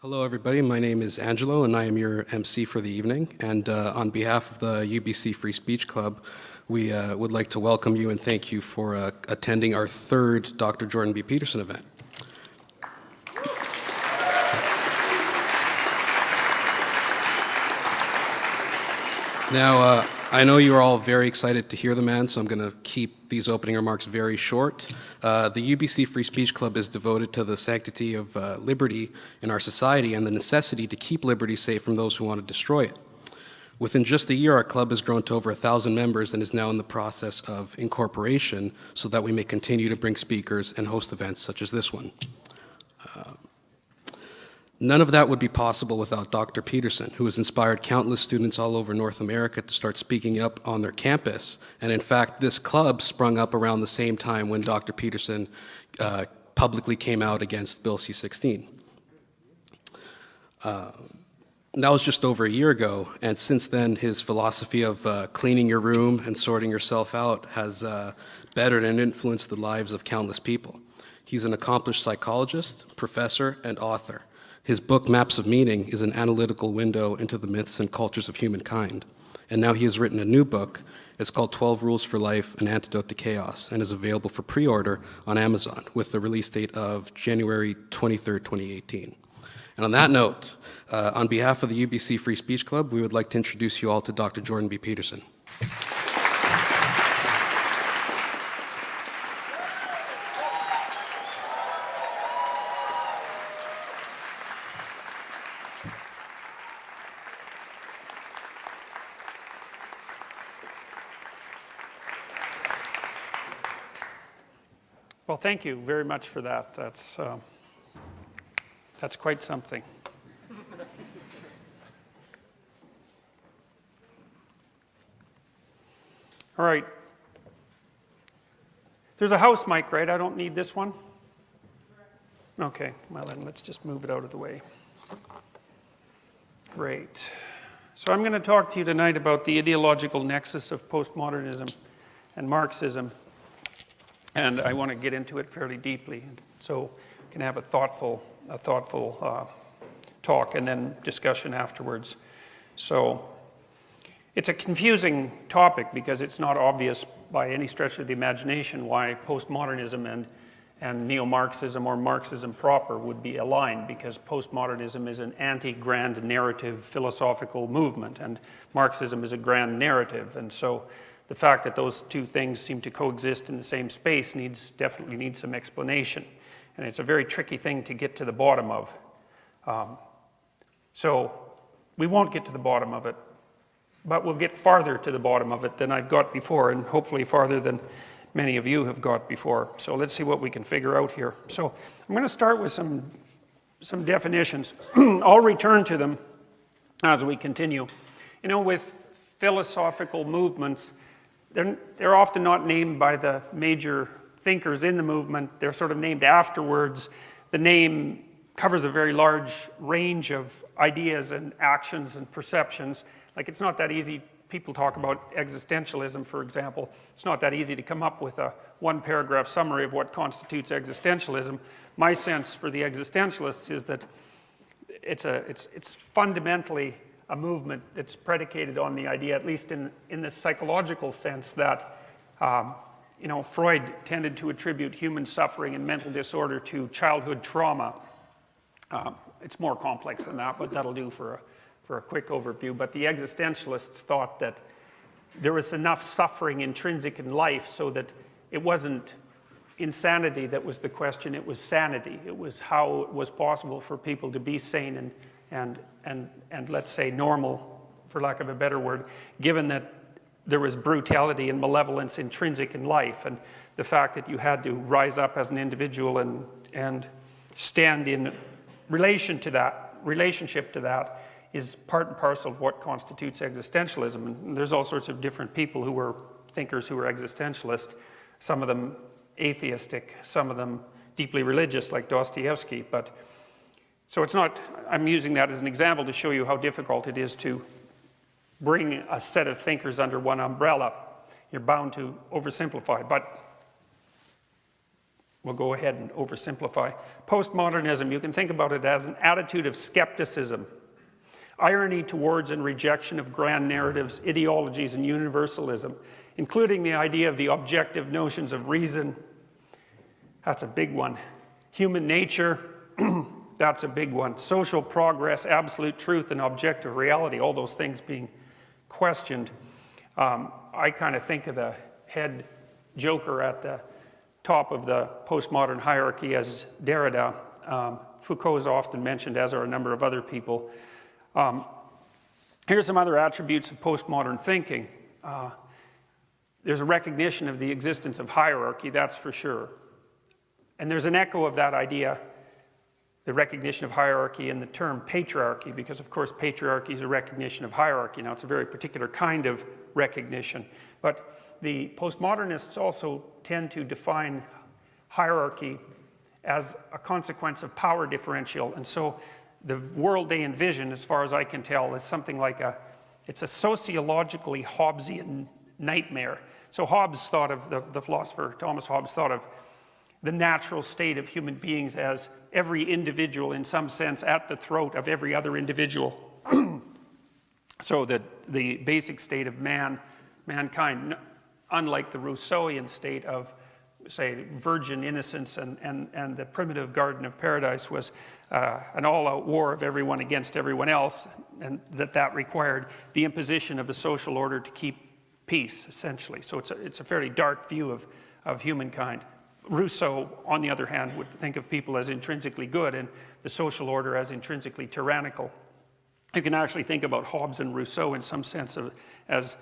Hello, everybody. My name is Angelo, and I am your MC for the evening. And on behalf of the UBC Free Speech Club, we would like to welcome you and thank you for attending our third Dr. Jordan B. Peterson event. Now, I know you are all very excited to hear the man, so I'm going to keep these opening remarks very short. The UBC Free Speech Club is devoted to the sanctity of liberty in our society and the necessity to keep liberty safe from those who want to destroy it. Within just a year, our club has grown to over 1,000 members and is now in the process of incorporation so that we may continue to bring speakers and host events such as this one. None of that would be possible without Dr. Peterson, who has inspired countless students all over North America to start speaking up on their campus. And in fact, this club sprung up around the same time when Dr. Peterson publicly came out against Bill C-16. That was just over a year ago, and since then, his philosophy of cleaning your room and sorting yourself out has bettered and influenced the lives of countless people. He's an accomplished psychologist, professor, and author. His book, Maps of Meaning, is an analytical window into the myths and cultures of humankind. And now he has written a new book. It's called 12 Rules for Life, An Antidote to Chaos, and is available for pre-order on Amazon with the release date of January 23rd, 2018. And on that note, on behalf of the UBC Free Speech Club, we would like to introduce you all to Dr. Jordan B. Peterson. Well, thank you very much for that. That's quite something. All right. There's a house mic, right? I don't need this one? Okay, well then let's just move it out of the way. Great. So I'm going to talk to you tonight about the ideological nexus of postmodernism and Marxism. And I want to get into it fairly deeply, so we can have a thoughtful talk and then discussion afterwards. So it's a confusing topic because it's not obvious by any stretch of the imagination why postmodernism and neo-Marxism or Marxism proper would be aligned, because postmodernism is an anti-grand narrative philosophical movement and Marxism is a grand narrative. And so the fact that those two things seem to coexist in the same space definitely needs some explanation. And it's a very tricky thing to get to the bottom of. So we won't get to the bottom of it, but we'll get farther to the bottom of it than I've got before, and hopefully farther than many of you have got before. So let's see what we can figure out here. So I'm going to start with some definitions. I'll return to them as we continue. You know, with philosophical movements, they're often not named by the major thinkers in the movement. They're sort of named afterwards. The name covers a very large range of ideas and actions and perceptions. Like, it's not that easy. People talk about existentialism, for example. It's not that easy to come up with a one-paragraph summary of what constitutes existentialism. My sense for the existentialists is that it's fundamentally a movement that's predicated on the idea, at least in the psychological sense, that Freud tended to attribute human suffering and mental disorder to childhood trauma. It's more complex than that, but that'll do for a quick overview. But the existentialists thought that there was enough suffering intrinsic in life so that it wasn't insanity that was the question, it was sanity. It was how it was possible for people to be sane and let's say normal, for lack of a better word, given that there was brutality and malevolence intrinsic in life, and the fact that you had to rise up as an individual and stand in relationship to that is part and parcel of what constitutes existentialism. And there's all sorts of different people who were thinkers who were existentialist, some of them atheistic, some of them deeply religious like Dostoevsky. But so it's not, I'm using that as an example to show you how difficult it is to bring a set of thinkers under one umbrella. You're bound to oversimplify, but we'll go ahead and oversimplify. Postmodernism, you can think about it as an attitude of skepticism, irony towards and rejection of grand narratives, ideologies, and universalism, including the idea of the objective notions of reason. That's a big one. Human nature, that's a big one. Social progress, absolute truth, and objective reality, all those things being questioned. I kind of think of the head joker at the top of the postmodern hierarchy as Derrida. Foucault is often mentioned, as are a number of other people. Here's some other attributes of postmodern thinking. There's a recognition of the existence of hierarchy, that's for sure. And there's an echo of that idea, the recognition of hierarchy, in the term patriarchy, because of course patriarchy is a recognition of hierarchy. Now it's a very particular kind of recognition, but the postmodernists also tend to define hierarchy as a consequence of power differential, and so the world they envision, as far as I can tell, is something like it's a sociologically Hobbesian nightmare. So Hobbes thought of, the philosopher Thomas Hobbes thought of the natural state of human beings as every individual in some sense at the throat of every other individual. So that the basic state of mankind, unlike the Rousseauian state of, say, virgin innocence and the primitive Garden of Paradise, was an all-out war of everyone against everyone else, and that required the imposition of a social order to keep peace, essentially. So it's a fairly dark view of humankind. Rousseau, on the other hand, would think of people as intrinsically good and the social order as intrinsically tyrannical. You can actually think about Hobbes and Rousseau in some sense as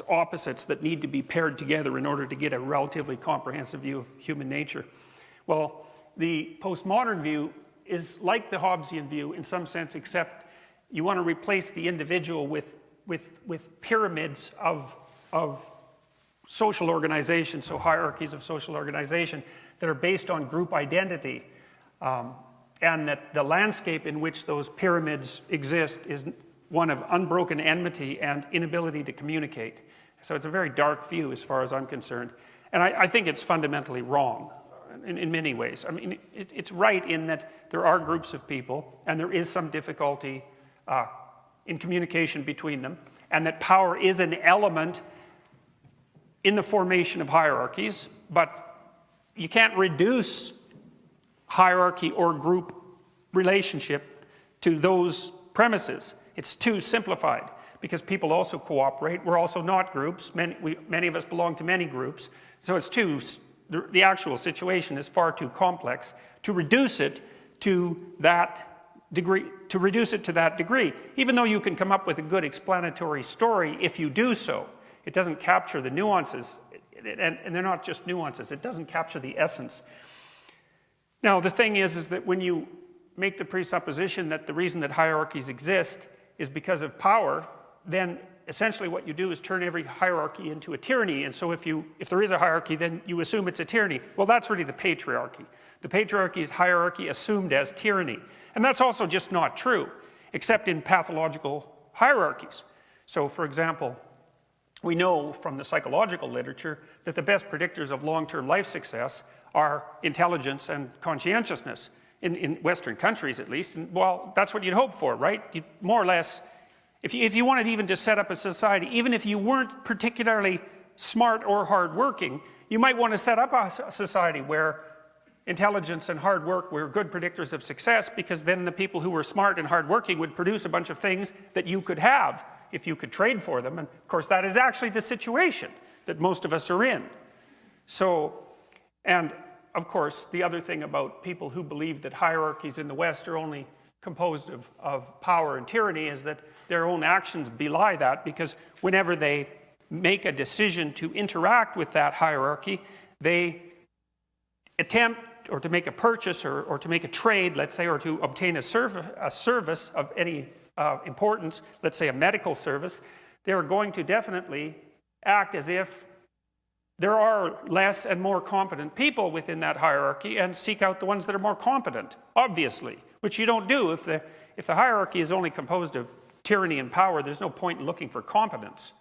opposites that need to be paired together in order to get a relatively comprehensive view of human nature. Well, the postmodern view is like the Hobbesian view in some sense, except you want to replace the individual with pyramids of social organization, so hierarchies of social organization that are based on group identity, and that the landscape in which those pyramids exist is one of unbroken enmity and inability to communicate. So it's a very dark view as far as I'm concerned. And I think it's fundamentally wrong in many ways. I mean, it's right in that there are groups of people and there is some difficulty in communication between them, and that power is an element in the formation of hierarchies, but you can't reduce hierarchy or group relationship to those premises. It's too simplified because people also cooperate. We're also not groups. Many of us belong to many groups. So the actual situation is far too complex to reduce it to that degree. Even though you can come up with a good explanatory story if you do so, it doesn't capture the nuances, and they're not just nuances. It doesn't capture the essence. Now, the thing is that when you make the presupposition that the reason that hierarchies exist is because of power, then essentially what you do is turn every hierarchy into a tyranny. And so if there is a hierarchy, then you assume it's a tyranny. Well, that's really the patriarchy. The patriarchy is hierarchy assumed as tyranny. And that's also just not true, except in pathological hierarchies. So, for example, we know from the psychological literature that the best predictors of long-term life success are intelligence and conscientiousness, in Western countries at least. And, well, that's what you'd hope for, right? You'd more or less, if you wanted even to set up a society, even if you weren't particularly smart or hardworking, you might want to set up a society where intelligence and hard work were good predictors of success, because then the people who were smart and hardworking would produce a bunch of things that you could have if you could trade for them. And of course, that is actually the situation that most of us are in. So, and of course, the other thing about people who believe that hierarchies in the West are only composed of power and tyranny is that their own actions belie that, because whenever they make a decision to interact with that hierarchy, they attempt or to make a purchase or to make a trade, let's say, or to obtain a service of any importance, let's say a medical service, they're going to definitely act as if there are less and more competent people within that hierarchy and seek out the ones that are more competent, obviously, which you don't do. If the hierarchy is only composed of tyranny and power, there's no point in looking for competence.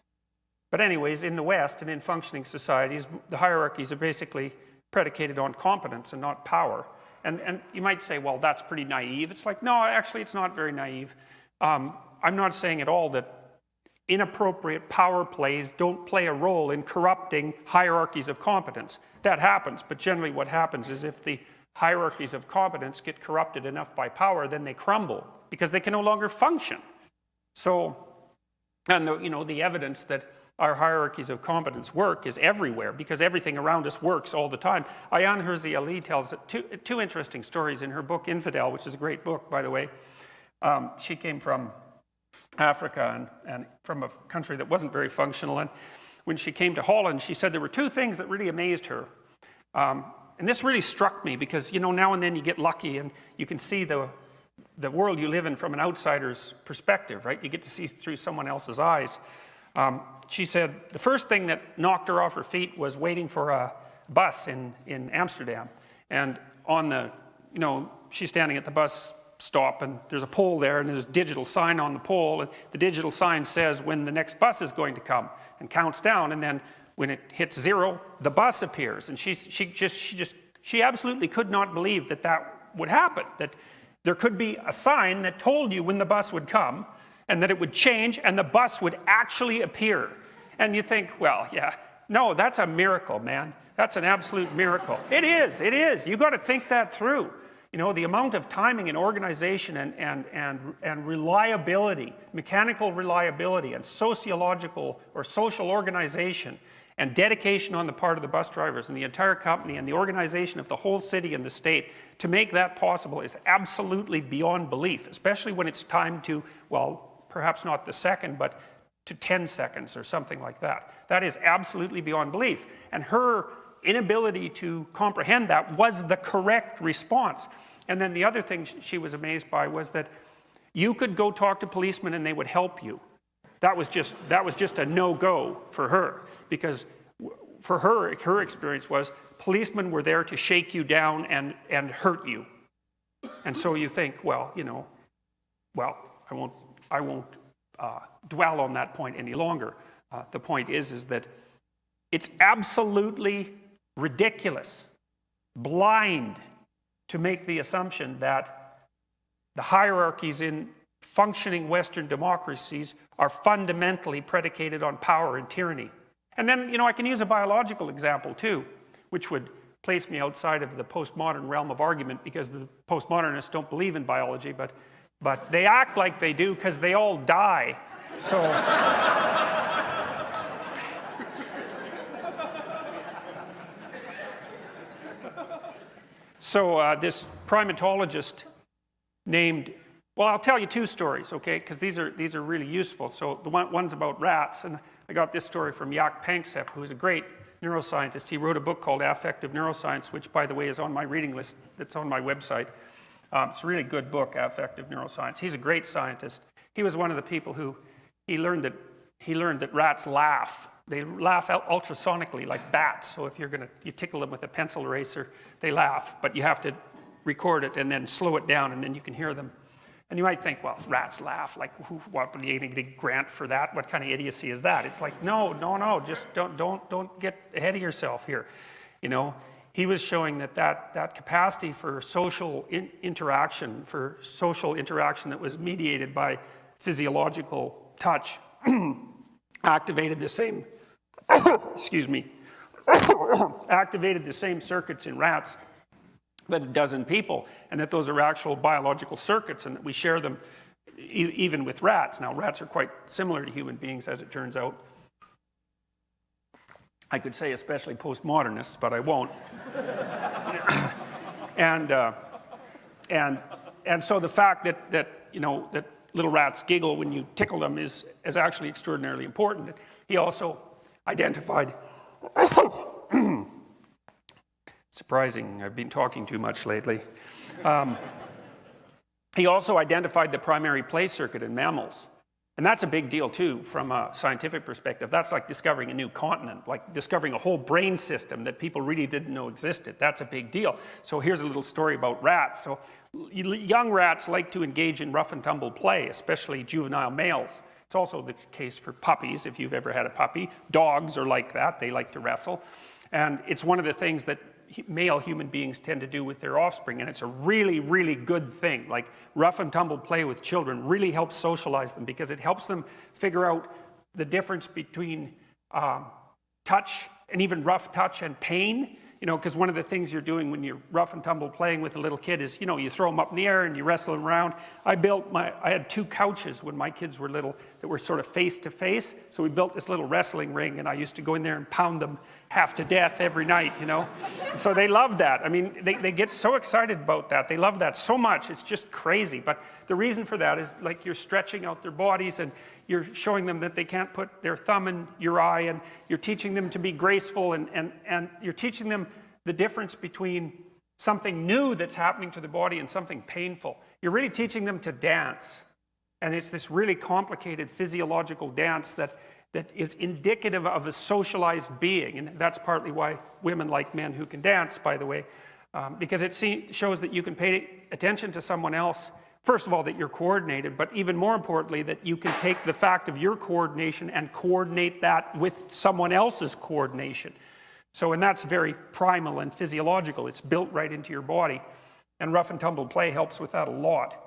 But anyways, in the West and in functioning societies, the hierarchies are basically predicated on competence and not power. And you might say, well, that's pretty naive. It's like, no, actually, it's not very naive. I'm not saying at all that inappropriate power plays don't play a role in corrupting hierarchies of competence. That happens, but generally what happens is if the hierarchies of competence get corrupted enough by power, then they crumble because they can no longer function. So, and the evidence that our hierarchies of competence work is everywhere because everything around us works all the time. Ayaan Hirsi Ali tells two interesting stories in her book Infidel, which is a great book, by the way. She came from Africa and from a country that wasn't very functional. And when she came to Holland, she said there were two things that really amazed her. And this really struck me because, now and then you get lucky and you can see the world you live in from an outsider's perspective, right? You get to see through someone else's eyes. She said the first thing that knocked her off her feet was waiting for a bus in Amsterdam. And she's standing at the bus stop and there's a pole there and there's a digital sign on the pole. And the digital sign says when the next bus is going to come and counts down. And then when it hits 0, the bus appears. And she absolutely could not believe that would happen, that there could be a sign that told you when the bus would come and that it would change and the bus would actually appear. And you think, well, yeah, no, that's a miracle, man. That's an absolute miracle. It is. You've got to think that through. The amount of timing and organization and reliability, mechanical reliability and sociological or social organization and dedication on the part of the bus drivers and the entire company and the organization of the whole city and the state to make that possible is absolutely beyond belief, especially when it's timed to, well, perhaps not the second, but to 10 seconds or something like that. That is absolutely beyond belief. And her inability to comprehend that was the correct response. And then the other thing she was amazed by was that you could go talk to policemen and they would help you. That was just a no-go for her, because for her experience was policemen were there to shake you down and hurt you. And so you think, well, I won't dwell on that point any longer. The point is that it's absolutely ridiculous, blind, to make the assumption that the hierarchies in functioning Western democracies are fundamentally predicated on power and tyranny. And then, I can use a biological example too, which would place me outside of the postmodern realm of argument because the postmodernists don't believe in biology, but they act like they do because they all die. So this primatologist named, well, I'll tell you two stories, okay, because these are really useful. So the one's about rats, and I got this story from Jaak Panksepp, who is a great neuroscientist. He wrote a book called Affective Neuroscience, which, by the way, is on my reading list that's on my website. It's a really good book, Affective Neuroscience. He's a great scientist. He was one of the people who he learned that rats laugh. They laugh ultrasonically like bats. So if you tickle them with a pencil eraser, they laugh, but you have to record it and then slow it down, and then you can hear them. And you might think, well, rats laugh. Like, what are you going to get a grant for that? What kind of idiocy is that? It's like, no. Just don't get ahead of yourself here. He was showing that capacity for social interaction, that was mediated by physiological touch, activated the same, activated the same circuits in rats that it does in people, and that those are actual biological circuits and that we share them even with rats. Now, rats are quite similar to human beings, as it turns out. I could say especially postmodernists, but I won't. And so the fact that little rats giggle when you tickle them is actually extraordinarily important. He also identified, surprising, I've been talking too much lately. He also identified the primary play circuit in mammals. And that's a big deal too from a scientific perspective. That's like discovering a new continent, like discovering a whole brain system that people really didn't know existed. That's a big deal. So here's a little story about rats. So young rats like to engage in rough and tumble play, especially juvenile males. It's also the case for puppies, if you've ever had a puppy. Dogs are like that. They like to wrestle. And it's one of the things that male human beings tend to do with their offspring, and it's a really, really good thing. Like rough and tumble play with children really helps socialize them because it helps them figure out the difference between touch and even rough touch and pain. You know, because one of the things you're doing when you're rough and tumble playing with a little kid is, you know, you throw them up in the air and you wrestle them around. I had 2 couches when my kids were little that were sort of face to face. So we built this little wrestling ring, and I used to go in there and pound them half to death every night, you know. So they love that. I mean, they get so excited about that. They love that so much. It's just crazy. But the reason for that is like you're stretching out their bodies, and you're showing them that they can't put their thumb in your eye, and you're teaching them to be graceful, and you're teaching them the difference between something new that's happening to the body and something painful. You're really teaching them to dance. And it's this really complicated physiological dance that is indicative of a socialized being. And that's partly why women like men who can dance, by the way, because it shows that you can pay attention to someone else. First of all, that you're coordinated, but even more importantly, that you can take the fact of your coordination and coordinate that with someone else's coordination. So, and that's very primal and physiological. It's built right into your body. And rough and tumble play helps with that a lot.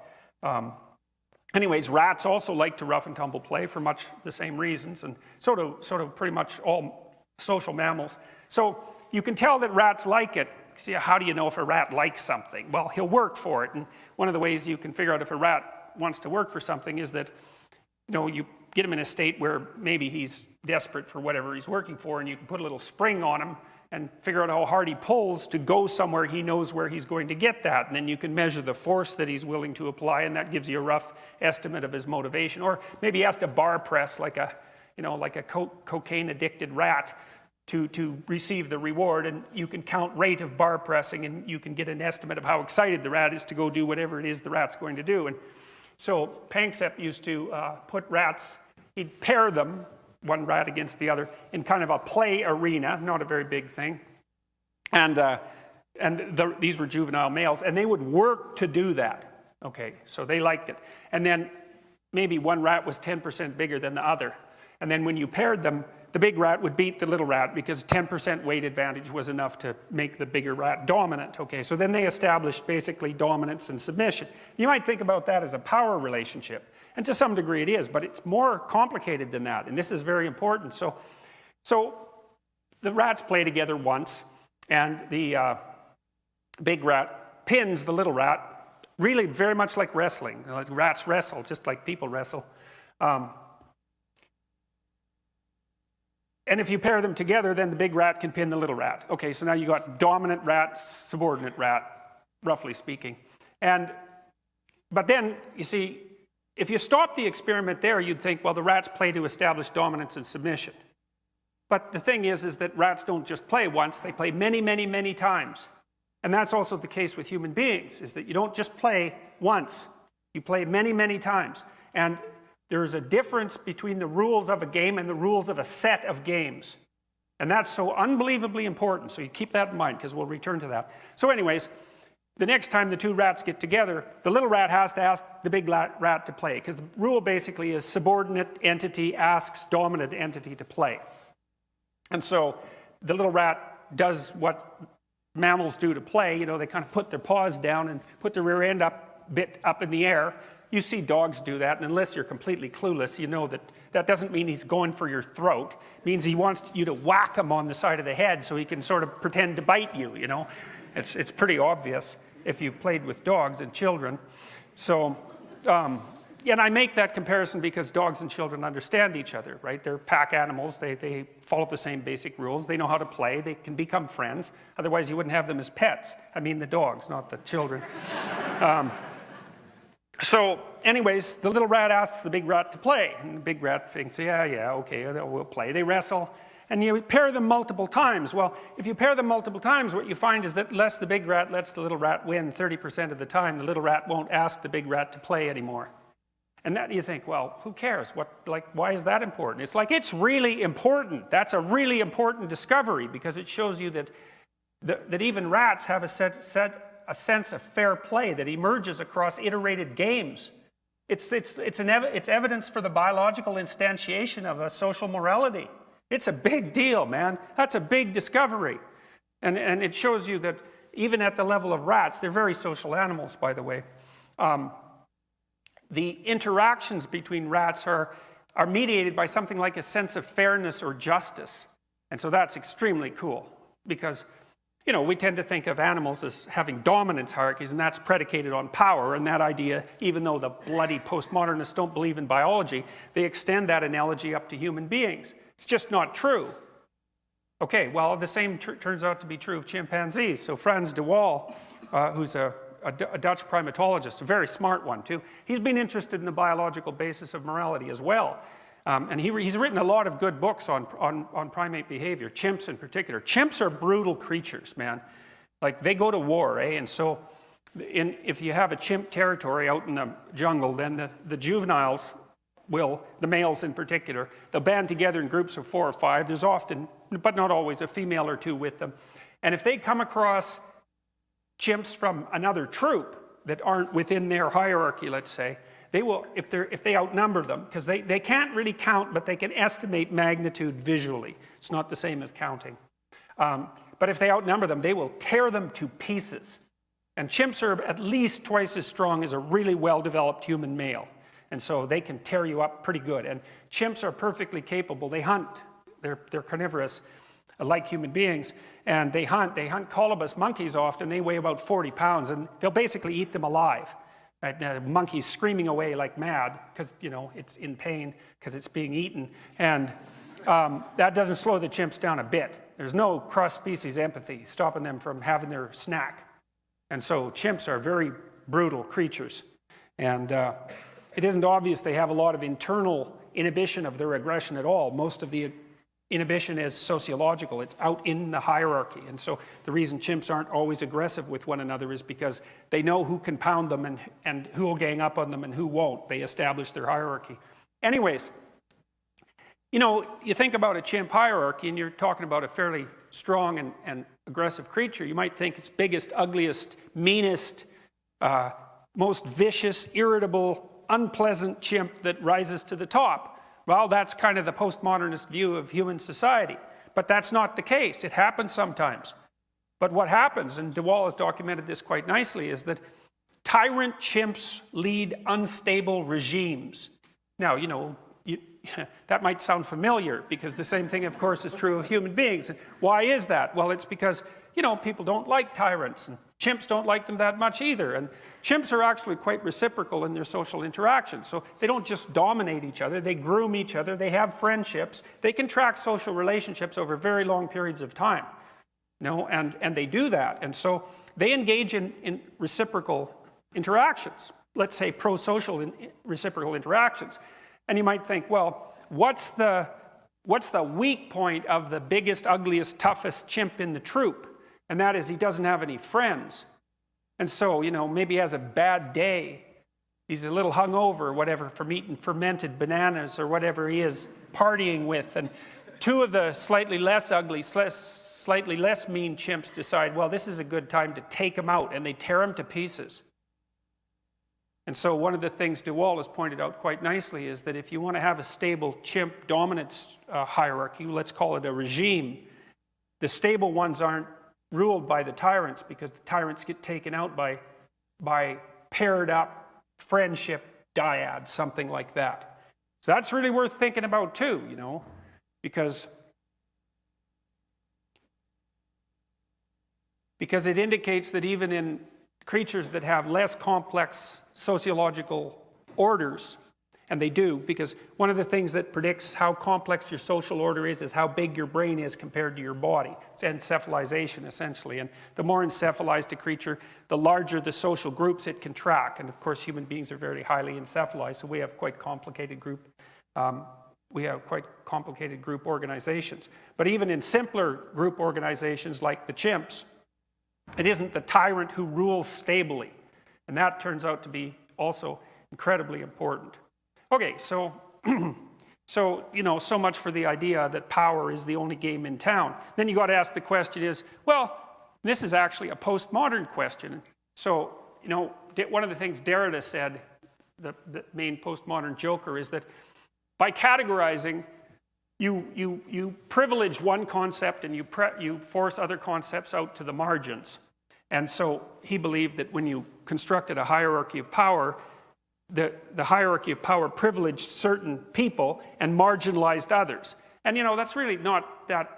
Anyways, rats also like to rough and tumble play for much the same reasons, and so do pretty much all social mammals. So you can tell that rats like it. See, how do you know if a rat likes something? Well, he'll work for it. And one of the ways you can figure out if a rat wants to work for something is that, you know, you get him in a state where maybe he's desperate for whatever he's working for, and you can put a little spring on him and figure out how hard he pulls to go somewhere he knows where he's going to get that. And then you can measure the force that he's willing to apply, and that gives you a rough estimate of his motivation. Or maybe he has to bar press like a cocaine addicted rat to receive the reward, and you can count rate of bar pressing, and you can get an estimate of how excited the rat is to go do whatever it is the rat's going to do. And so Panksepp used to put rats, he'd pair them, one rat against the other, in kind of a play arena, not a very big thing. And these were juvenile males, and they would work to do that. Okay, so they liked it. And then maybe one rat was 10% bigger than the other. And then when you paired them, the big rat would beat the little rat because 10% weight advantage was enough to make the bigger rat dominant. Okay, so then they established basically dominance and submission. You might think about that as a power relationship. And to some degree it is, but it's more complicated than that. And this is very important. So the rats play together once, and the big rat pins the little rat, really very much like wrestling. Like rats wrestle, just like people wrestle. And if you pair them together, then the big rat can pin the little rat. Okay, so now you got dominant rat, subordinate rat, roughly speaking. But then, you see, if you stop the experiment there, you'd think, well, the rats play to establish dominance and submission. But the thing is that rats don't just play once, they play many, many, many times. And that's also the case with human beings, is that you don't just play once, you play many, many times. And there's a difference between the rules of a game and the rules of a set of games. And that's so unbelievably important, so you keep that in mind, because we'll return to that. So anyways, the next time the two rats get together, the little rat has to ask the big rat to play, because the rule basically is subordinate entity asks dominant entity to play. And so the little rat does what mammals do to play. You know, they kind of put their paws down and put their rear end bit up in the air. You see dogs do that, and unless you're completely clueless, you know that that doesn't mean he's going for your throat. It means he wants you to whack him on the side of the head so he can sort of pretend to bite you, you know. It's pretty obvious if you've played with dogs and children. So, and I make that comparison because dogs and children understand each other, right? They're pack animals. They follow the same basic rules. They know how to play. They can become friends. Otherwise, you wouldn't have them as pets. I mean the dogs, not the children. So anyways, the little rat asks the big rat to play. And the big rat thinks, yeah, okay, we'll play. They wrestle. And you pair them multiple times. Well, if you pair them multiple times, what you find is that unless the big rat lets the little rat win 30% of the time, the little rat won't ask the big rat to play anymore. And that you think, well, who cares? Why is that important? It's like, it's really important. That's a really important discovery, because it shows you that even rats have a sense of fair play that emerges across iterated games. It's evidence for the biological instantiation of a social morality. It's a big deal, man. That's a big discovery. And it shows you that even at the level of rats, they're very social animals, by the way. The interactions between rats are mediated by something like a sense of fairness or justice. And so that's extremely cool because, you know, we tend to think of animals as having dominance hierarchies, and that's predicated on power. And that idea, even though the bloody postmodernists don't believe in biology, they extend that analogy up to human beings. It's just not true. Okay, well, the same turns out to be true of chimpanzees. So Frans de Waal, who's a Dutch primatologist, a very smart one too, he's been interested in the biological basis of morality as well. And he's written a lot of good books on primate behavior, chimps in particular. Chimps are brutal creatures, man. Like, they go to war, eh? And so if you have a chimp territory out in the jungle, then the juveniles will, the males in particular, they'll band together in groups of 4 or 5. There's often, but not always, a female or 2 with them. And if they come across chimps from another troop that aren't within their hierarchy, let's say, they will, if they outnumber them, because they can't really count, but they can estimate magnitude visually. It's not the same as counting. But if they outnumber them, they will tear them to pieces. And chimps are at least twice as strong as a really well-developed human male. And so they can tear you up pretty good. And chimps are perfectly capable. They hunt. They're carnivorous, like human beings. And they hunt colobus monkeys often. They weigh about 40 pounds. And they'll basically eat them alive. Right? The monkey's screaming away like mad because, you know, it's in pain because it's being eaten. And that doesn't slow the chimps down a bit. There's no cross-species empathy stopping them from having their snack. And so chimps are very brutal creatures. And it isn't obvious they have a lot of internal inhibition of their aggression at all. Most of the inhibition is sociological. It's out in the hierarchy. And so the reason chimps aren't always aggressive with one another is because they know who can pound them and who will gang up on them and who won't. They establish their hierarchy. Anyways, you know, you think about a chimp hierarchy and you're talking about a fairly strong and aggressive creature. You might think it's biggest, ugliest, meanest, most vicious, irritable, unpleasant chimp that rises to the top. Well, that's kind of the postmodernist view of human society. But that's not the case. It happens sometimes. But what happens, and de Waal has documented this quite nicely, is that tyrant chimps lead unstable regimes. Now, you know, that might sound familiar because the same thing, of course, is true of human beings. And why is that? Well, it's because, you know, people don't like tyrants, and chimps don't like them that much either. And chimps are actually quite reciprocal in their social interactions. So they don't just dominate each other, they groom each other, they have friendships, they contract social relationships over very long periods of time. You know, and they do that. And so they engage in reciprocal interactions, let's say pro-social reciprocal interactions. And you might think, well, what's the weak point of the biggest, ugliest, toughest chimp in the troop? And that is he doesn't have any friends. And so, you know, maybe he has a bad day. He's a little hungover or whatever from eating fermented bananas or whatever he is partying with. And 2 of the slightly less ugly, slightly less mean chimps decide, well, this is a good time to take him out. And they tear him to pieces. And so one of the things de Waal has pointed out quite nicely is that if you want to have a stable chimp dominance hierarchy, let's call it a regime, the stable ones aren't ruled by the tyrants because the tyrants get taken out by paired up friendship dyads, something like that. So that's really worth thinking about too, you know, because it indicates that even in creatures that have less complex sociological orders, and they do, because one of the things that predicts how complex your social order is how big your brain is compared to your body. It's encephalization, essentially. And the more encephalized a creature, the larger the social groups it can track. And of course, human beings are very highly encephalized, so we have quite complicated group organizations. But even in simpler group organizations like the chimps, it isn't the tyrant who rules stably. And that turns out to be also incredibly important. Okay, so, you know, so much for the idea that power is the only game in town. Then you got to ask the question is, well, this is actually a postmodern question. So, you know, one of the things Derrida said, the main postmodern joker, is that by categorizing you privilege one concept and you force other concepts out to the margins. And so he believed that when you constructed a hierarchy of power, the hierarchy of power privileged certain people and marginalized others. And that's really not that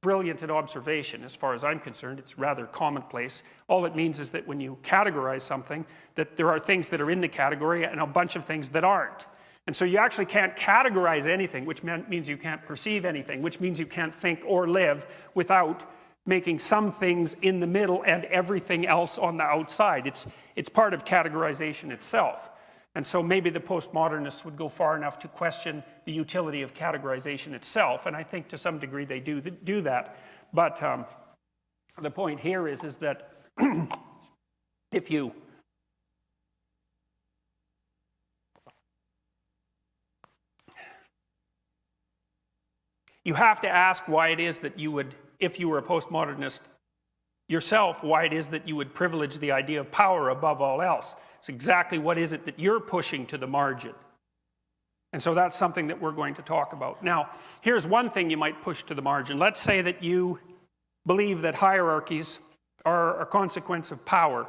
brilliant an observation as far as I'm concerned. It's rather commonplace. All it means is that when you categorize something, that there are things that are in the category and a bunch of things that aren't. And so you actually can't categorize anything, which means you can't perceive anything, which means you can't think or live without making some things in the middle and everything else on the outside. It's part of categorization itself. And so maybe the postmodernists would go far enough to question the utility of categorization itself, and I think to some degree they do that. But the point here is that if you have to ask why it is that you would, if you were a postmodernist yourself, why it is that you would privilege the idea of power above all else. It's exactly what is it that you're pushing to the margin. And so that's something that we're going to talk about. Now, here's one thing you might push to the margin. Let's say that you believe that hierarchies are a consequence of power.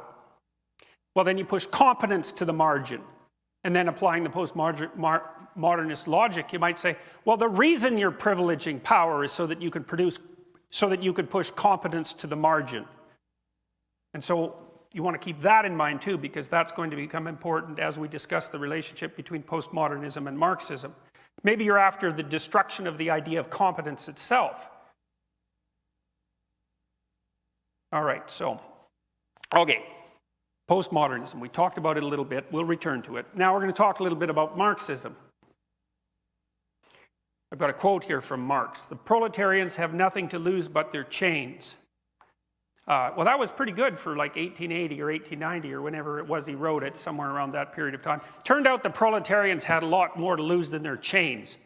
Well, then you push competence to the margin. And then applying the postmodernist logic, you might say, well, the reason you're privileging power is so that you could push competence to the margin. And so you want to keep that in mind too, because that's going to become important as we discuss the relationship between postmodernism and Marxism. Maybe you're after the destruction of the idea of competence itself. All right, so, okay, postmodernism. We talked about it a little bit. We'll return to it. Now we're going to talk a little bit about Marxism. I've got a quote here from Marx. The proletarians have nothing to lose but their chains. Well, that was pretty good for like 1880 or 1890 or whenever it was he wrote it, somewhere around that period of time. Turned out the proletarians had a lot more to lose than their chains.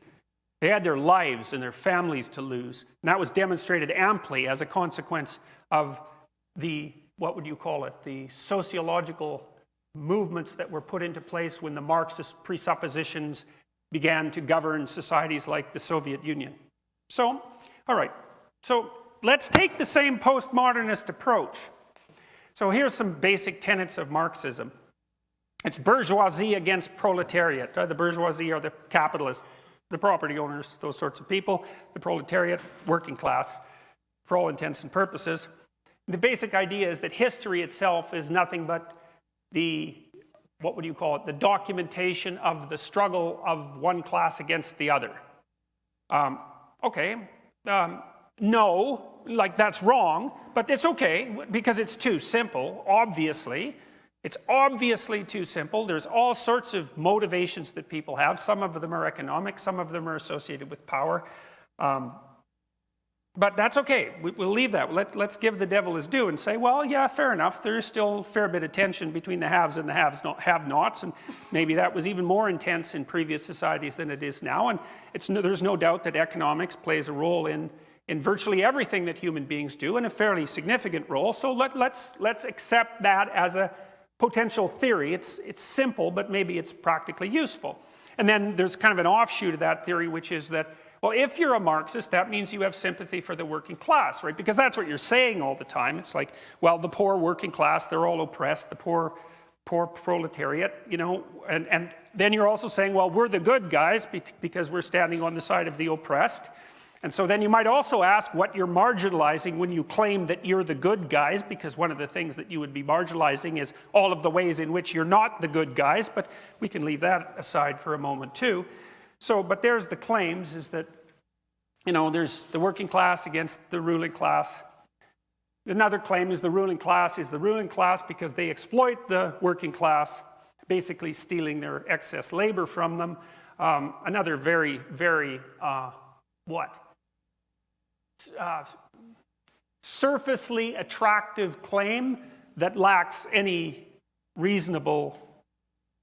They had their lives and their families to lose. And that was demonstrated amply as a consequence of the, what would you call it, the sociological movements that were put into place when the Marxist presuppositions began to govern societies like the Soviet Union. So, all right. So let's take the same postmodernist approach. So here's some basic tenets of Marxism. It's bourgeoisie against proletariat. The bourgeoisie are the capitalists, the property owners, those sorts of people. The proletariat, working class, for all intents and purposes. The basic idea is that history itself is nothing but the, what would you call it, the documentation of the struggle of one class against the other. No, like that's wrong, but it's okay because it's too simple, obviously. It's obviously too simple. There's all sorts of motivations that people have. Some of them are economic, some of them are associated with power. But that's okay. We'll leave that. Let's give the devil his due and say, well, yeah, fair enough. There is still a fair bit of tension between the haves and the have-nots, and maybe that was even more intense in previous societies than it is now. And there's no doubt that economics plays a role in virtually everything that human beings do, and a fairly significant role. So let's accept that as a potential theory. It's simple, but maybe it's practically useful. And then there's kind of an offshoot of that theory, which is that, well, if you're a Marxist, that means you have sympathy for the working class, right? Because that's what you're saying all the time. It's like, well, the poor working class, they're all oppressed, the poor proletariat, you know, and then you're also saying, well, we're the good guys because we're standing on the side of the oppressed. And so then you might also ask what you're marginalizing when you claim that you're the good guys, because one of the things that you would be marginalizing is all of the ways in which you're not the good guys, but we can leave that aside for a moment too. So, but there's the claims, is that, you know, there's the working class against the ruling class. Another claim is the ruling class because they exploit the working class, basically stealing their excess labor from them. Another very, very, surfacely attractive claim that lacks any reasonable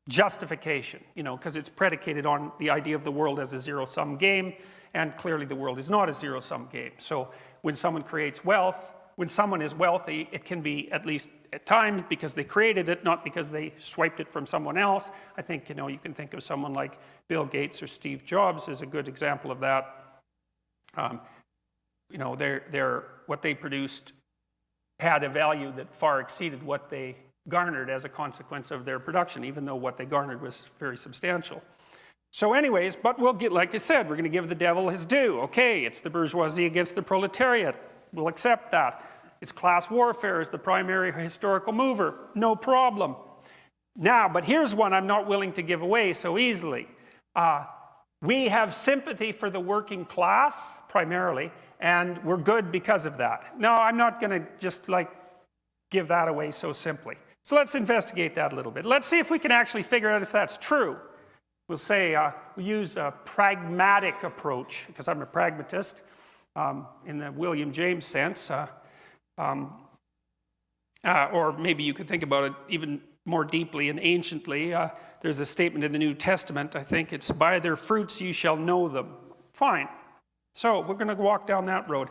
justification, you know, because it's predicated on the idea of the world as a zero-sum game, and clearly the world is not a zero-sum game. So when someone creates wealth, when someone is wealthy, it can be, at least at times, because they created it, not because they swiped it from someone else. I think, you know, you can think of someone like Bill Gates or Steve Jobs as a good example of that. You know, what they produced had a value that far exceeded what they garnered as a consequence of their production, even though what they garnered was very substantial. So anyways, but we'll get, like I said, we're going to give the devil his due. Okay, it's the bourgeoisie against the proletariat. We'll accept that. It's class warfare as the primary historical mover. No problem. Now, but here's one I'm not willing to give away so easily. We have sympathy for the working class, primarily, and we're good because of that. No, I'm not going to just like give that away so simply. So let's investigate that a little bit. Let's see if we can actually figure out if that's true. We'll say we use a pragmatic approach, because I'm a pragmatist in the William James sense. Or maybe you could think about it even more deeply and anciently. There's a statement in the New Testament, I think it's, by their fruits you shall know them. Fine. So we're going to walk down that road.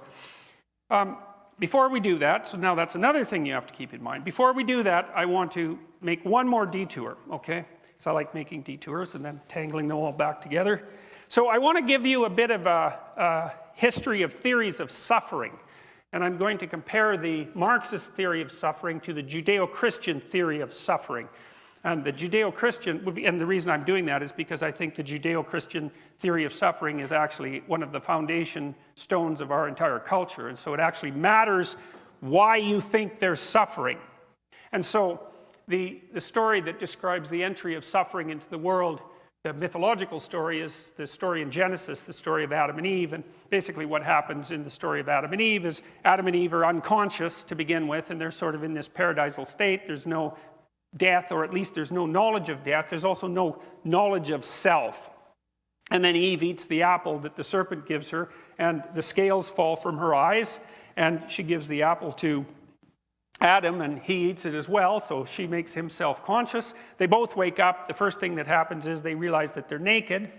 Before we do that, so now that's another thing you have to keep in mind. Before we do that, I want to make one more detour, okay? So I like making detours and then tangling them all back together. So I want to give you a bit of a history of theories of suffering. And I'm going to compare the Marxist theory of suffering to the Judeo-Christian theory of suffering. And the Judeo-Christian would be, and the reason I'm doing that is because I think the Judeo-Christian theory of suffering is actually one of the foundation stones of our entire culture. And so it actually matters why you think there's suffering. And so the story that describes the entry of suffering into the world, the mythological story, is the story in Genesis, the story of Adam and Eve. And basically what happens in the story of Adam and Eve is Adam and Eve are unconscious to begin with, and they're sort of in this paradisal state. There's no death, or at least there's no knowledge of death. There's also no knowledge of self. And then Eve eats the apple that the serpent gives her, and the scales fall from her eyes, and she gives the apple to Adam, and he eats it as well, so she makes him self-conscious. They both wake up. The first thing that happens is they realize that they're naked,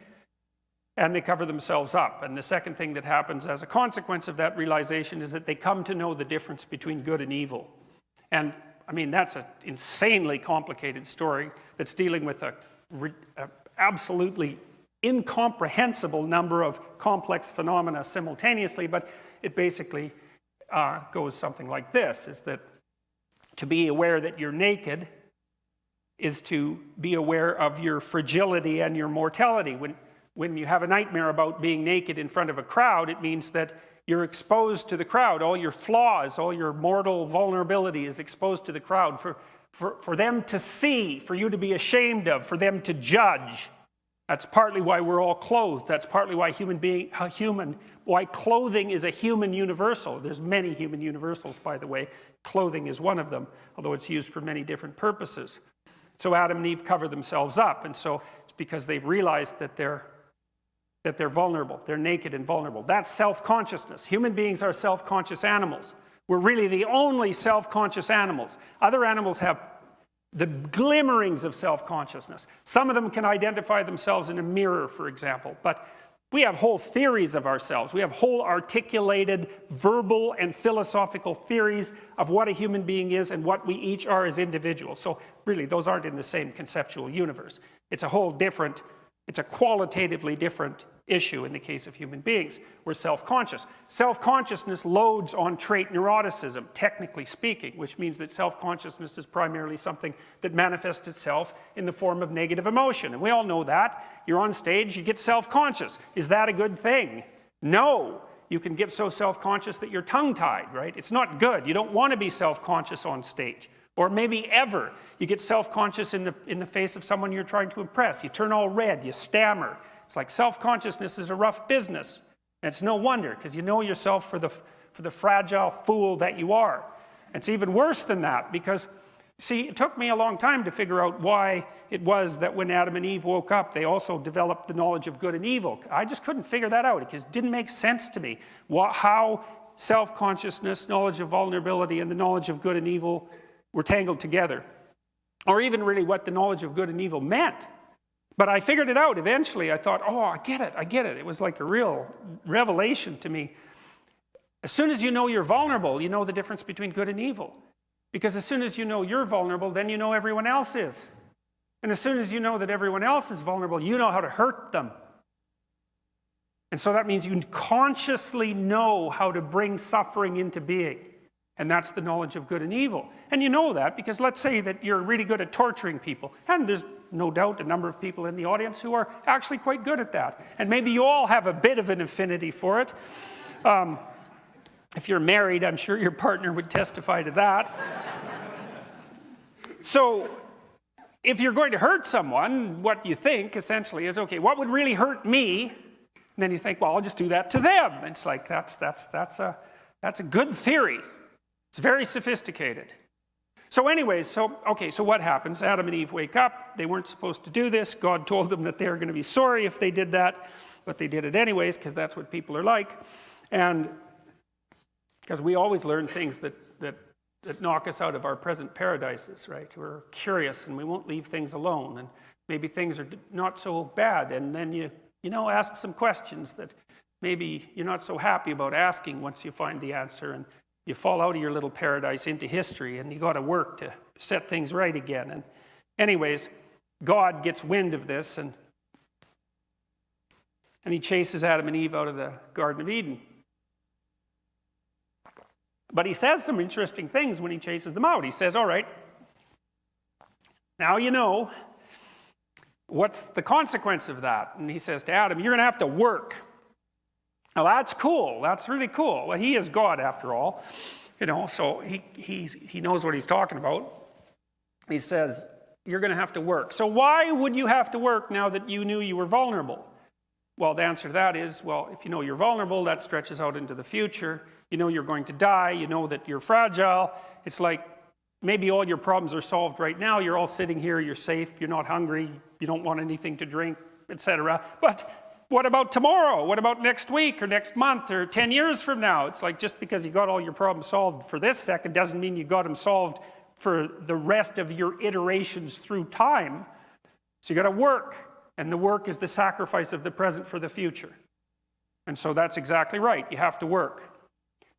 and they cover themselves up. And the second thing that happens as a consequence of that realization is that they come to know the difference between good and evil. And I mean, that's an insanely complicated story that's dealing with a absolutely incomprehensible number of complex phenomena simultaneously, but it basically goes something like this, is that to be aware that you're naked is to be aware of your fragility and your mortality. When you have a nightmare about being naked in front of a crowd, it means that you're exposed to the crowd. All your flaws, all your mortal vulnerability is exposed to the crowd for them to see, for you to be ashamed of, for them to judge. That's partly why we're all clothed. That's partly why why clothing is a human universal. There's many human universals, by the way. Clothing is one of them, although it's used for many different purposes. So Adam and Eve cover themselves up, and so it's because they've realized that they're vulnerable. They're naked and vulnerable. That's self-consciousness. Human beings are self-conscious animals. We're really the only self-conscious animals. Other animals have the glimmerings of self-consciousness. Some of them can identify themselves in a mirror, for example, but we have whole theories of ourselves. We have whole articulated verbal and philosophical theories of what a human being is and what we each are as individuals. So really, those aren't in the same conceptual universe. It's a whole different, it's a qualitatively different issue in the case of human beings. We're self-conscious. Self-consciousness loads on trait neuroticism, technically speaking, which means that self-consciousness is primarily something that manifests itself in the form of negative emotion. And we all know that. You're on stage, you get self-conscious. Is that a good thing? No. You can get so self-conscious that you're tongue-tied, right? It's not good. You don't want to be self-conscious on stage. Or maybe ever. You get self-conscious in the face of someone you're trying to impress. You turn all red, you stammer. It's like self-consciousness is a rough business. And it's no wonder, because you know yourself for the fragile fool that you are. And it's even worse than that, because, see, it took me a long time to figure out why it was that when Adam and Eve woke up, they also developed the knowledge of good and evil. I just couldn't figure that out, because it didn't make sense to me. How self-consciousness, knowledge of vulnerability, and the knowledge of good and evil were tangled together. Or even really what the knowledge of good and evil meant. But I figured it out eventually. I thought, oh, I get it. It was like a real revelation to me. As soon as you know you're vulnerable, you know the difference between good and evil. Because as soon as you know you're vulnerable, then you know everyone else is. And as soon as you know that everyone else is vulnerable, you know how to hurt them. And so that means you consciously know how to bring suffering into being. And that's the knowledge of good and evil. And you know that because let's say that you're really good at torturing people. And there's no doubt a number of people in the audience who are actually quite good at that. And maybe you all have a bit of an affinity for it. If you're married, I'm sure your partner would testify to that. So if you're going to hurt someone, what you think essentially is, okay, what would really hurt me? And then you think, well, I'll just do that to them. It's like, that's a good theory. It's very sophisticated. So anyways, so what happens? Adam and Eve wake up. They weren't supposed to do this. God told them that they were going to be sorry if they did that, but they did it anyways because that's what people are like. And because we always learn things that knock us out of our present paradises, right? We're curious and we won't leave things alone. And maybe things are not so bad. And then you ask some questions that maybe you're not so happy about asking once you find the answer. And you fall out of your little paradise into history and you got to work to set things right again. And anyways, God gets wind of this and he chases Adam and Eve out of the Garden of Eden. But he says some interesting things when he chases them out. He says, all right, now you know what's the consequence of that. And he says to Adam, you're going to have to work. Now that's cool. That's really cool. Well, he is God after all, so he knows what he's talking about. He says, you're going to have to work. So why would you have to work now that you knew you were vulnerable? Well, the answer to that is, well, if you know you're vulnerable, that stretches out into the future. You know you're going to die. You know that you're fragile. It's like maybe all your problems are solved right now. You're all sitting here. You're safe. You're not hungry. You don't want anything to drink, etc. But what about tomorrow? What about next week or next month or 10 years from now? It's like just because you got all your problems solved for this second doesn't mean you got them solved for the rest of your iterations through time. So you got to work. And the work is the sacrifice of the present for the future. And so that's exactly right. You have to work.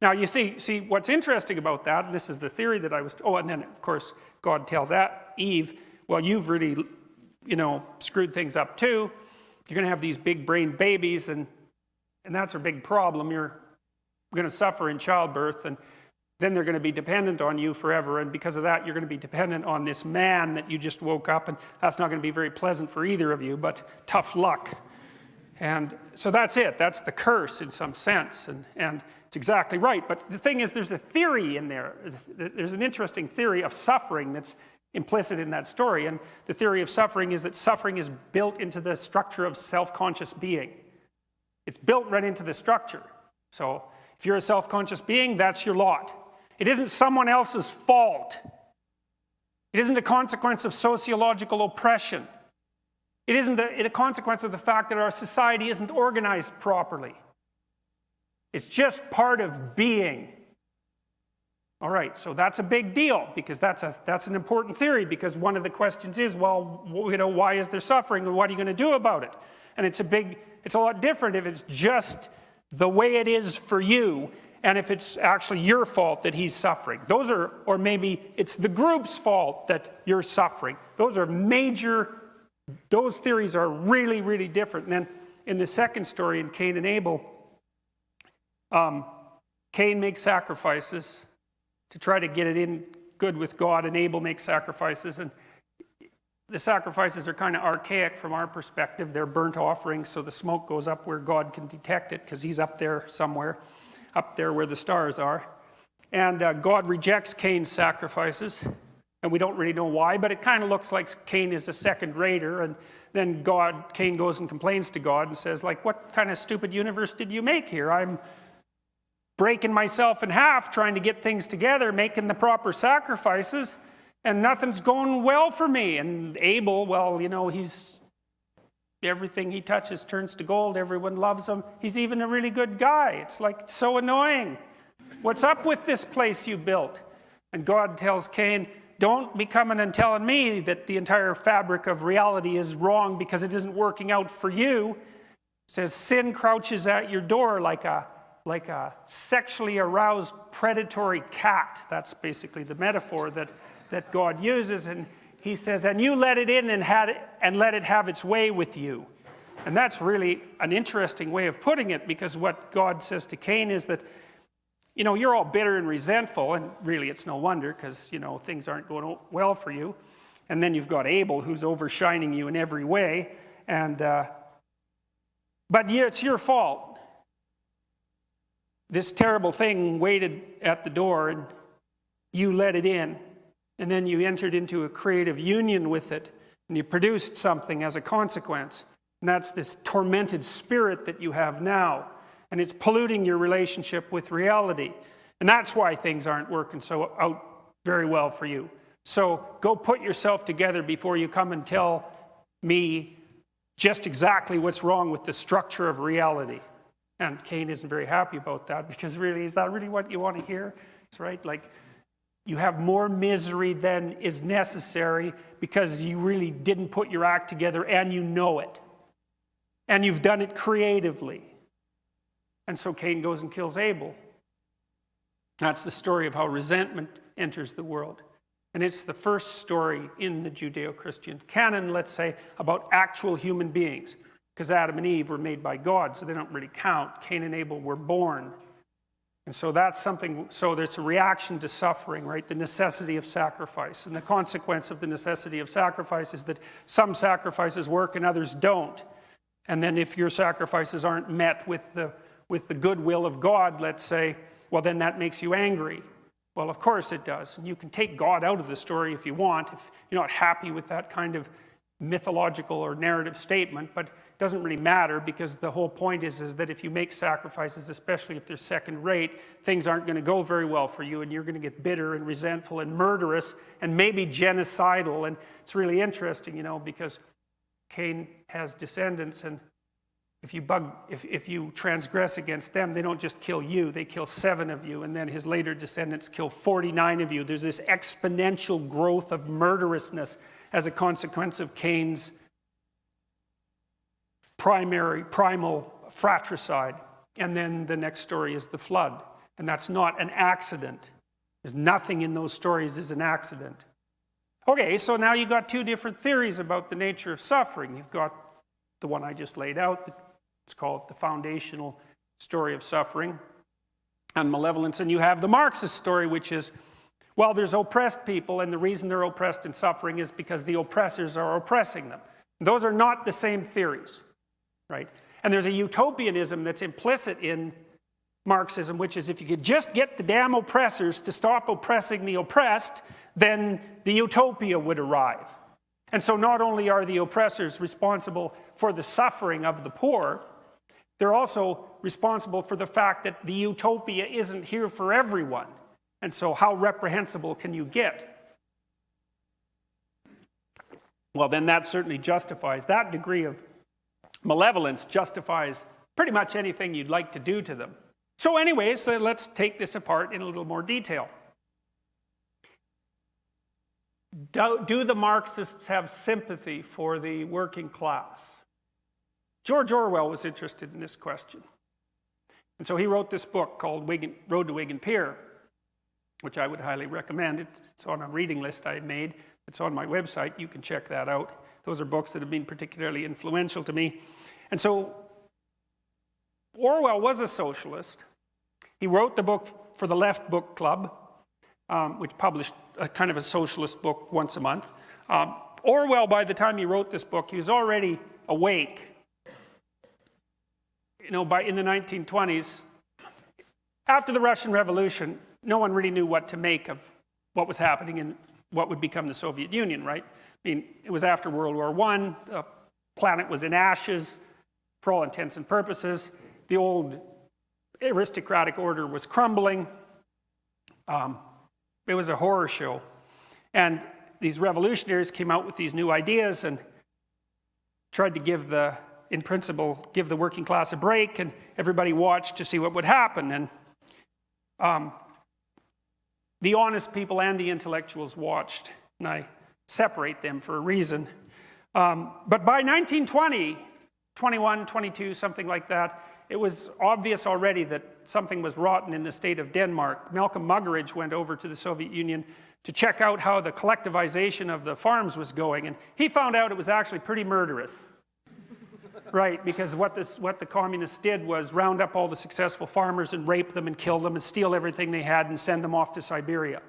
Now you see what's interesting about that, and this is the theory that I was, and then of course God tells Eve, well, you've really, screwed things up too. You're going to have these big brain babies and that's a big problem. You're going to suffer in childbirth and then they're going to be dependent on you forever. And because of that, you're going to be dependent on this man that you just woke up. And that's not going to be very pleasant for either of you, but tough luck. And so that's it. That's the curse in some sense. And it's exactly right. But the thing is, there's a theory in there. There's an interesting theory of suffering that's implicit in that story. And the theory of suffering is that suffering is built into the structure of self-conscious being. It's built right into the structure. So if you're a self-conscious being, that's your lot. It isn't someone else's fault. It isn't a consequence of sociological oppression. It isn't a consequence of the fact that our society isn't organized properly. It's just part of being. All right, so that's a big deal because that's an important theory because one of the questions is, well, why is there suffering and what are you going to do about it? And it's a lot different if it's just the way it is for you and if it's actually your fault that he's suffering. Or maybe it's the group's fault that you're suffering. Those theories are really, really different. And then in the second story in Cain and Abel, Cain makes sacrifices to try to get it in good with God, and Abel makes sacrifices. And the sacrifices are kind of archaic from our perspective. They're burnt offerings, so the smoke goes up where God can detect it because he's up there somewhere, up there where the stars are. And God rejects Cain's sacrifices, and we don't really know why, but it kind of looks like Cain is a second-rater, and then Cain goes and complains to God and says, like, what kind of stupid universe did you make here? I'm breaking myself in half trying to get things together, making the proper sacrifices, and nothing's going well for me. And Abel, well, everything he touches turns to gold. Everyone loves him. He's even a really good guy. It's like, it's so annoying. What's up with this place you built? And God tells Cain, don't be coming and telling me that the entire fabric of reality is wrong because it isn't working out for you. It says, sin crouches at your door like a sexually aroused predatory cat. That's basically the metaphor that God uses. And he says, and you let it in and let it have its way with you. And that's really an interesting way of putting it, because what God says to Cain is that, you know, you're all bitter and resentful, and really it's no wonder, because, you know, things aren't going well for you. And then you've got Abel, who's overshining you in every way, and but yeah, it's your fault. This terrible thing waited at the door, and you let it in, and then you entered into a creative union with it, and you produced something as a consequence. And that's this tormented spirit that you have now, and it's polluting your relationship with reality. And that's why things aren't working so out very well for you. So go put yourself together before you come and tell me just exactly what's wrong with the structure of reality. And Cain isn't very happy about that, because really, is that really what you want to hear? It's right, like, you have more misery than is necessary because you really didn't put your act together, and you know it. And you've done it creatively. And so Cain goes and kills Abel. That's the story of how resentment enters the world. And it's the first story in the Judeo-Christian canon, let's say, about actual human beings. Because Adam and Eve were made by God, so they don't really count. Cain and Abel were born. And so that's something, so there's a reaction to suffering, right? The necessity of sacrifice. And the consequence of the necessity of sacrifice is that some sacrifices work and others don't. And then if your sacrifices aren't met with the goodwill of God, let's say, well, then that makes you angry. Well, of course it does. And you can take God out of the story if you want, if you're not happy with that kind of mythological or narrative statement, but it doesn't really matter, because the whole point is that if you make sacrifices, especially if they're second rate, things aren't going to go very well for you, and you're going to get bitter and resentful and murderous and maybe genocidal. And it's really interesting, you know, because Cain has descendants, and if you transgress against them, they don't just kill you, they kill 7 of you, and then his later descendants kill 49 of you. There's this exponential growth of murderousness as a consequence of Cain's primal fratricide. And then the next story is the flood. And that's not an accident. There's nothing in those stories is an accident. Okay, so now you've got 2 different theories about the nature of suffering. You've got the one I just laid out. It's called the foundational story of suffering and malevolence. And you have the Marxist story, which is, well, there's oppressed people, and the reason they're oppressed and suffering is because the oppressors are oppressing them. Those are not the same theories, right? And there's a utopianism that's implicit in Marxism, which is if you could just get the damn oppressors to stop oppressing the oppressed, then the utopia would arrive. And so not only are the oppressors responsible for the suffering of the poor, they're also responsible for the fact that the utopia isn't here for everyone. And so how reprehensible can you get? Well, then that certainly justifies, that degree of malevolence justifies pretty much anything you'd like to do to them. So anyways, let's take this apart in a little more detail. Do the Marxists have sympathy for the working class? George Orwell was interested in this question. And so he wrote this book called Road to Wigan Pier, which I would highly recommend. It's on a reading list I made. It's on my website. You can check that out. Those are books that have been particularly influential to me. And so Orwell was a socialist. He wrote the book for the Left Book Club, which published a kind of a socialist book once a month. Orwell, by the time he wrote this book, he was already awake. You know, in the 1920s, after the Russian Revolution, no one really knew what to make of what was happening in what would become the Soviet Union, right? I mean, it was after World War I, the planet was in ashes for all intents and purposes. The old aristocratic order was crumbling. It was a horror show. And these revolutionaries came out with these new ideas and tried to in principle, give the working class a break, and everybody watched to see what would happen. And the honest people and the intellectuals watched, and I separate them for a reason. But by 1920, 21, 22, something like that, it was obvious already that something was rotten in the state of Denmark. Malcolm Muggeridge went over to the Soviet Union to check out how the collectivization of the farms was going, and he found out it was actually pretty murderous. Right, because what the communists did was round up all the successful farmers and rape them and kill them and steal everything they had and send them off to Siberia,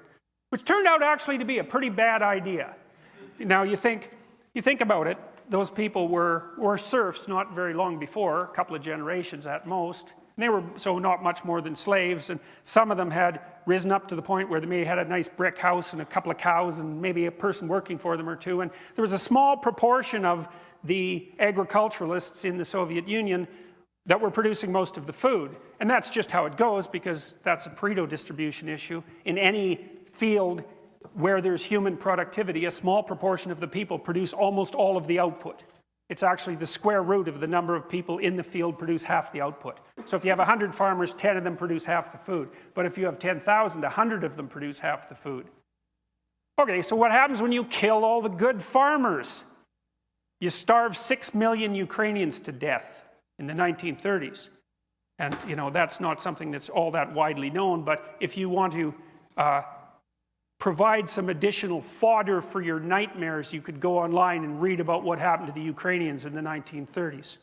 which turned out actually to be a pretty bad idea. Now you think about it, those people were serfs not very long before, a couple of generations at most. And they were so not much more than slaves, and some of them had risen up to the point where they may have had a nice brick house and a couple of cows and maybe a person working for them or two. And there was a small proportion of the agriculturalists in the Soviet Union that were producing most of the food. And that's just how it goes, because that's a Pareto distribution issue. In any field where there's human productivity, a small proportion of the people produce almost all of the output. It's actually the square root of the number of people in the field produce half the output. So if you have 100 farmers, 10 of them produce half the food. But if you have 10,000, 100 of them produce half the food. Okay, so what happens when you kill all the good farmers? You starve 6 million Ukrainians to death in the 1930s. And, you know, that's not something that's all that widely known, but if you want to provide some additional fodder for your nightmares, you could go online and read about what happened to the Ukrainians in the 1930s.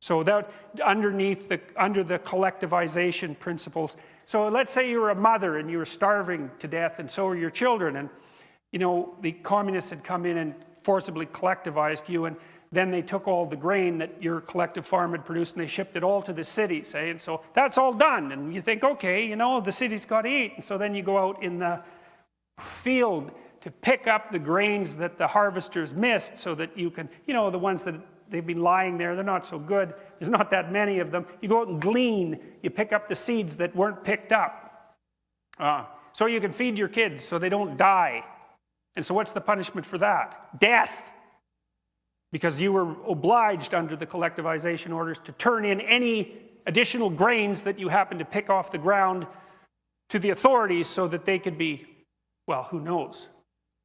So that under the collectivization principles. So let's say you were a mother and you were starving to death, and so were your children, and you know the communists had come in and forcibly collectivized you, and then they took all the grain that your collective farm had produced and they shipped it all to the cities, eh? And so that's all done, and you think, okay, you know, the city's got to eat, and so then you go out in the field to pick up the grains that the harvesters missed so that you can, you know, the ones that they've been lying there, they're not so good, there's not that many of them. You go out and glean, you pick up the seeds that weren't picked up. So you can feed your kids so they don't die. And so what's the punishment for that? Death. Because you were obliged under the collectivization orders to turn in any additional grains that you happened to pick off the ground to the authorities so that they could be, well, who knows?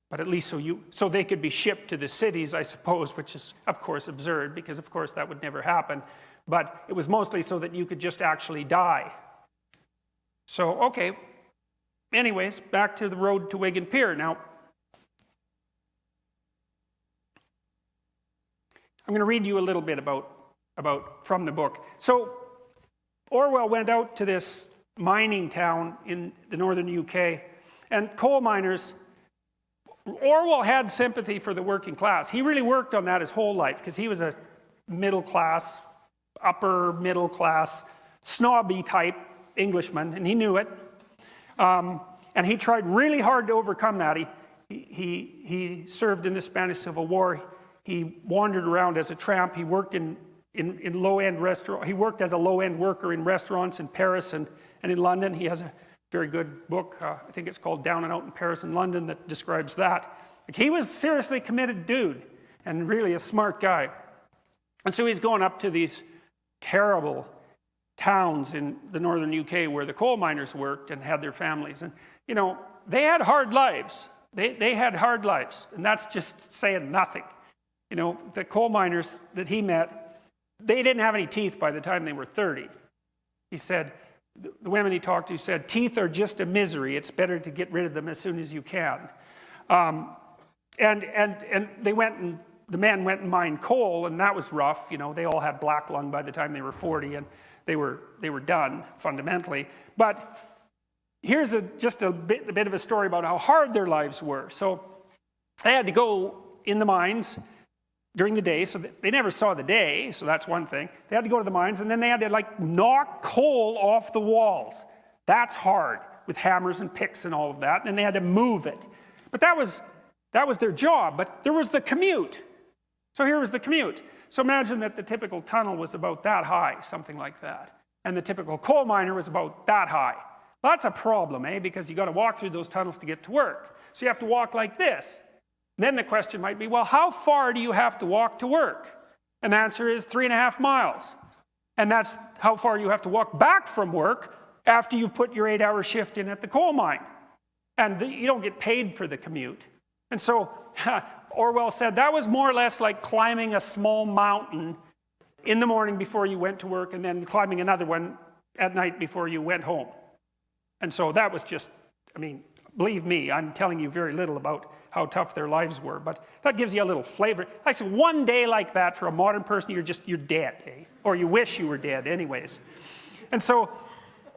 But at least so they could be shipped to the cities, I suppose, which is, of course, absurd, because, of course, that would never happen. But it was mostly so that you could just actually die. So, okay. Anyways, back to the road to Wigan Pier. Now, I'm going to read you a little bit about from the book. So, Orwell went out to this mining town in the northern UK, and coal miners. Orwell had sympathy for the working class. He really worked on that his whole life, because he was a middle class, upper middle class, snobby type Englishman, and he knew it. And he tried really hard to overcome that. He served in the Spanish Civil War. He wandered around as a tramp. He worked in low-end restaurant. He worked as a low-end worker in restaurants in Paris and in London. He has a very good book, I think it's called Down and Out in Paris and London, that describes that. Like, he was a seriously committed dude and really a smart guy. And so he's going up to these terrible towns in the northern UK where the coal miners worked and had their families. And, you know, they had hard lives. They had hard lives, and that's just saying nothing. You know, the coal miners that he met, they didn't have any teeth by the time they were 30. He said, the women he talked to said, teeth are just a misery. It's better to get rid of them as soon as you can. And they went and the men went and mined coal, and that was rough. You know, they all had black lung by the time they were 40, and they were done fundamentally. But here's just a bit of a story about how hard their lives were. So they had to go in the mines during the day, so they never saw the day, so that's one thing. They had to go to the mines, and then they had to like knock coal off the walls. That's hard, with hammers and picks and all of that, and they had to move it. But that was their job, but there was the commute. So here was the commute. So imagine that the typical tunnel was about that high, something like that, and the typical coal miner was about that high. Well, that's a problem, eh, because you got to walk through those tunnels to get to work. So you have to walk like this. Then the question might be, well, how far do you have to walk to work? And the answer is 3.5 miles. And that's how far you have to walk back from work after you've put your 8-hour shift in at the coal mine. And you don't get paid for the commute. And so Orwell said that was more or less like climbing a small mountain in the morning before you went to work, and then climbing another one at night before you went home. And so that was just, I mean, believe me, I'm telling you very little about how tough their lives were. But that gives you a little flavor. Actually, one day like that for a modern person, you're dead, eh? Or you wish you were dead anyways. And so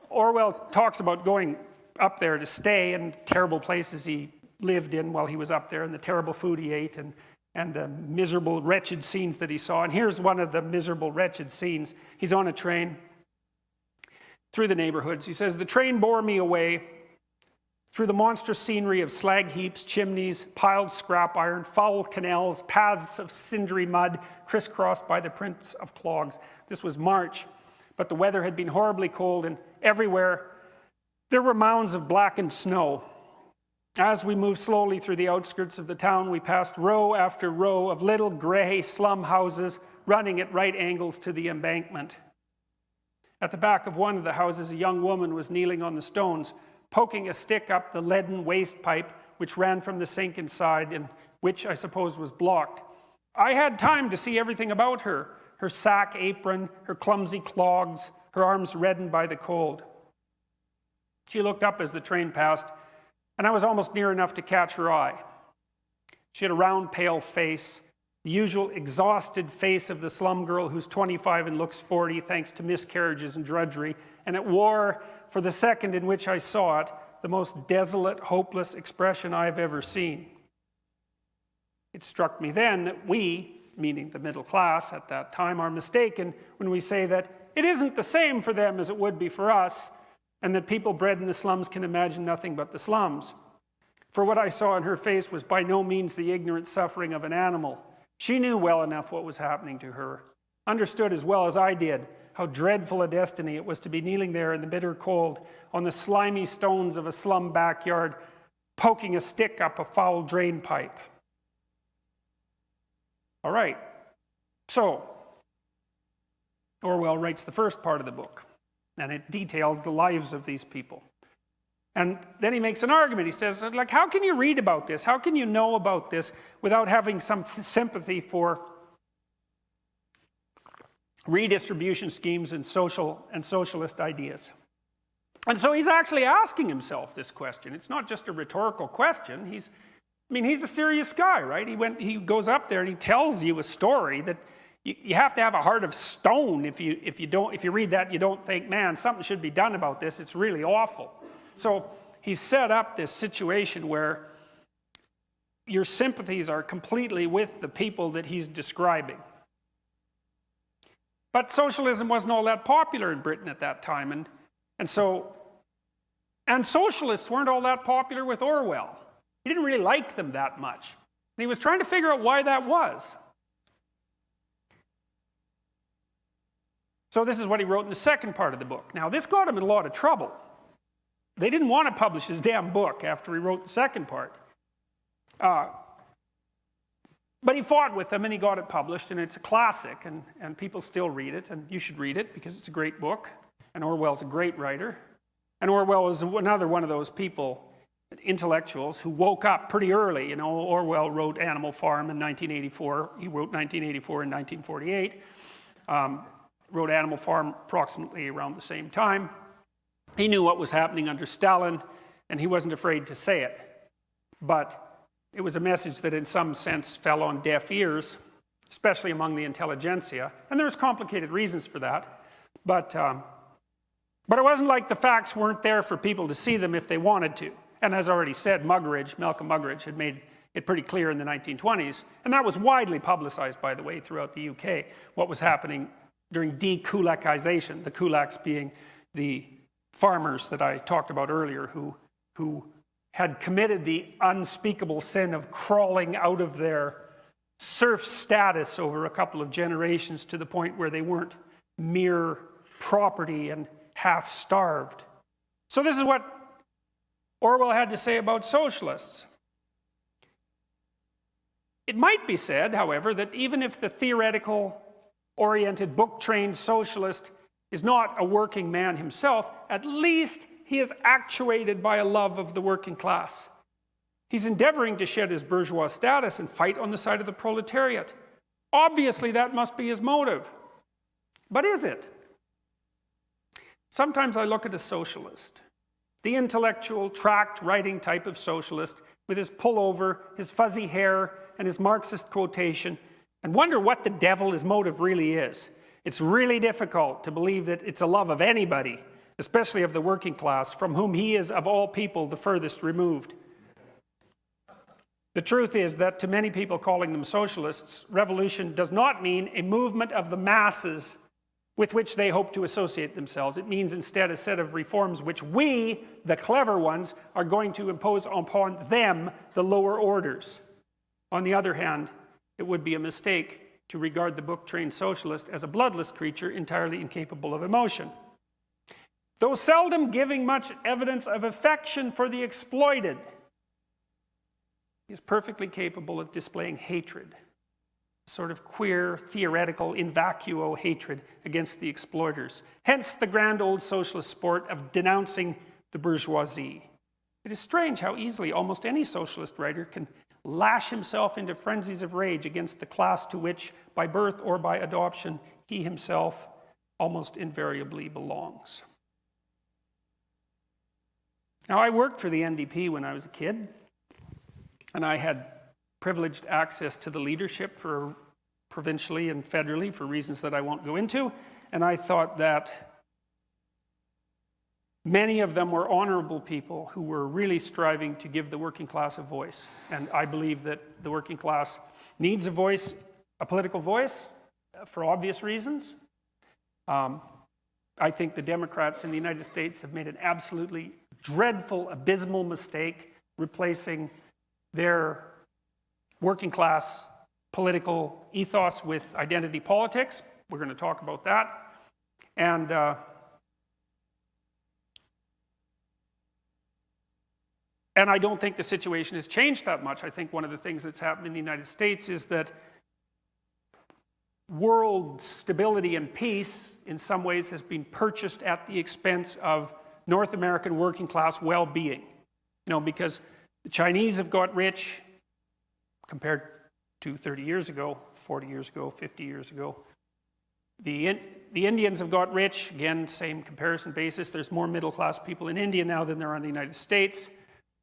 Orwell talks about going up there to stay and terrible places he lived in while he was up there and the terrible food he ate and the miserable, wretched scenes that he saw. And here's one of the miserable, wretched scenes. He's on a train through the neighborhoods. He says, "The train bore me away through the monstrous scenery of slag heaps, chimneys, piled scrap iron, foul canals, paths of cindery mud, crisscrossed by the prints of clogs." This was March, but the weather had been horribly cold, and everywhere there were mounds of blackened snow. As we moved slowly through the outskirts of the town, we passed row after row of little gray slum houses running at right angles to the embankment. At the back of one of the houses, a young woman was kneeling on the stones, poking a stick up the leaden waste pipe which ran from the sink inside and which I suppose was blocked. I had time to see everything about her, her sack apron, her clumsy clogs, her arms reddened by the cold. She looked up as the train passed, and I was almost near enough to catch her eye. She had a round, pale face, the usual exhausted face of the slum girl who's 25 and looks 40 thanks to miscarriages and drudgery, and it wore, for the second in which I saw it, the most desolate, hopeless expression I've ever seen. It struck me then that we, meaning the middle class at that time, are mistaken when we say that it isn't the same for them as it would be for us, and that people bred in the slums can imagine nothing but the slums. For what I saw in her face was by no means the ignorant suffering of an animal. She knew well enough what was happening to her, understood as well as I did how dreadful a destiny it was to be kneeling there in the bitter cold on the slimy stones of a slum backyard, poking a stick up a foul drain pipe. All right, so Orwell writes the first part of the book, and it details the lives of these people. And then he makes an argument. He says, like, how can you read about this? How can you know about this without having some sympathy for redistribution schemes and socialist ideas? And so he's actually asking himself this question. It's not just a rhetorical question. He's a serious guy, right? He goes up there and he tells you a story that you have to have a heart of stone if you read that and you don't think, man, something should be done about this. It's really awful. So he's set up this situation where your sympathies are completely with the people that he's describing. But socialism wasn't all that popular in Britain at that time, and socialists weren't all that popular with Orwell. He didn't really like them that much. And he was trying to figure out why that was. So this is what he wrote in the second part of the book. Now, this got him in a lot of trouble. They didn't want to publish his damn book after he wrote the second part. But he fought with them and he got it published, and it's a classic, and people still read it, and you should read it because it's a great book, and Orwell's a great writer. And Orwell was another one of those people, intellectuals, who woke up pretty early. You know, Orwell wrote Animal Farm in 1984. He wrote 1984 and 1948. Wrote Animal Farm approximately around the same time. He knew what was happening under Stalin, and he wasn't afraid to say it. But it was a message that in some sense fell on deaf ears, especially among the intelligentsia. And there's complicated reasons for that. But it wasn't like the facts weren't there for people to see them if they wanted to. And as I already said, Malcolm Muggeridge had made it pretty clear in the 1920s, and that was widely publicized, by the way, throughout the UK, what was happening during de-kulakization, the kulaks being the farmers that I talked about earlier who had committed the unspeakable sin of crawling out of their serf status over a couple of generations to the point where they weren't mere property and half-starved. So this is what Orwell had to say about socialists. It might be said, however, that even if the theoretical-oriented, book-trained socialist is not a working man himself, at least he is actuated by a love of the working class. He's endeavoring to shed his bourgeois status and fight on the side of the proletariat. Obviously, that must be his motive. But is it? Sometimes I look at a socialist, the intellectual, tract-writing type of socialist, with his pullover, his fuzzy hair, and his Marxist quotation, and wonder what the devil his motive really is. It's really difficult to believe that it's a love of anybody, especially of the working class, from whom he is, of all people, the furthest removed. The truth is that to many people calling them socialists, revolution does not mean a movement of the masses with which they hope to associate themselves. It means instead a set of reforms which we, the clever ones, are going to impose upon them, the lower orders. On the other hand, it would be a mistake to regard the book-trained socialist as a bloodless creature entirely incapable of emotion. Though seldom giving much evidence of affection for the exploited, he is perfectly capable of displaying hatred, a sort of queer, theoretical, in vacuo hatred against the exploiters. Hence the grand old socialist sport of denouncing the bourgeoisie. It is strange how easily almost any socialist writer can lash himself into frenzies of rage against the class to which, by birth or by adoption, he himself almost invariably belongs. Now, I worked for the NDP when I was a kid, and I had privileged access to the leadership for provincially and federally for reasons that I won't go into, and I thought that many of them were honorable people who were really striving to give the working class a voice. And I believe that the working class needs a voice, a political voice, for obvious reasons. I think the Democrats in the United States have made an absolutely dreadful, abysmal mistake replacing their working class political ethos with identity politics. We're going to talk about that. And I don't think the situation has changed that much. I think one of the things that's happened in the United States is that world stability and peace, in some ways, has been purchased at the expense of North American working class well-being. You know, because the Chinese have got rich compared to 30 years ago, 40 years ago, 50 years ago. The Indians have got rich, again, same comparison basis. There's more middle-class people in India now than there are in the United States.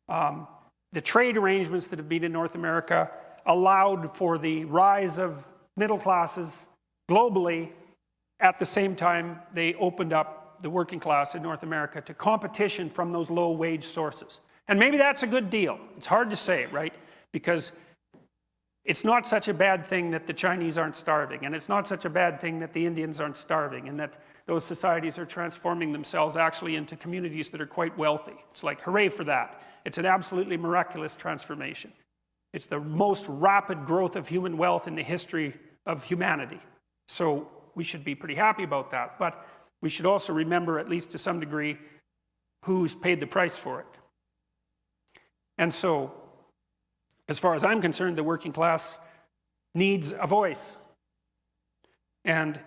The trade arrangements that have been in North America allowed for the rise of middle classes globally. At the same time, they opened up the working class in North America to competition from those low-wage sources. And maybe that's a good deal. It's hard to say, right? Because it's not such a bad thing that the Chinese aren't starving, and it's not such a bad thing that the Indians aren't starving, and that those societies are transforming themselves actually into communities that are quite wealthy. It's like, hooray for that. It's an absolutely miraculous transformation. It's the most rapid growth of human wealth in the history of humanity. So we should be pretty happy about that. But we should also remember, at least to some degree, who's paid the price for it. And so, as far as I'm concerned, the working class needs a voice. And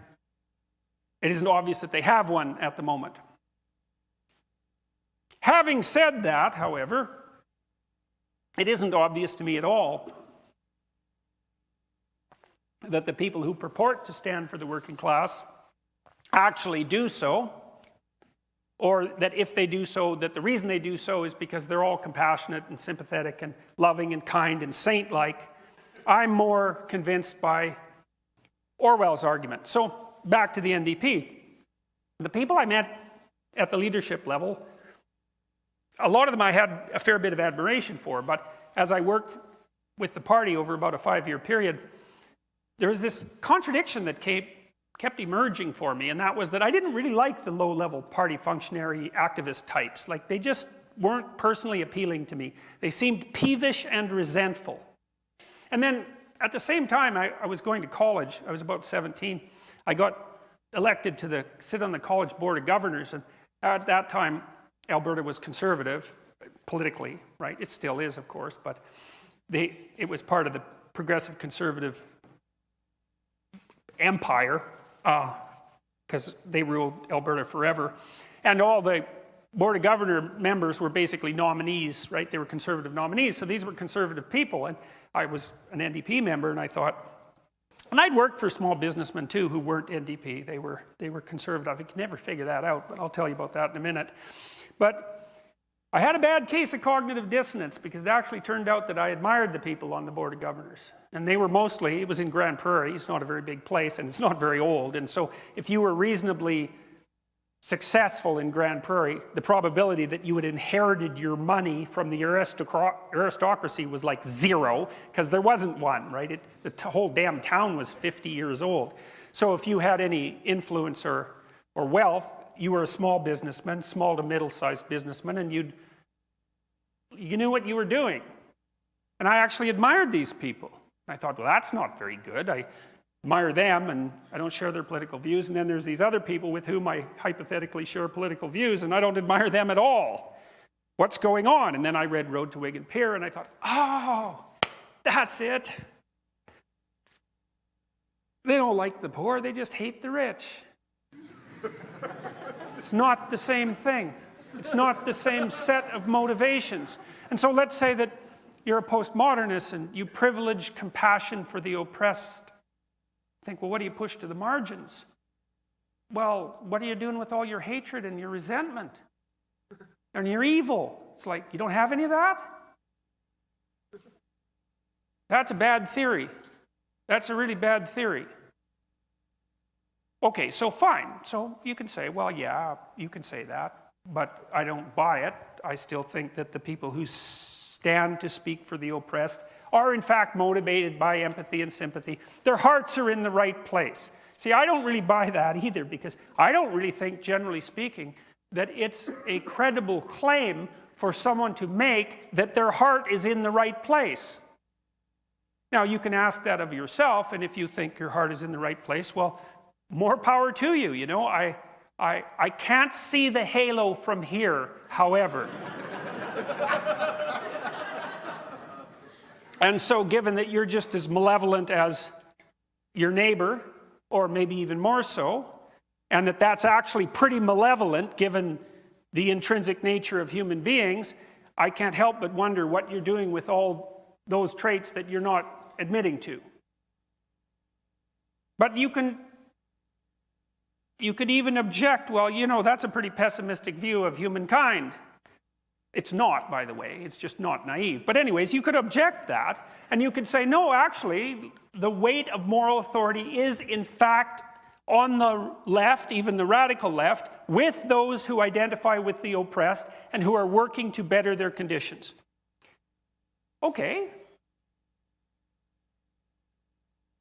it isn't obvious that they have one at the moment. Having said that, however, it isn't obvious to me at all that the people who purport to stand for the working class actually do so, or that if they do so, that the reason they do so is because they're all compassionate and sympathetic and loving and kind and saint-like. I'm more convinced by Orwell's argument. So back to the NDP. The people I met at the leadership level, a lot of them I had a fair bit of admiration for, but as I worked with the party over about a 5-year period, there was this contradiction that kept emerging for me, and that was that I didn't really like the low-level party functionary activist types. Like, they just weren't personally appealing to me. They seemed peevish and resentful. And then, at the same time, I was going to college. I was about 17. I got elected to sit on the college board of governors, and at that time, Alberta was conservative, politically, right? It still is, of course, but it was part of the progressive conservative empire, because they ruled Alberta forever. And all the Board of Governor members were basically nominees, right? They were conservative nominees, so these were conservative people. And I was an NDP member, and I thought, and I'd worked for small businessmen too who weren't NDP. They were conservative. I could never figure that out, but I'll tell you about that in a minute. But I had a bad case of cognitive dissonance because it actually turned out that I admired the people on the Board of Governors. And they were mostly, it was in Grand Prairie, it's not a very big place, and it's not very old. And so if you were reasonably successful in Grand Prairie, the probability that you had inherited your money from the aristocracy was like zero, because there wasn't one, right? The whole damn town was 50 years old. So if you had any influence or wealth, you were a small businessman, small to middle-sized businessman, and you knew what you were doing. And I actually admired these people. I thought, well, that's not very good. I admire them, and I don't share their political views. And then there's these other people with whom I hypothetically share political views, and I don't admire them at all. What's going on? And then I read Road to Wigan Pier, and I thought, oh, that's it. They don't like the poor, they just hate the rich. It's not the same thing. It's not the same set of motivations. And so let's say that you're a postmodernist and you privilege compassion for the oppressed. Think, well, what do you push to the margins? Well, what are you doing with all your hatred and your resentment and your evil? It's like, you don't have any of that? That's a bad theory. That's a really bad theory. Okay, so fine. So you can say, well, yeah, you can say that, but I don't buy it. I still think that the people who stand to speak for the oppressed are in fact motivated by empathy and sympathy. Their hearts are in the right place. See, I don't really buy that either, because I don't really think, generally speaking, that it's a credible claim for someone to make that their heart is in the right place. Now, you can ask that of yourself, and if you think your heart is in the right place, well, more power to you. You know, I can't see the halo from here, however. And so given that you're just as malevolent as your neighbor, or maybe even more so, and that that's actually pretty malevolent given the intrinsic nature of human beings, I can't help but wonder what you're doing with all those traits that you're not admitting to. But you could even object, well, you know, that's a pretty pessimistic view of humankind. It's not, by the way, it's just not naive. But anyways, you could object that, and you could say, no, actually, the weight of moral authority is in fact on the left, even the radical left, with those who identify with the oppressed and who are working to better their conditions. Okay.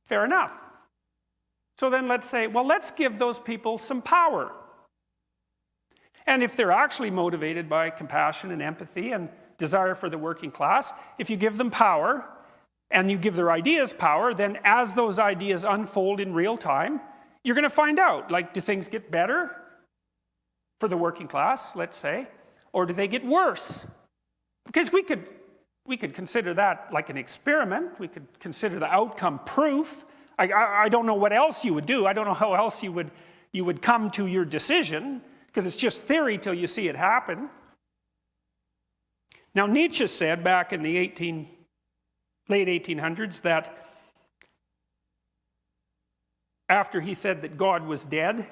Fair enough. So then let's say, well, let's give those people some power. And if they're actually motivated by compassion and empathy and desire for the working class, if you give them power and you give their ideas power, then as those ideas unfold in real time, you're going to find out, like, do things get better for the working class, let's say, or do they get worse? Because we could consider that like an experiment. We could consider the outcome proof. I don't know what else you would do. I don't know how else you would come to your decision, because it's just theory till you see it happen. Now, Nietzsche said back in the late 1800s that after he said that God was dead,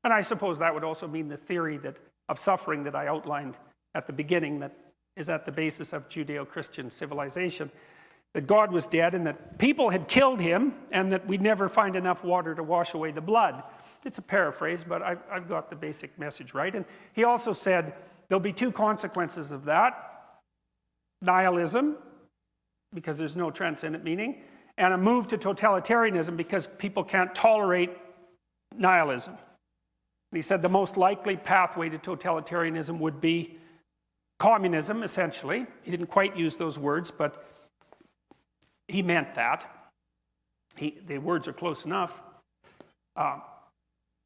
and I suppose that would also mean the theory of suffering that I outlined at the beginning that is at the basis of Judeo-Christian civilization, that God was dead and that people had killed him and that we'd never find enough water to wash away the blood. It's a paraphrase, but I've got the basic message right. And he also said there'll be two consequences of that: nihilism, because there's no transcendent meaning, and a move to totalitarianism because people can't tolerate nihilism. And he said the most likely pathway to totalitarianism would be communism, essentially. He didn't quite use those words, but he meant that. The words are close enough.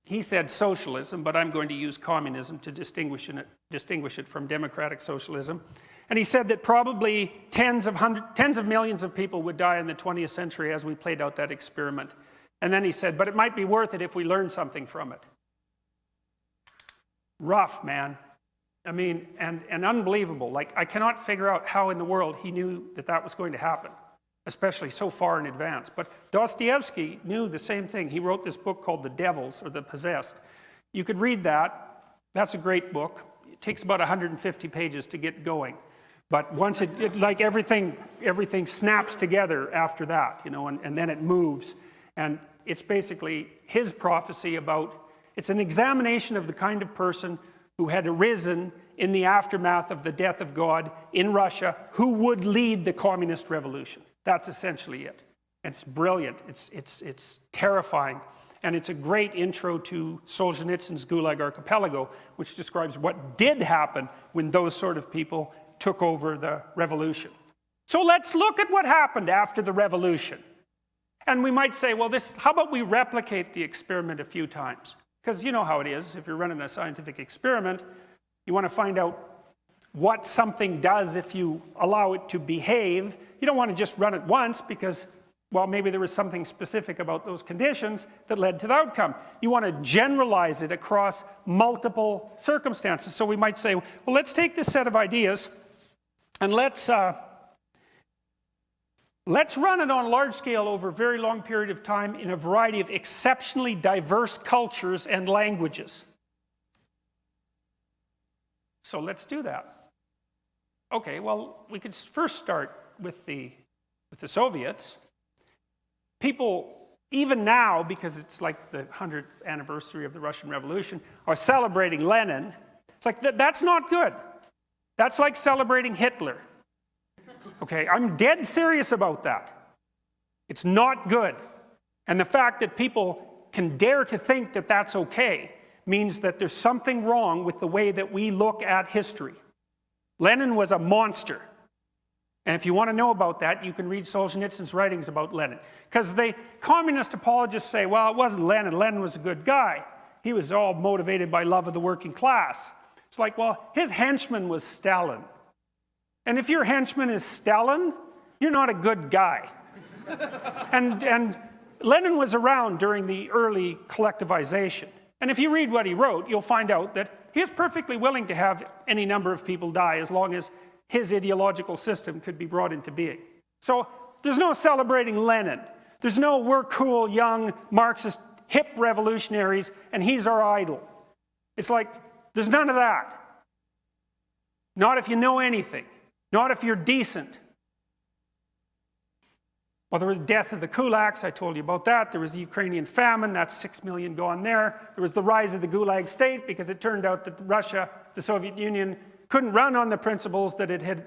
He said socialism, but I'm going to use communism to distinguish it from democratic socialism. And he said that probably tens of millions of people would die in the 20th century as we played out that experiment. And then he said, but it might be worth it if we learn something from it. Rough, man. I mean, and unbelievable. Like, I cannot figure out how in the world he knew that that was going to happen, especially so far in advance. But Dostoevsky knew the same thing. He wrote this book called The Devils, or The Possessed. You could read that. That's a great book. It takes about 150 pages to get going. But once like everything snaps together after that, you know, and then it moves. And it's basically his prophecy about, it's an examination of the kind of person who had arisen in the aftermath of the death of God in Russia, who would lead the communist revolution. That's essentially it. It's brilliant. It's terrifying. And it's a great intro to Solzhenitsyn's Gulag Archipelago, which describes what did happen when those sort of people took over the revolution. So let's look at what happened after the revolution. And we might say, well, how about we replicate the experiment a few times? Because you know how it is. If you're running a scientific experiment, you want to find out what something does if you allow it to behave. You don't want to just run it once because, well, maybe there was something specific about those conditions that led to the outcome. You want to generalize it across multiple circumstances. So we might say, well, let's take this set of ideas and let's run it on a large scale over a very long period of time in a variety of exceptionally diverse cultures and languages. So let's do that. Okay, well, we could first start with the Soviets. People, even now, because it's like the 100th anniversary of the Russian Revolution, are celebrating Lenin. It's like, that's not good. That's like celebrating Hitler. Okay, I'm dead serious about that. It's not good. And the fact that people can dare to think that that's okay means that there's something wrong with the way that we look at history. Lenin was a monster. And if you want to know about that, you can read Solzhenitsyn's writings about Lenin. Because the communist apologists say, well, it wasn't Lenin. Lenin was a good guy. He was all motivated by love of the working class. It's like, well, his henchman was Stalin. And if your henchman is Stalin, you're not a good guy. and Lenin was around during the early collectivization. And if you read what he wrote, you'll find out that he was perfectly willing to have any number of people die as long as his ideological system could be brought into being. So there's no celebrating Lenin. There's no we're cool, young, Marxist, hip revolutionaries, and he's our idol. It's like, there's none of that. Not if you know anything. Not if you're decent. Well, there was the death of the kulaks, I told you about that. There was the Ukrainian famine, that's 6 million gone there. There was the rise of the Gulag state because it turned out that Russia, the Soviet Union, couldn't run on the principles that it had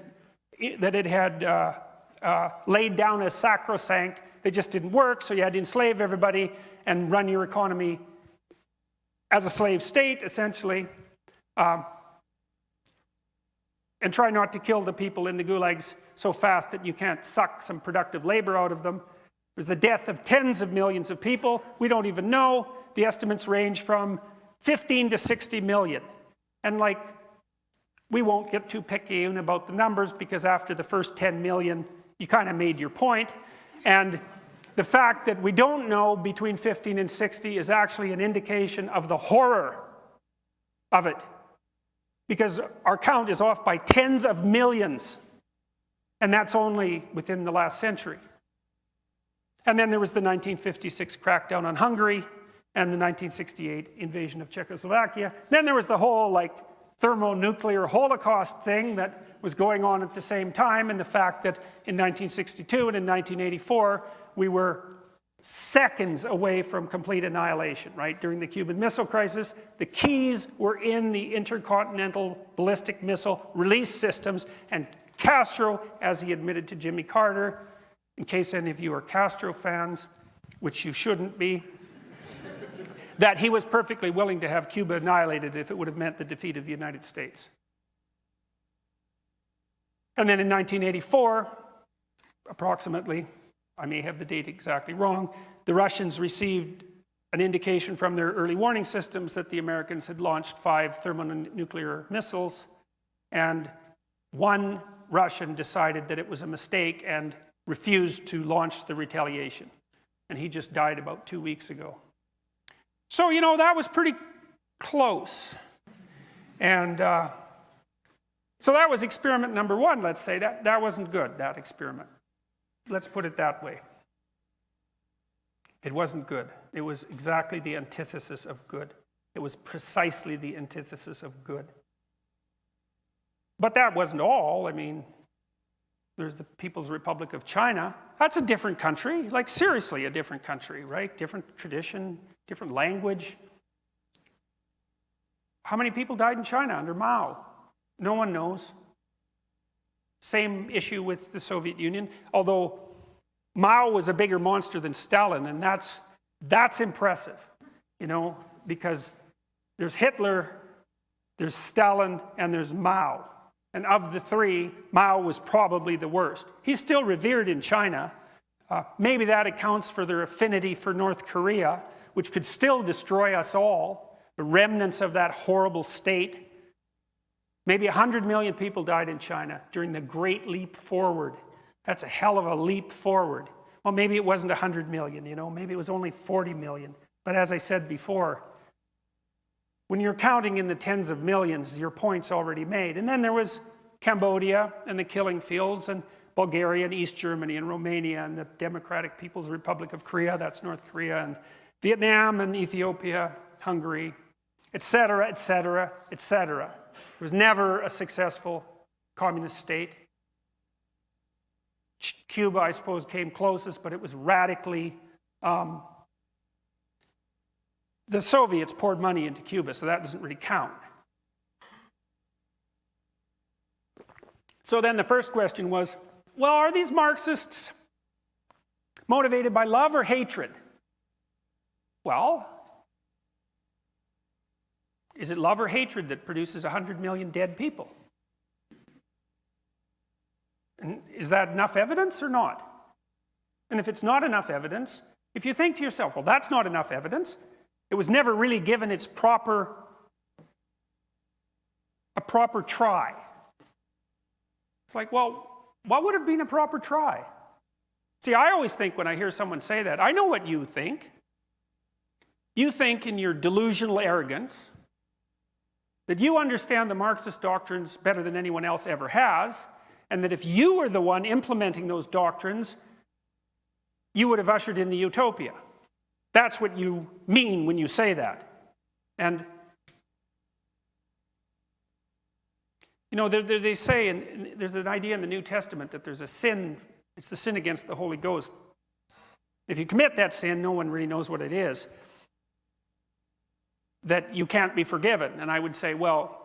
laid down as sacrosanct. They just didn't work, so you had to enslave everybody and run your economy as a slave state, essentially. And try not to kill the people in the gulags so fast that you can't suck some productive labor out of them. There's the death of tens of millions of people. We don't even know. The estimates range from 15 to 60 million. And like, we won't get too picayune about the numbers because after the first 10 million, you kind of made your point. And the fact that we don't know between 15 and 60 is actually an indication of the horror of it. Because our count is off by tens of millions. And that's only within the last century. And then there was the 1956 crackdown on Hungary and the 1968 invasion of Czechoslovakia. Then there was the whole like thermonuclear Holocaust thing that was going on at the same time, and the fact that in 1962 and in 1984 we were seconds away from complete annihilation, right? During the Cuban Missile Crisis, the keys were in the intercontinental ballistic missile release systems, and Castro, as he admitted to Jimmy Carter, in case any of you are Castro fans, which you shouldn't be, that he was perfectly willing to have Cuba annihilated if it would have meant the defeat of the United States. And then in 1984, approximately, I may have the date exactly wrong, the Russians received an indication from their early warning systems that the Americans had launched 5 thermonuclear missiles, and one Russian decided that it was a mistake and refused to launch the retaliation. And he just died about 2 weeks ago. So, you know, that was pretty close. And so that was experiment number 1, let's say. That wasn't good, that experiment. Let's put it that way. It wasn't good. It was exactly the antithesis of good. It was precisely the antithesis of good. But that wasn't all. I mean, there's the People's Republic of China. That's a different country, like seriously a different country, right? Different tradition, different language. How many people died in China under Mao? No one knows. Same issue with the Soviet Union, although Mao was a bigger monster than Stalin, and that's impressive, you know, because there's Hitler, there's Stalin, and there's Mao. And of the three, Mao was probably the worst. He's still revered in China. Maybe that accounts for their affinity for North Korea, which could still destroy us all, the remnants of that horrible state. Maybe 100 million people died in China during the Great Leap Forward. That's a hell of a leap forward. Well, maybe it wasn't 100 million, you know, maybe it was only 40 million. But as I said before, when you're counting in the tens of millions, your point's already made. And then there was Cambodia and the killing fields, and Bulgaria and East Germany and Romania and the Democratic People's Republic of Korea, that's North Korea, and Vietnam and Ethiopia, Hungary, etc., etc., etc. It was never a successful communist state. Cuba, I suppose, came closest, but it was radically... the Soviets poured money into Cuba, so that doesn't really count. So then the first question was, well, are these Marxists motivated by love or hatred? Well, is it love or hatred that produces 100 million dead people? And is that enough evidence or not? And if it's not enough evidence, if you think to yourself, well, that's not enough evidence, it was never really given its a proper try. It's like, well, what would have been a proper try? See, I always think when I hear someone say that, I know what you think. You think in your delusional arrogance that you understand the Marxist doctrines better than anyone else ever has, and that if you were the one implementing those doctrines, you would have ushered in the utopia. That's what you mean when you say that. And, you know, they say, and there's an idea in the New Testament that there's a sin, it's the sin against the Holy Ghost. If you commit that sin, no one really knows what it is, that you can't be forgiven. And I would say, well,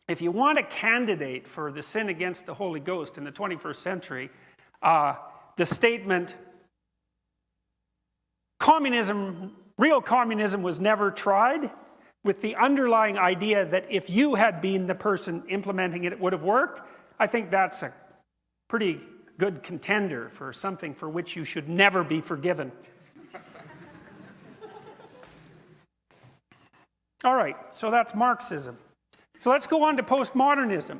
if you want a candidate for the sin against the Holy Ghost in the 21st century, the statement, real communism was never tried, with the underlying idea that if you had been the person implementing it, it would have worked, I think that's a pretty good contender for something for which you should never be forgiven. All right, so that's Marxism. So let's go on to postmodernism.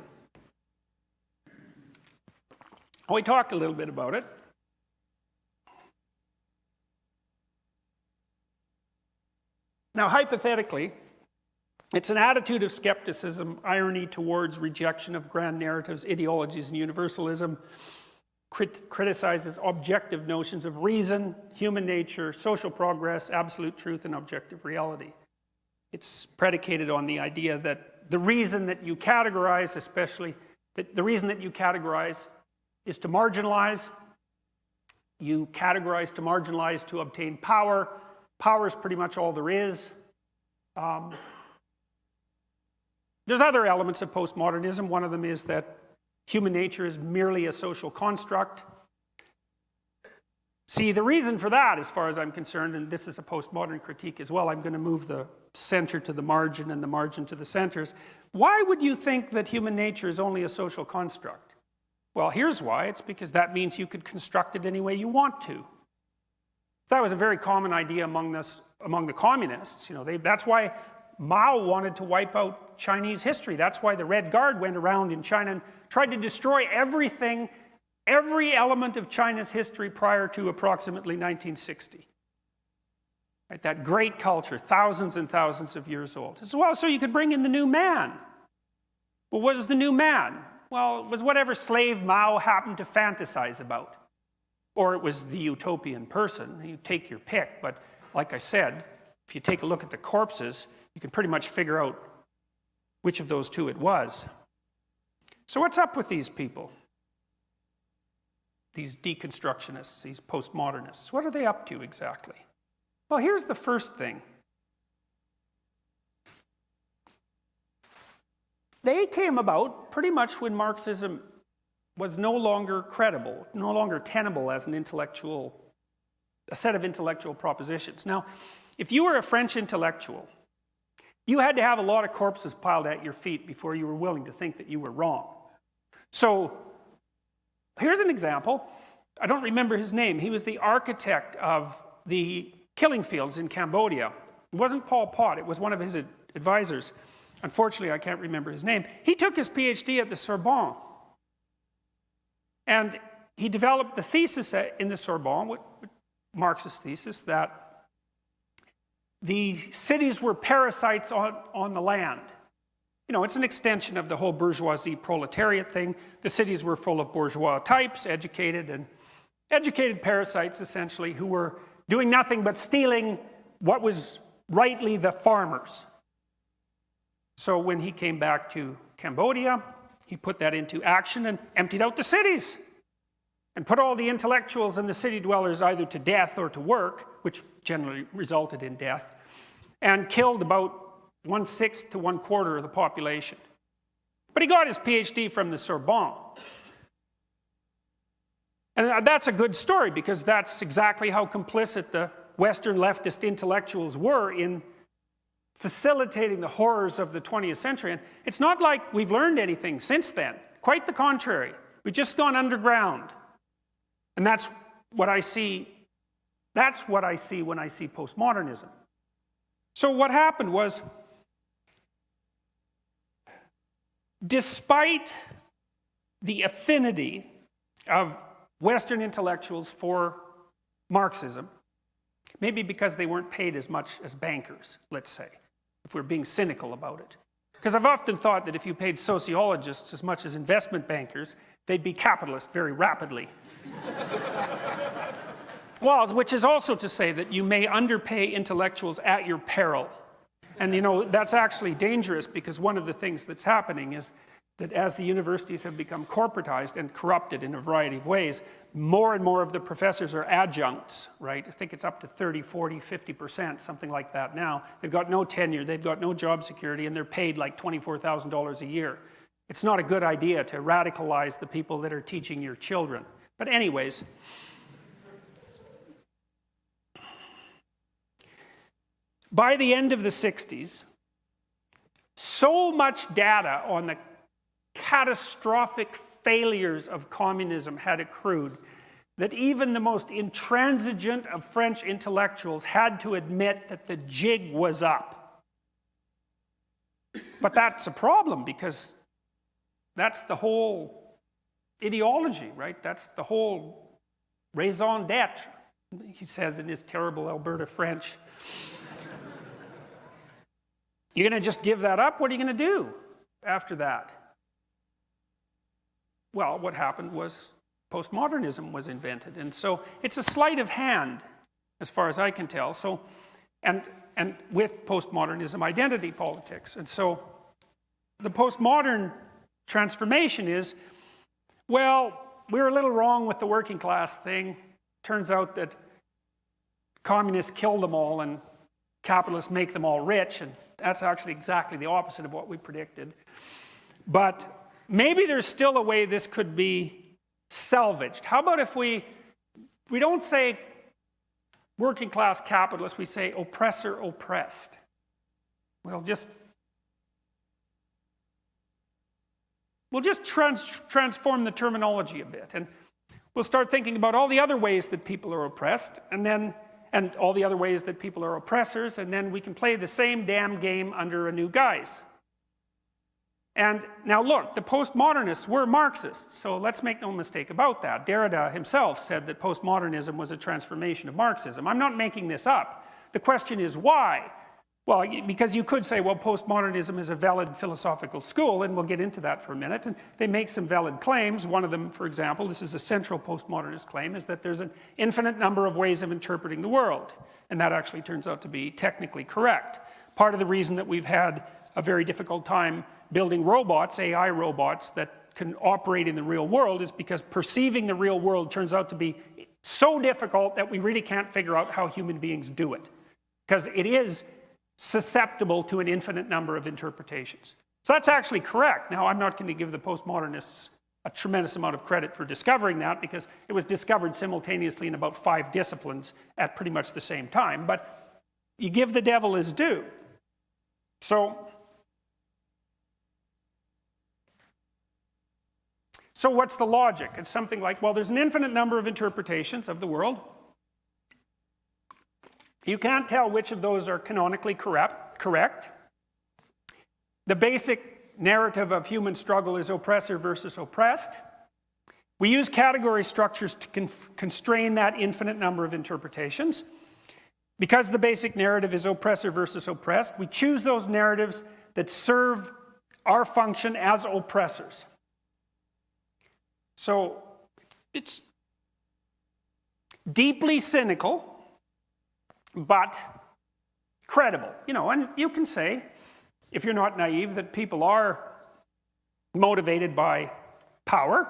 We talked a little bit about it. Now, hypothetically, it's an attitude of skepticism, irony towards rejection of grand narratives, ideologies, and universalism, criticizes objective notions of reason, human nature, social progress, absolute truth, and objective reality. It's predicated on the idea that the reason that you categorize, especially, that the reason that you categorize is to marginalize. You categorize to marginalize to obtain power. Power is pretty much all there is. There's other elements of postmodernism. One of them is that human nature is merely a social construct. See, the reason for that, as far as I'm concerned, and this is a postmodern critique as well, I'm going to move the center to the margin and the margin to the centers. Why would you think that human nature is only a social construct? Well, here's why. It's because that means you could construct it any way you want to. That was a very common idea among the communists. You know, that's why Mao wanted to wipe out Chinese history. That's why the Red Guard went around in China and tried to destroy everything, every element of China's history prior to approximately 1960. Right, that great culture, thousands and thousands of years old. As well, so you could bring in the new man. Well, what was the new man? Well, it was whatever slave Mao happened to fantasize about. Or it was the utopian person. You take your pick, but like I said, if you take a look at the corpses, you can pretty much figure out which of those two it was. So what's up with these people? These deconstructionists, these postmodernists. What are they up to exactly? Well, here's the first thing. They came about pretty much when Marxism was no longer credible, no longer tenable as a set of intellectual propositions. Now, if you were a French intellectual, you had to have a lot of corpses piled at your feet before you were willing to think that you were wrong. So, here's an example. I don't remember his name. He was the architect of the killing fields in Cambodia. It wasn't Pol Pot, it was one of his advisors. Unfortunately, I can't remember his name. He took his PhD at the Sorbonne. And he developed the thesis in the Sorbonne, Marxist thesis, that the cities were parasites on the land. You know, it's an extension of the whole bourgeoisie proletariat thing. The cities were full of bourgeois types, educated parasites, essentially, who were doing nothing but stealing what was rightly the farmers. So when he came back to Cambodia, he put that into action and emptied out the cities and put all the intellectuals and the city dwellers either to death or to work, which generally resulted in death, and killed about 1/6 to 1/4 of the population. But he got his PhD from the Sorbonne. And that's a good story because that's exactly how complicit the Western leftist intellectuals were in facilitating the horrors of the 20th century. And it's not like we've learned anything since then. Quite the contrary. We've just gone underground. And that's what I see. That's what I see when I see postmodernism. So what happened was, despite the affinity of Western intellectuals for Marxism, maybe because they weren't paid as much as bankers, let's say, if we're being cynical about it. Because I've often thought that if you paid sociologists as much as investment bankers, they'd be capitalist very rapidly. Well, which is also to say that you may underpay intellectuals at your peril. And you know, that's actually dangerous because one of the things that's happening is that as the universities have become corporatized and corrupted in a variety of ways, more and more of the professors are adjuncts, right? I think it's up to 30, 40, 50%, something like that now. They've got no tenure, they've got no job security, and they're paid like $24,000 a year. It's not a good idea to radicalize the people that are teaching your children. But anyways, by the end of the 60s, so much data on the catastrophic failures of communism had accrued that even the most intransigent of French intellectuals had to admit that the jig was up. But that's a problem because that's the whole ideology, right? That's the whole raison d'etre, he says in his terrible Alberta French. You're going to just give that up? What are you going to do after that? Well, what happened was postmodernism was invented. And so it's a sleight of hand, as far as I can tell. So, and with postmodernism, identity politics. And so the postmodern transformation is, well, we were a little wrong with the working class thing. Turns out that communists kill them all and capitalists make them all rich. And that's actually exactly the opposite of what we predicted. But maybe there's still a way this could be salvaged. How about if we don't say working class capitalist, we say oppressor oppressed. We'll just transform the terminology a bit, and we'll start thinking about all the other ways that people are oppressed, and all the other ways that people are oppressors, and then we can play the same damn game under a new guise. And now look, the postmodernists were Marxists, so let's make no mistake about that. Derrida himself said that postmodernism was a transformation of Marxism. I'm not making this up. The question is why? Well, because you could say, well, postmodernism is a valid philosophical school, and we'll get into that for a minute, and they make some valid claims. One of them, for example, this is a central postmodernist claim, is that there's an infinite number of ways of interpreting the world, and that actually turns out to be technically correct. Part of the reason that we've had a very difficult time building robots, AI robots, that can operate in the real world is because perceiving the real world turns out to be so difficult that we really can't figure out how human beings do it. Because it is susceptible to an infinite number of interpretations. So that's actually correct. Now, I'm not going to give the postmodernists a tremendous amount of credit for discovering that, because it was discovered simultaneously in about 5 disciplines at pretty much the same time. But you give the devil his due. So what's the logic? It's something like, well, there's an infinite number of interpretations of the world. You can't tell which of those are canonically correct. The basic narrative of human struggle is oppressor versus oppressed. We use category structures to constrain that infinite number of interpretations. Because the basic narrative is oppressor versus oppressed, we choose those narratives that serve our function as oppressors. So it's deeply cynical, but credible. You know, and you can say, if you're not naive, that people are motivated by power,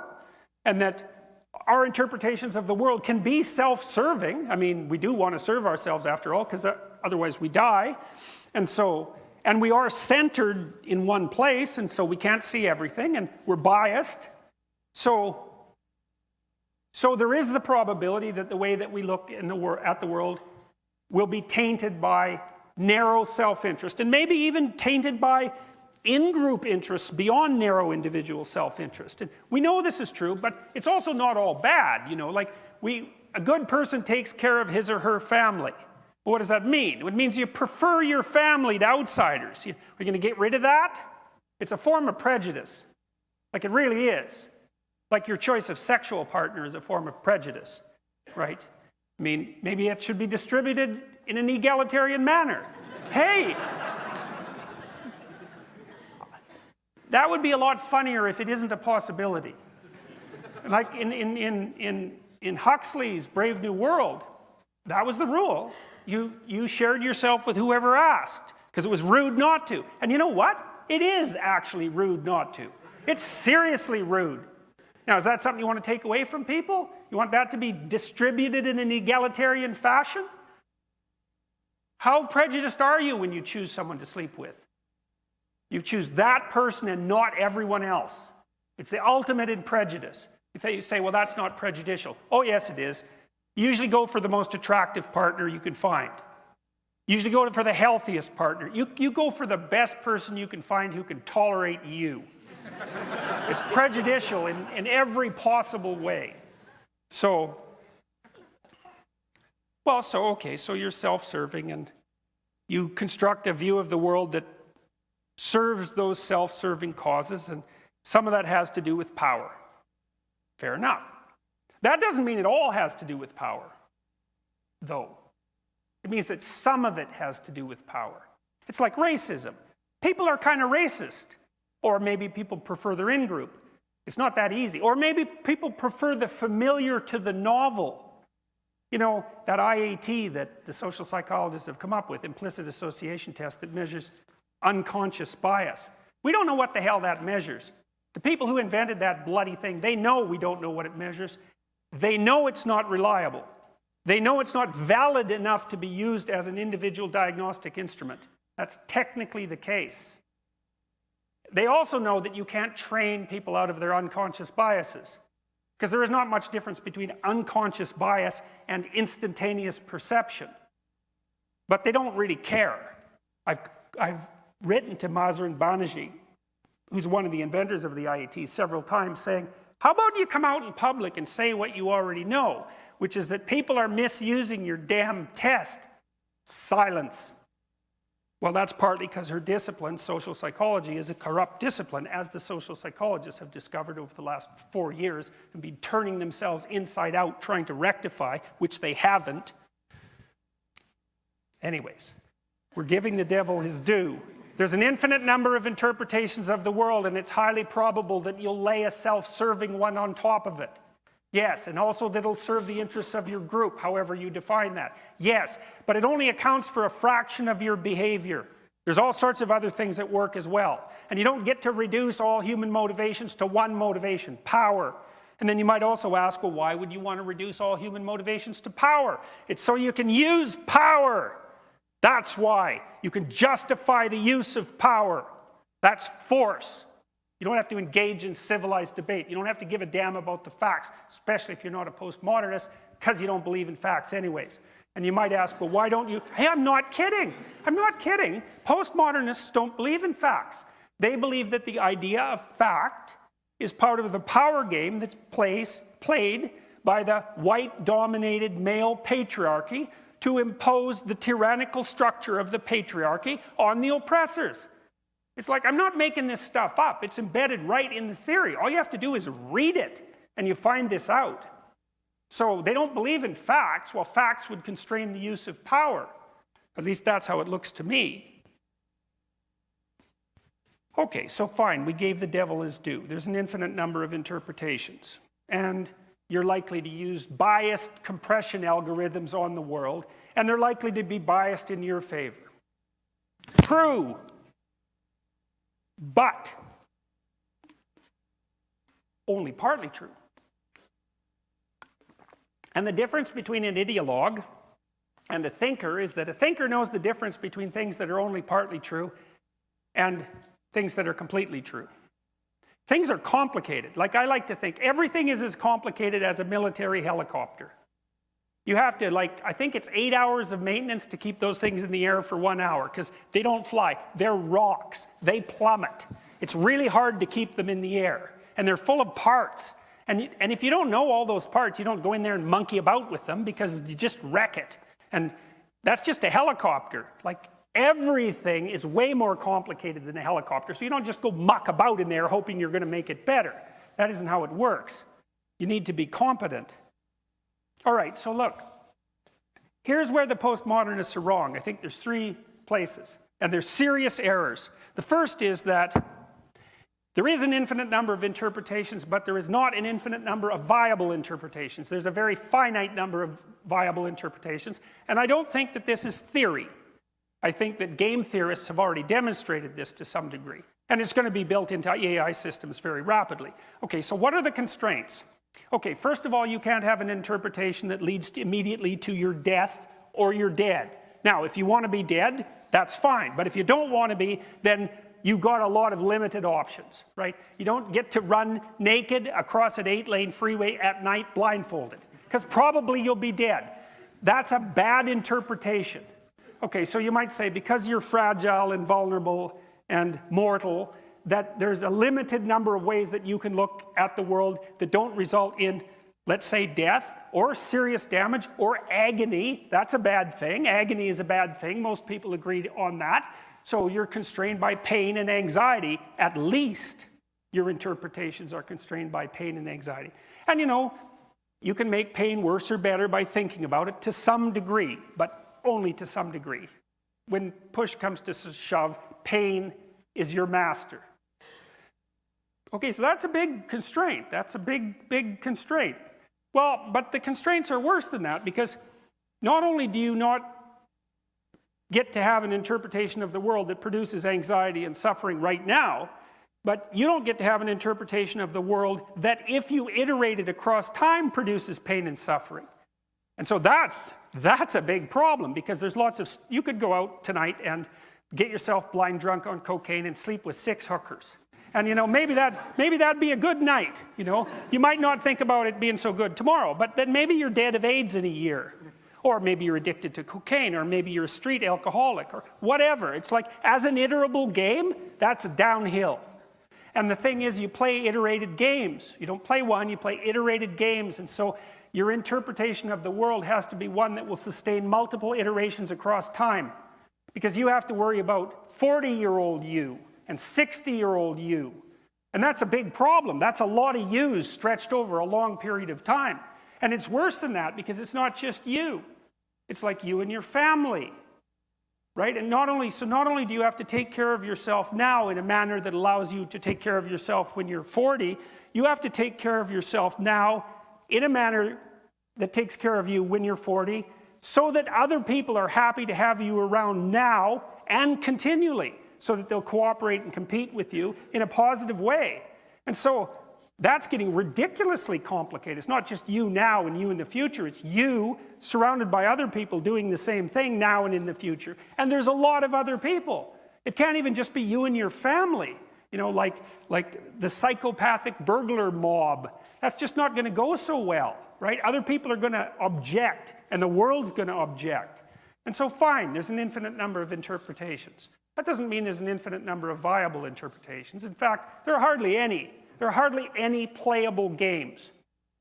and that our interpretations of the world can be self-serving. I mean, we do want to serve ourselves after all, because otherwise we die. And we are centered in one place, and so we can't see everything, and we're biased. So there is the probability that the way that we look at the world will be tainted by narrow self-interest, and maybe even tainted by in-group interests beyond narrow individual self-interest. And we know this is true, but it's also not all bad. You know, like a good person takes care of his or her family. Well, what does that mean? It means you prefer your family to outsiders. Are you going to get rid of that? It's a form of prejudice. Like, it really is. Like your choice of sexual partner is a form of prejudice, right? I mean, maybe it should be distributed in an egalitarian manner. Hey! That would be a lot funnier if it isn't a possibility. Like in Huxley's Brave New World, that was the rule. You shared yourself with whoever asked, because it was rude not to. And you know what? It is actually rude not to. It's seriously rude. Now, is that something you want to take away from people? You want that to be distributed in an egalitarian fashion? How prejudiced are you when you choose someone to sleep with? You choose that person and not everyone else. It's the ultimate in prejudice. You say, well, that's not prejudicial. Oh, yes, it is. You usually go for the most attractive partner you can find. You usually go for the healthiest partner. You go for the best person you can find who can tolerate you. It's prejudicial in every possible way. So you're self-serving, and you construct a view of the world that serves those self-serving causes, and some of that has to do with power. Fair enough. That doesn't mean it all has to do with power, though. It means that some of it has to do with power. It's like racism. People are kind of racist. Or maybe people prefer their in-group. It's not that easy. Or maybe people prefer the familiar to the novel. You know, that IAT that the social psychologists have come up with, implicit association test, that measures unconscious bias. We don't know what the hell that measures. The people who invented that bloody thing, they know we don't know what it measures. They know it's not reliable. They know it's not valid enough to be used as an individual diagnostic instrument. That's technically the case. They also know that you can't train people out of their unconscious biases, because there is not much difference between unconscious bias and instantaneous perception. But they don't really care. I've written to Mazrin Banerjee, who's one of the inventors of the IAT, several times saying, how about you come out in public and say what you already know, which is that people are misusing your damn test. Silence. Well, that's partly because her discipline, social psychology, is a corrupt discipline, as the social psychologists have discovered over the last 4 years, and been turning themselves inside out trying to rectify, which they haven't. Anyways, we're giving the devil his due. There's an infinite number of interpretations of the world, and it's highly probable that you'll lay a self-serving one on top of it. Yes, and also that it'll serve the interests of your group, however you define that. Yes, but it only accounts for a fraction of your behavior. There's all sorts of other things at work as well. And you don't get to reduce all human motivations to one motivation, power. And then you might also ask, well, why would you want to reduce all human motivations to power? It's so you can use power. That's why. You can justify the use of power. That's force. You don't have to engage in civilized debate. You don't have to give a damn about the facts, especially if you're not a postmodernist, because you don't believe in facts anyways. And you might ask, well, why don't you? Hey, I'm not kidding. I'm not kidding. Postmodernists don't believe in facts. They believe that the idea of fact is part of the power game that's played by the white-dominated male patriarchy to impose the tyrannical structure of the patriarchy on the oppressors. It's like, I'm not making this stuff up. It's embedded right in the theory. All you have to do is read it, and you find this out. So they don't believe in facts, while facts would constrain the use of power. At least that's how it looks to me. Okay, so fine, we gave the devil his due. There's an infinite number of interpretations. And you're likely to use biased compression algorithms on the world, and they're likely to be biased in your favor. True. But only partly true. And the difference between an ideologue and a thinker is that a thinker knows the difference between things that are only partly true and things that are completely true. Things are complicated. Like, I like to think everything is as complicated as a military helicopter. You have to, like, I think it's 8 hours of maintenance to keep those things in the air for 1 hour, because they don't fly. They're rocks. They plummet. It's really hard to keep them in the air. And they're full of parts. And if you don't know all those parts, you don't go in there and monkey about with them, because you just wreck it. And that's just a helicopter. Like, everything is way more complicated than a helicopter, so you don't just go muck about in there hoping you're going to make it better. That isn't how it works. You need to be competent. All right, so look. Here's where the postmodernists are wrong. I think there's 3 places, and there's serious errors. The first is that there is an infinite number of interpretations, but there is not an infinite number of viable interpretations. There's a very finite number of viable interpretations, and I don't think that this is theory. I think that game theorists have already demonstrated this to some degree, and it's going to be built into AI systems very rapidly. Okay, so what are the constraints? Okay, first of all, you can't have an interpretation that leads immediately to your death or you're dead. Now, if you want to be dead, that's fine, but if you don't want to be, then you've got a lot of limited options, right? You don't get to run naked across an 8-lane freeway at night blindfolded, because probably you'll be dead. That's a bad interpretation. Okay, so you might say, because you're fragile and vulnerable and mortal, that there's a limited number of ways that you can look at the world that don't result in, let's say, death or serious damage or agony. That's a bad thing. Agony is a bad thing. Most people agree on that. So you're constrained by pain and anxiety. At least your interpretations are constrained by pain and anxiety. And you know, you can make pain worse or better by thinking about it to some degree, but only to some degree. When push comes to shove, pain is your master. Okay, so that's a big constraint. That's a big constraint. Well, but the constraints are worse than that, because not only do you not get to have an interpretation of the world that produces anxiety and suffering right now, but you don't get to have an interpretation of the world that, if you iterate it across time, produces pain and suffering. And so that's a big problem, because there's lots of, you could go out tonight and get yourself blind drunk on cocaine and sleep with 6 hookers. And you know, maybe that'd be a good night, you know. You might not think about it being so good tomorrow, but then maybe you're dead of AIDS in a year. Or maybe you're addicted to cocaine, or maybe you're a street alcoholic, or whatever. It's like, as an iterable game, that's downhill. And the thing is, you play iterated games. You don't play one, you play iterated games. And so your interpretation of the world has to be one that will sustain multiple iterations across time. Because you have to worry about 40-year-old you and 60-year-old you. And that's a big problem. That's a lot of yous stretched over a long period of time. And it's worse than that, because it's not just you. It's like you and your family, right? And not only do you have to take care of yourself now in a manner that allows you to take care of yourself when you're 40, you have to take care of yourself now in a manner that takes care of you when you're 40, so that other people are happy to have you around now and continually, so that they'll cooperate and compete with you in a positive way. And so that's getting ridiculously complicated. It's not just you now and you in the future. It's you surrounded by other people doing the same thing now and in the future. And there's a lot of other people. It can't even just be you and your family. You know, like the psychopathic burglar mob. That's just not going to go so well, right? Other people are going to object, and the world's going to object. And so fine, there's an infinite number of interpretations. That doesn't mean there's an infinite number of viable interpretations. In fact, there are hardly any. There are hardly any playable games.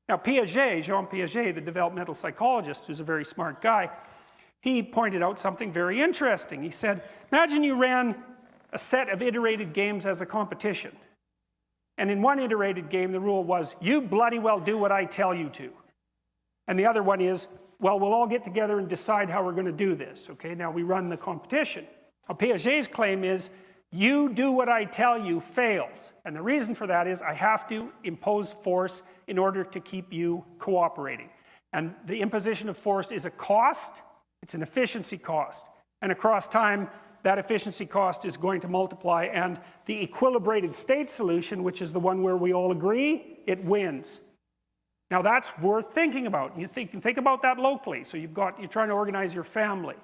Now Piaget, Jean Piaget, the developmental psychologist, who's a very smart guy, he pointed out something very interesting. He said, imagine you ran a set of iterated games as a competition. And in one iterated game, the rule was, you bloody well do what I tell you to. And the other one is, well, we'll all get together and decide how we're going to do this. Okay, now we run the competition. Now, Piaget's claim is, you do what I tell you fails. And the reason for that is I have to impose force in order to keep you cooperating. And the imposition of force is a cost, it's an efficiency cost. And across time, that efficiency cost is going to multiply, and the equilibrated state solution, which is the one where we all agree, it wins. Now that's worth thinking about. You think about that locally. So you're trying to organize your family.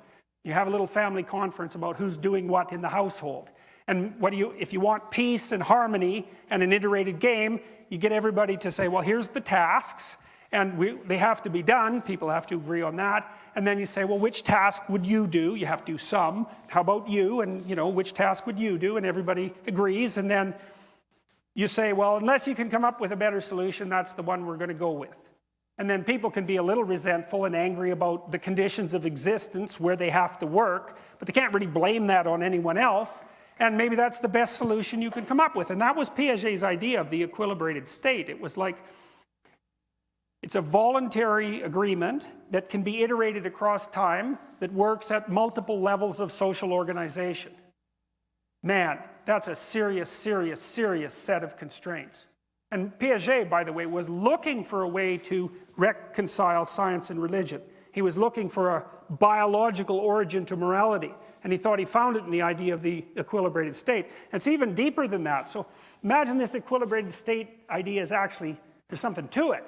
You have a little family conference about who's doing what in the household. And if you want peace and harmony and an iterated game, you get everybody to say, well, here's the tasks, and they have to be done. People have to agree on that. And then you say, well, which task would you do? You have to do some. How about you? And, you know, which task would you do? And everybody agrees. And then you say, well, unless you can come up with a better solution, that's the one we're going to go with. And then people can be a little resentful and angry about the conditions of existence where they have to work, but they can't really blame that on anyone else. And maybe that's the best solution you can come up with. And that was Piaget's idea of the equilibrated state. It was like, it's a voluntary agreement that can be iterated across time that works at multiple levels of social organization. Man, that's a serious, serious, serious set of constraints. And Piaget, by the way, was looking for a way to reconcile science and religion. He was looking for a biological origin to morality, and he thought he found it in the idea of the equilibrated state. And it's even deeper than that. So imagine this equilibrated state idea is actually, there's something to it.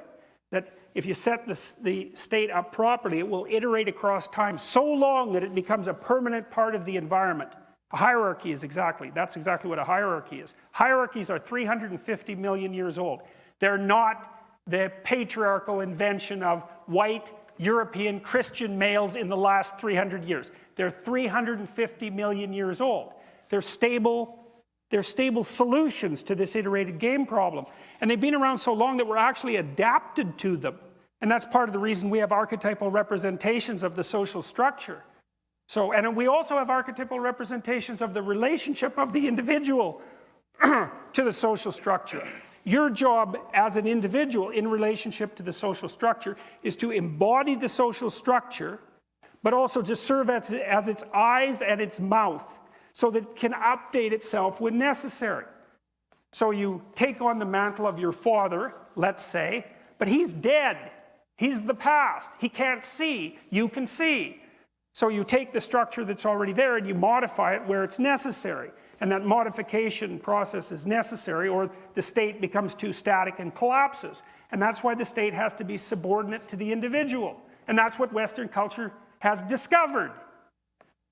That if you set the state up properly, it will iterate across time so long that it becomes a permanent part of the environment. A hierarchy is that's exactly what a hierarchy is. Hierarchies are 350 million years old. They're not the patriarchal invention of white European Christian males in the last 300 years. They're 350 million years old. They're stable solutions to this iterated game problem. And they've been around so long that we're actually adapted to them. And that's part of the reason we have archetypal representations of the social structure. And we also have archetypal representations of the relationship of the individual to the social structure. Your job as an individual in relationship to the social structure is to embody the social structure, but also to serve as its eyes and its mouth, so that it can update itself when necessary. So you take on the mantle of your father, let's say, but he's dead. He's the past. He can't see. You can see. So you take the structure that's already there and you modify it where it's necessary. And that modification process is necessary, or the state becomes too static and collapses. And that's why the state has to be subordinate to the individual. And that's what Western culture has discovered.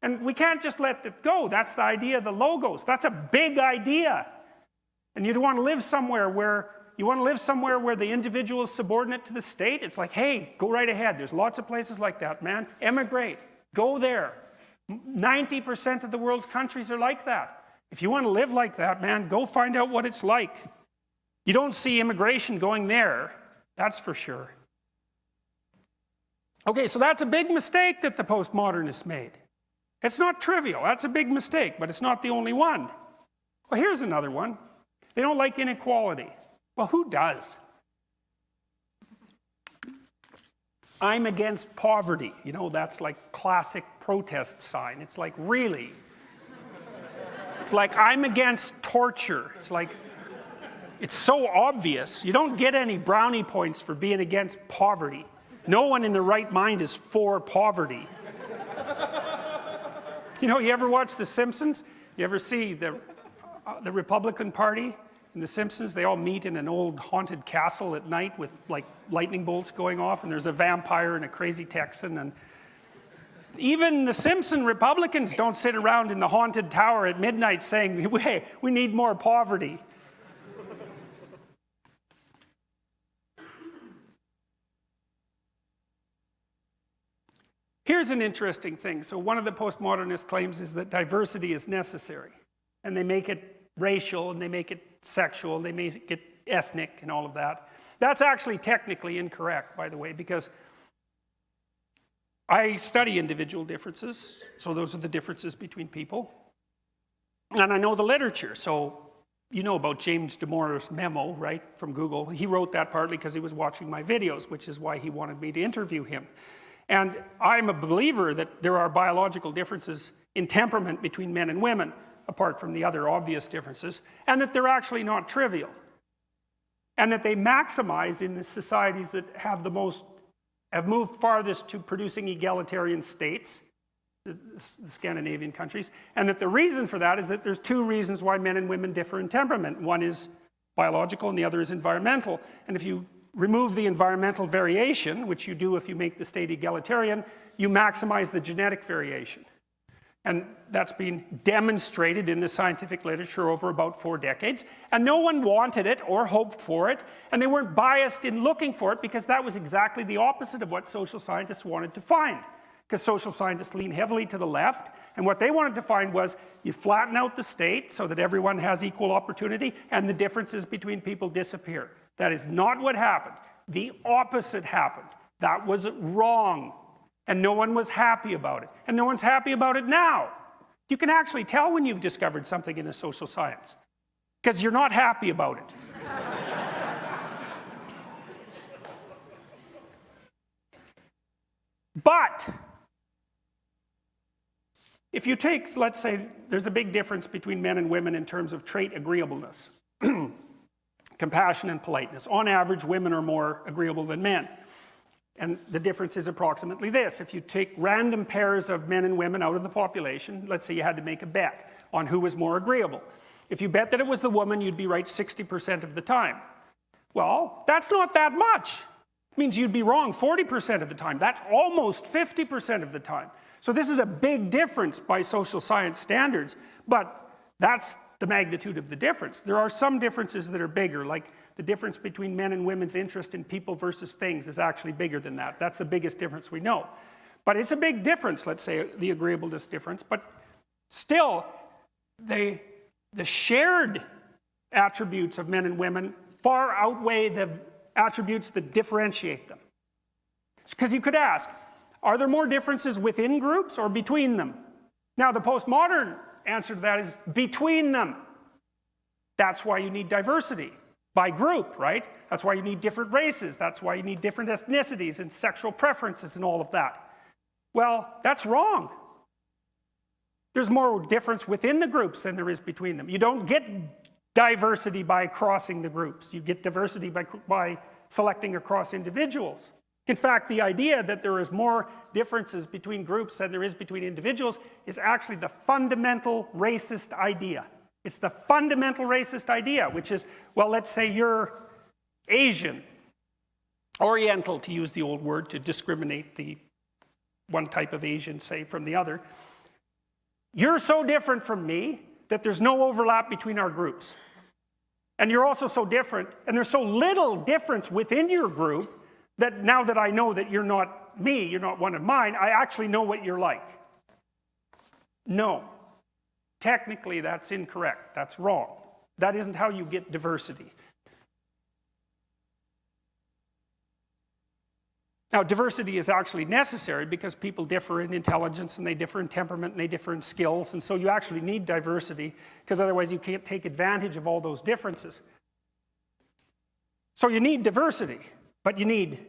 And we can't just let it go. That's the idea of the logos. That's a big idea. And you want to live somewhere where the individual is subordinate to the state. It's like, hey, go right ahead. There's lots of places like that, man. Emigrate. Go there. 90% of the world's countries are like that. If you want to live like that, man, go find out what it's like. You don't see immigration going there. That's for sure. Okay, so that's a big mistake that the postmodernists made. It's not trivial. That's a big mistake, but it's not the only one. Well, here's another one. They don't like inequality. Well, who does? I'm against poverty. You know, that's like classic protest sign. It's like, really? It's like, I'm against torture. It's like, it's so obvious. You don't get any brownie points for being against poverty. No one in their right mind is for poverty. You know, you ever watch The Simpsons? You ever see the Republican Party in The Simpsons? They all meet in an old haunted castle at night with like lightning bolts going off, and there's a vampire and a crazy Texan. And even the Simpson Republicans don't sit around in the haunted tower at midnight saying, hey, we need more poverty. Here's an interesting thing. So one of the postmodernist claims is that diversity is necessary. And they make it racial, and they make it sexual, and they make it ethnic, and all of that. That's actually technically incorrect, by the way, because I study individual differences. So those are the differences between people. And I know the literature. So you know about James Damore's memo, right, from Google. He wrote that partly because he was watching my videos, which is why he wanted me to interview him. And I'm a believer that there are biological differences in temperament between men and women, apart from the other obvious differences, and that they're actually not trivial. And that they maximize in the societies that have moved farthest to producing egalitarian states, the Scandinavian countries, and that the reason for that is that there's two reasons why men and women differ in temperament. One is biological and the other is environmental. And if you remove the environmental variation, which you do if you make the state egalitarian, you maximize the genetic variation. And that's been demonstrated in the scientific literature over about 4 decades. And no one wanted it or hoped for it, and they weren't biased in looking for it because that was exactly the opposite of what social scientists wanted to find. Because social scientists lean heavily to the left, and what they wanted to find was you flatten out the state so that everyone has equal opportunity and the differences between people disappear. That is not what happened. The opposite happened. That was wrong. And no one was happy about it. And no one's happy about it now. You can actually tell when you've discovered something in a social science, because you're not happy about it. But if you take, let's say, there's a big difference between men and women in terms of trait agreeableness. Compassion and politeness. On average, women are more agreeable than men. And the difference is approximately this. If you take random pairs of men and women out of the population, let's say you had to make a bet on who was more agreeable. If you bet that it was the woman, you'd be right 60% of the time. Well, that's not that much. It means you'd be wrong 40% of the time. That's almost 50% of the time. So this is a big difference by social science standards, but that's the magnitude of the difference. There are some differences that are bigger, like the difference between men and women's interest in people versus things is actually bigger than that. That's the biggest difference we know. But it's a big difference, let's say, the agreeableness difference, but still, the shared attributes of men and women far outweigh the attributes that differentiate them. Because you could ask, are there more differences within groups or between them? Now, the postmodern answer to that is between them. That's why you need diversity by group, right? That's why you need different races. That's why you need different ethnicities and sexual preferences and all of that. Well, that's wrong. There's more difference within the groups than there is between them. You don't get diversity by crossing the groups. You get diversity by selecting across individuals. In fact, the idea that there is more differences between groups than there is between individuals is actually the fundamental racist idea. It's the fundamental racist idea, which is, well, let's say you're Asian, Oriental, to use the old word to discriminate the one type of Asian, say, from the other. You're so different from me that there's no overlap between our groups. And you're also so different, and there's so little difference within your group that now that I know that you're not me, you're not one of mine, I actually know what you're like. No. Technically, that's incorrect. That's wrong. That isn't how you get diversity. Now, diversity is actually necessary because people differ in intelligence, and they differ in temperament, and they differ in skills, and so you actually need diversity, because otherwise you can't take advantage of all those differences. So you need diversity, but you need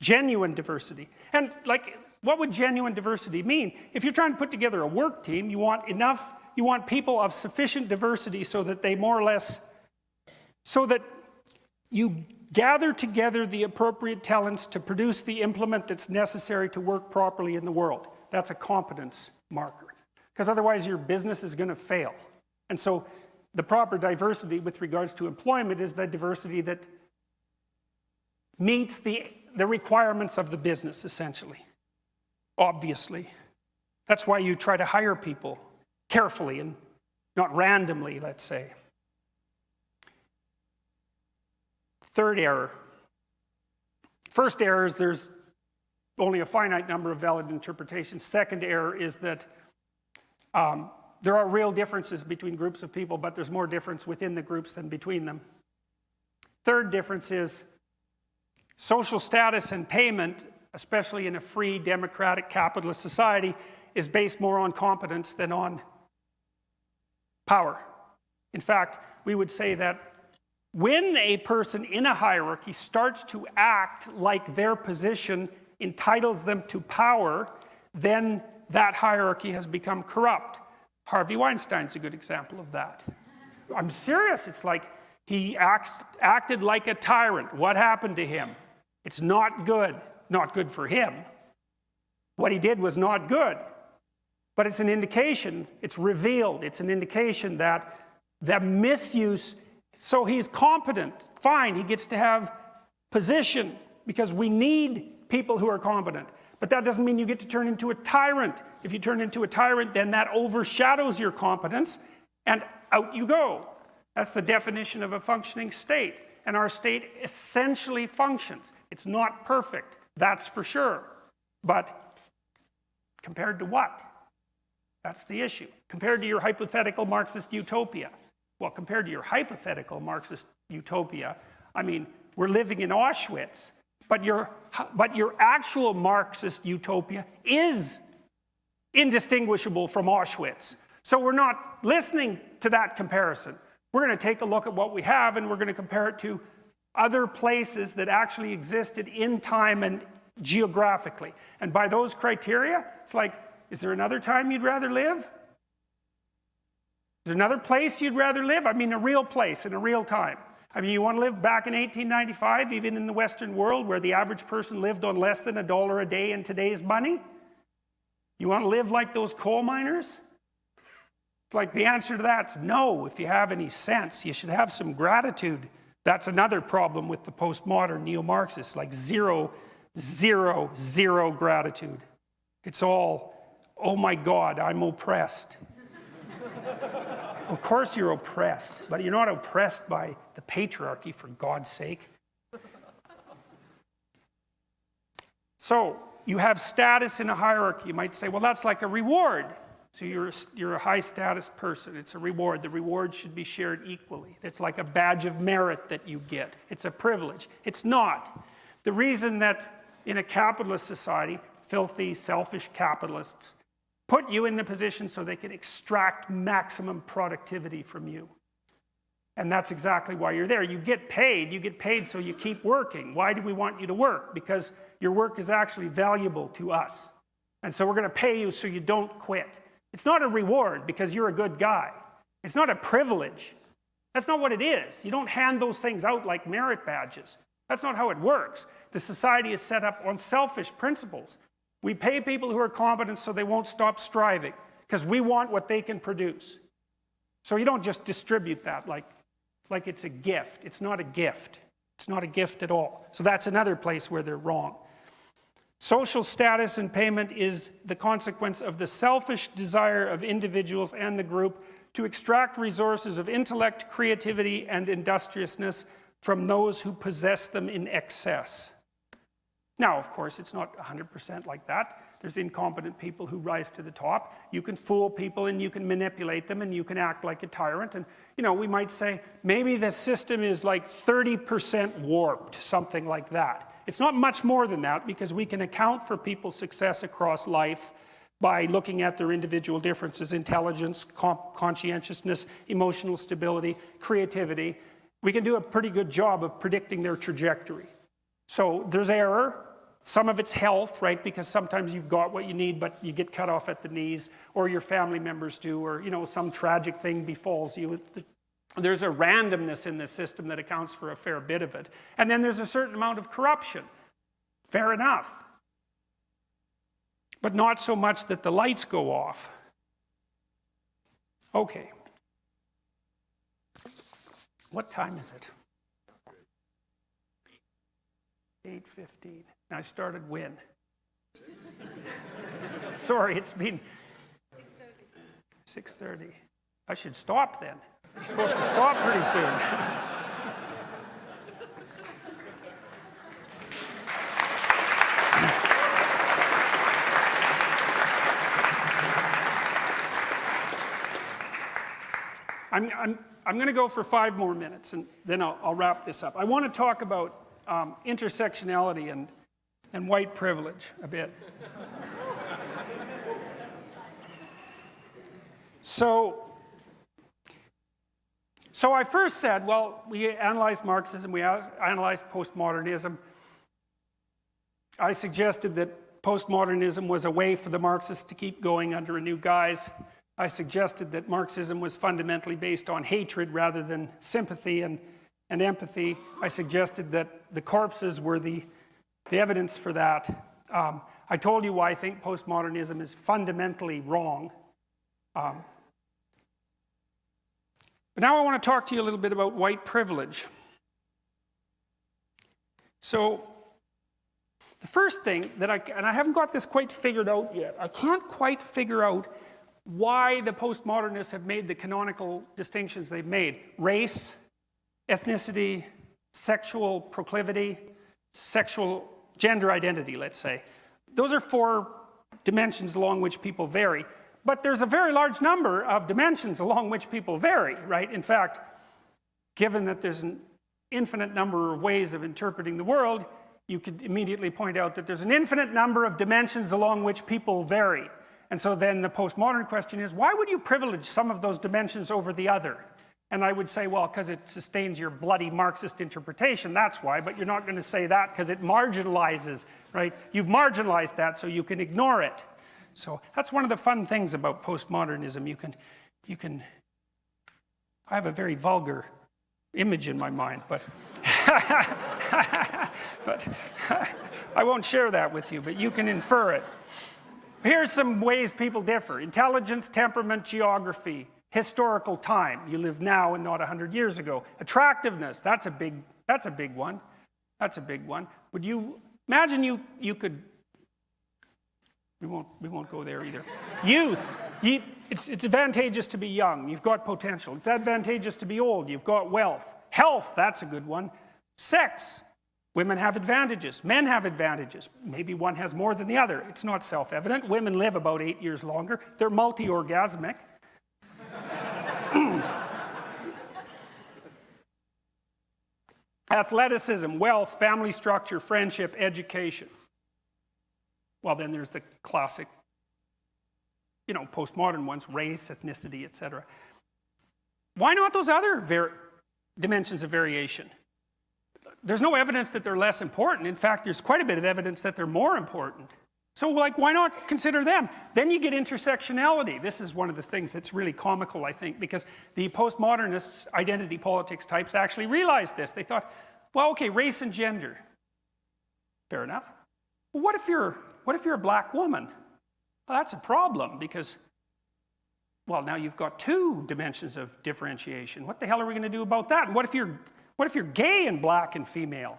genuine diversity. And like, what would genuine diversity mean? If you're trying to put together a work team, you want people of sufficient diversity so that they more or less, so that you gather together the appropriate talents to produce the implement that's necessary to work properly in the world. That's a competence marker. Because otherwise your business is going to fail. And so the proper diversity with regards to employment is the diversity that meets the requirements of the business, essentially. Obviously. That's why you try to hire people carefully and not randomly, let's say. Third error. First error is there's only a finite number of valid interpretations. Second error is that there are real differences between groups of people, but there's more difference within the groups than between them. Third difference is social status and payment, especially in a free, democratic, capitalist society, is based more on competence than on power. In fact, we would say that when a person in a hierarchy starts to act like their position entitles them to power, then that hierarchy has become corrupt. Harvey Weinstein's a good example of that. I'm serious. It's like he acted like a tyrant. What happened to him? It's not good. Not good for him. What he did was not good. But it's an indication, it's revealed, it's an indication that the misuse, so he's competent, fine, he gets to have position because we need people who are competent. But that doesn't mean you get to turn into a tyrant. If you turn into a tyrant, then that overshadows your competence and out you go. That's the definition of a functioning state. And our state essentially functions. It's not perfect, that's for sure. But compared to what? That's the issue. Compared to your hypothetical Marxist utopia. Well, compared to your hypothetical Marxist utopia, I mean, we're living in Auschwitz. But your actual Marxist utopia is indistinguishable from Auschwitz. So we're not listening to that comparison. We're going to take a look at what we have and we're going to compare it to other places that actually existed in time and geographically. And by those criteria, it's like, is there another time you'd rather live? Is there another place you'd rather live? I mean, a real place in a real time. I mean, you want to live back in 1895, even in the Western world, where the average person lived on less than $1 a day in today's money? You want to live like those coal miners? It's like the answer to that's no. If you have any sense, you should have some gratitude. That's another problem with the postmodern neo-Marxists, like zero gratitude. It's all, oh my God, I'm oppressed. Of course you're oppressed, but you're not oppressed by the patriarchy, for God's sake. So, you have status in a hierarchy. You might say, well, that's like a reward. So you're a high status person. It's a reward. The reward should be shared equally. It's like a badge of merit that you get. It's a privilege. It's not. The reason that in a capitalist society, filthy, selfish capitalists put you in the position so they can extract maximum productivity from you. And that's exactly why you're there. You get paid so you keep working. Why do we want you to work? Because your work is actually valuable to us. And so we're going to pay you so you don't quit. It's not a reward because you're a good guy. It's not a privilege. That's not what it is. You don't hand those things out like merit badges. That's not how it works. The society is set up on selfish principles. We pay people who are competent so they won't stop striving because we want what they can produce. So you don't just distribute that like it's a gift. It's not a gift. It's not a gift at all. So that's another place where they're wrong. Social status and payment is the consequence of the selfish desire of individuals and the group to extract resources of intellect, creativity, and industriousness from those who possess them in excess. Now, of course, it's not 100% like that. There's incompetent people who rise to the top. You can fool people and you can manipulate them and you can act like a tyrant. And, you know, we might say maybe the system is like 30% warped, something like that. It's not much more than that because we can account for people's success across life by looking at their individual differences, intelligence, conscientiousness, emotional stability, creativity. We can do a pretty good job of predicting their trajectory. So there's error. Some of it's health, right? Because sometimes you've got what you need, but you get cut off at the knees, or your family members do, or, you know, some tragic thing befalls you. There's a randomness in this system that accounts for a fair bit of it. And then there's a certain amount of corruption. Fair enough. But not so much that the lights go off. Okay. What time is it? 8:15. I started when? Sorry, it's been 6:30. I should stop then. I'm supposed to stop pretty soon. I'm going to go for 5 more minutes, and then I'll wrap this up. I want to talk about intersectionality and white privilege a bit. So I first said, well, we analyzed Marxism, we analyzed postmodernism. I suggested that postmodernism was a way for the Marxists to keep going under a new guise. I suggested that Marxism was fundamentally based on hatred rather than sympathy and empathy. I suggested that the corpses were the evidence for that. I told you why I think postmodernism is fundamentally wrong. But now I want to talk to you a little bit about white privilege. So the first thing that and I haven't got this quite figured out yet, I can't quite figure out why the postmodernists have made the canonical distinctions they've made. Race, ethnicity, sexual proclivity, sexual gender identity, let's say. Those are 4 dimensions along which people vary. But there's a very large number of dimensions along which people vary, right? In fact, given that there's an infinite number of ways of interpreting the world, you could immediately point out that there's an infinite number of dimensions along which people vary. And so then the postmodern question is, why would you privilege some of those dimensions over the other? And I would say, well, because it sustains your bloody Marxist interpretation, that's why. But you're not going to say that because it marginalizes, right? You've marginalized that so you can ignore it. So that's one of the fun things about postmodernism. You can I have a very vulgar image in my mind, but but I won't share that with you, but you can infer it. Here's some ways people differ: intelligence, temperament, geography, historical time. You live now and not 100 years ago. Attractiveness, that's a big one. That's a big one. Would you imagine you could, we won't go there either. Youth, it's advantageous to be young. You've got potential. It's advantageous to be old. You've got wealth. Health, that's a good one. Sex, women have advantages. Men have advantages. Maybe one has more than the other. It's not self-evident. Women live about 8 years longer. They're multi-orgasmic. Athleticism, wealth, family structure, friendship, education. Well, then there's the classic, postmodern ones: race, ethnicity, etc. Why not those other dimensions of variation? There's no evidence that they're less important. In fact, there's quite a bit of evidence that they're more important. So, why not consider them? Then you get intersectionality. This is one of the things that's really comical, I think, because the postmodernists, identity politics types, actually realized this. They thought, well, okay, race and gender. Fair enough. Well, what if you're a black woman? Well, that's a problem because, well, now you've got 2 dimensions of differentiation. What the hell are we going to do about that? And what if you're gay and black and female?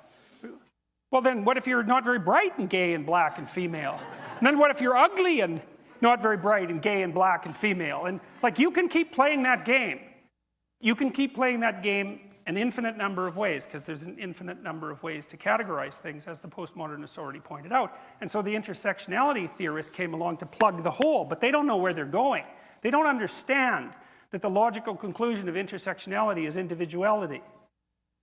Well, then what if you're not very bright and gay and black and female? And then what if you're ugly and not very bright and gay and black and female? And you can keep playing that game. You can keep playing that game an infinite number of ways, because there's an infinite number of ways to categorize things, as the postmodernists already pointed out. And so the intersectionality theorists came along to plug the hole, but they don't know where they're going. They don't understand that the logical conclusion of intersectionality is individuality.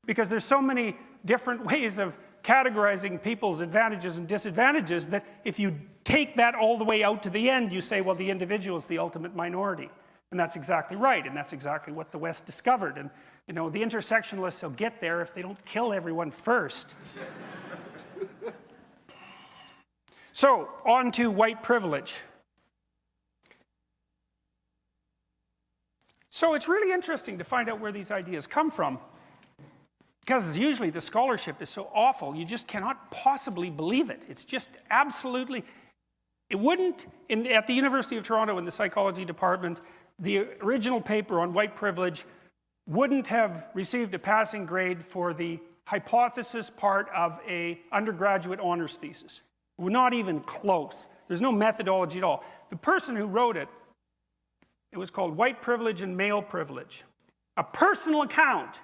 Because there's so many different ways of categorizing people's advantages and disadvantages that if you take that all the way out to the end, you say, well, the individual is the ultimate minority. And that's exactly right, and that's exactly what the West discovered. And the intersectionalists will get there if they don't kill everyone first. So, on to white privilege. So it's really interesting to find out where these ideas come from, because usually the scholarship is so awful, you just cannot possibly believe it. It's just absolutely, it wouldn't, at the University of Toronto in the psychology department, the original paper on white privilege wouldn't have received a passing grade for the hypothesis part of an undergraduate honors thesis. We're not even close. There's no methodology at all. The person who wrote it, it was called White Privilege and Male Privilege. A personal account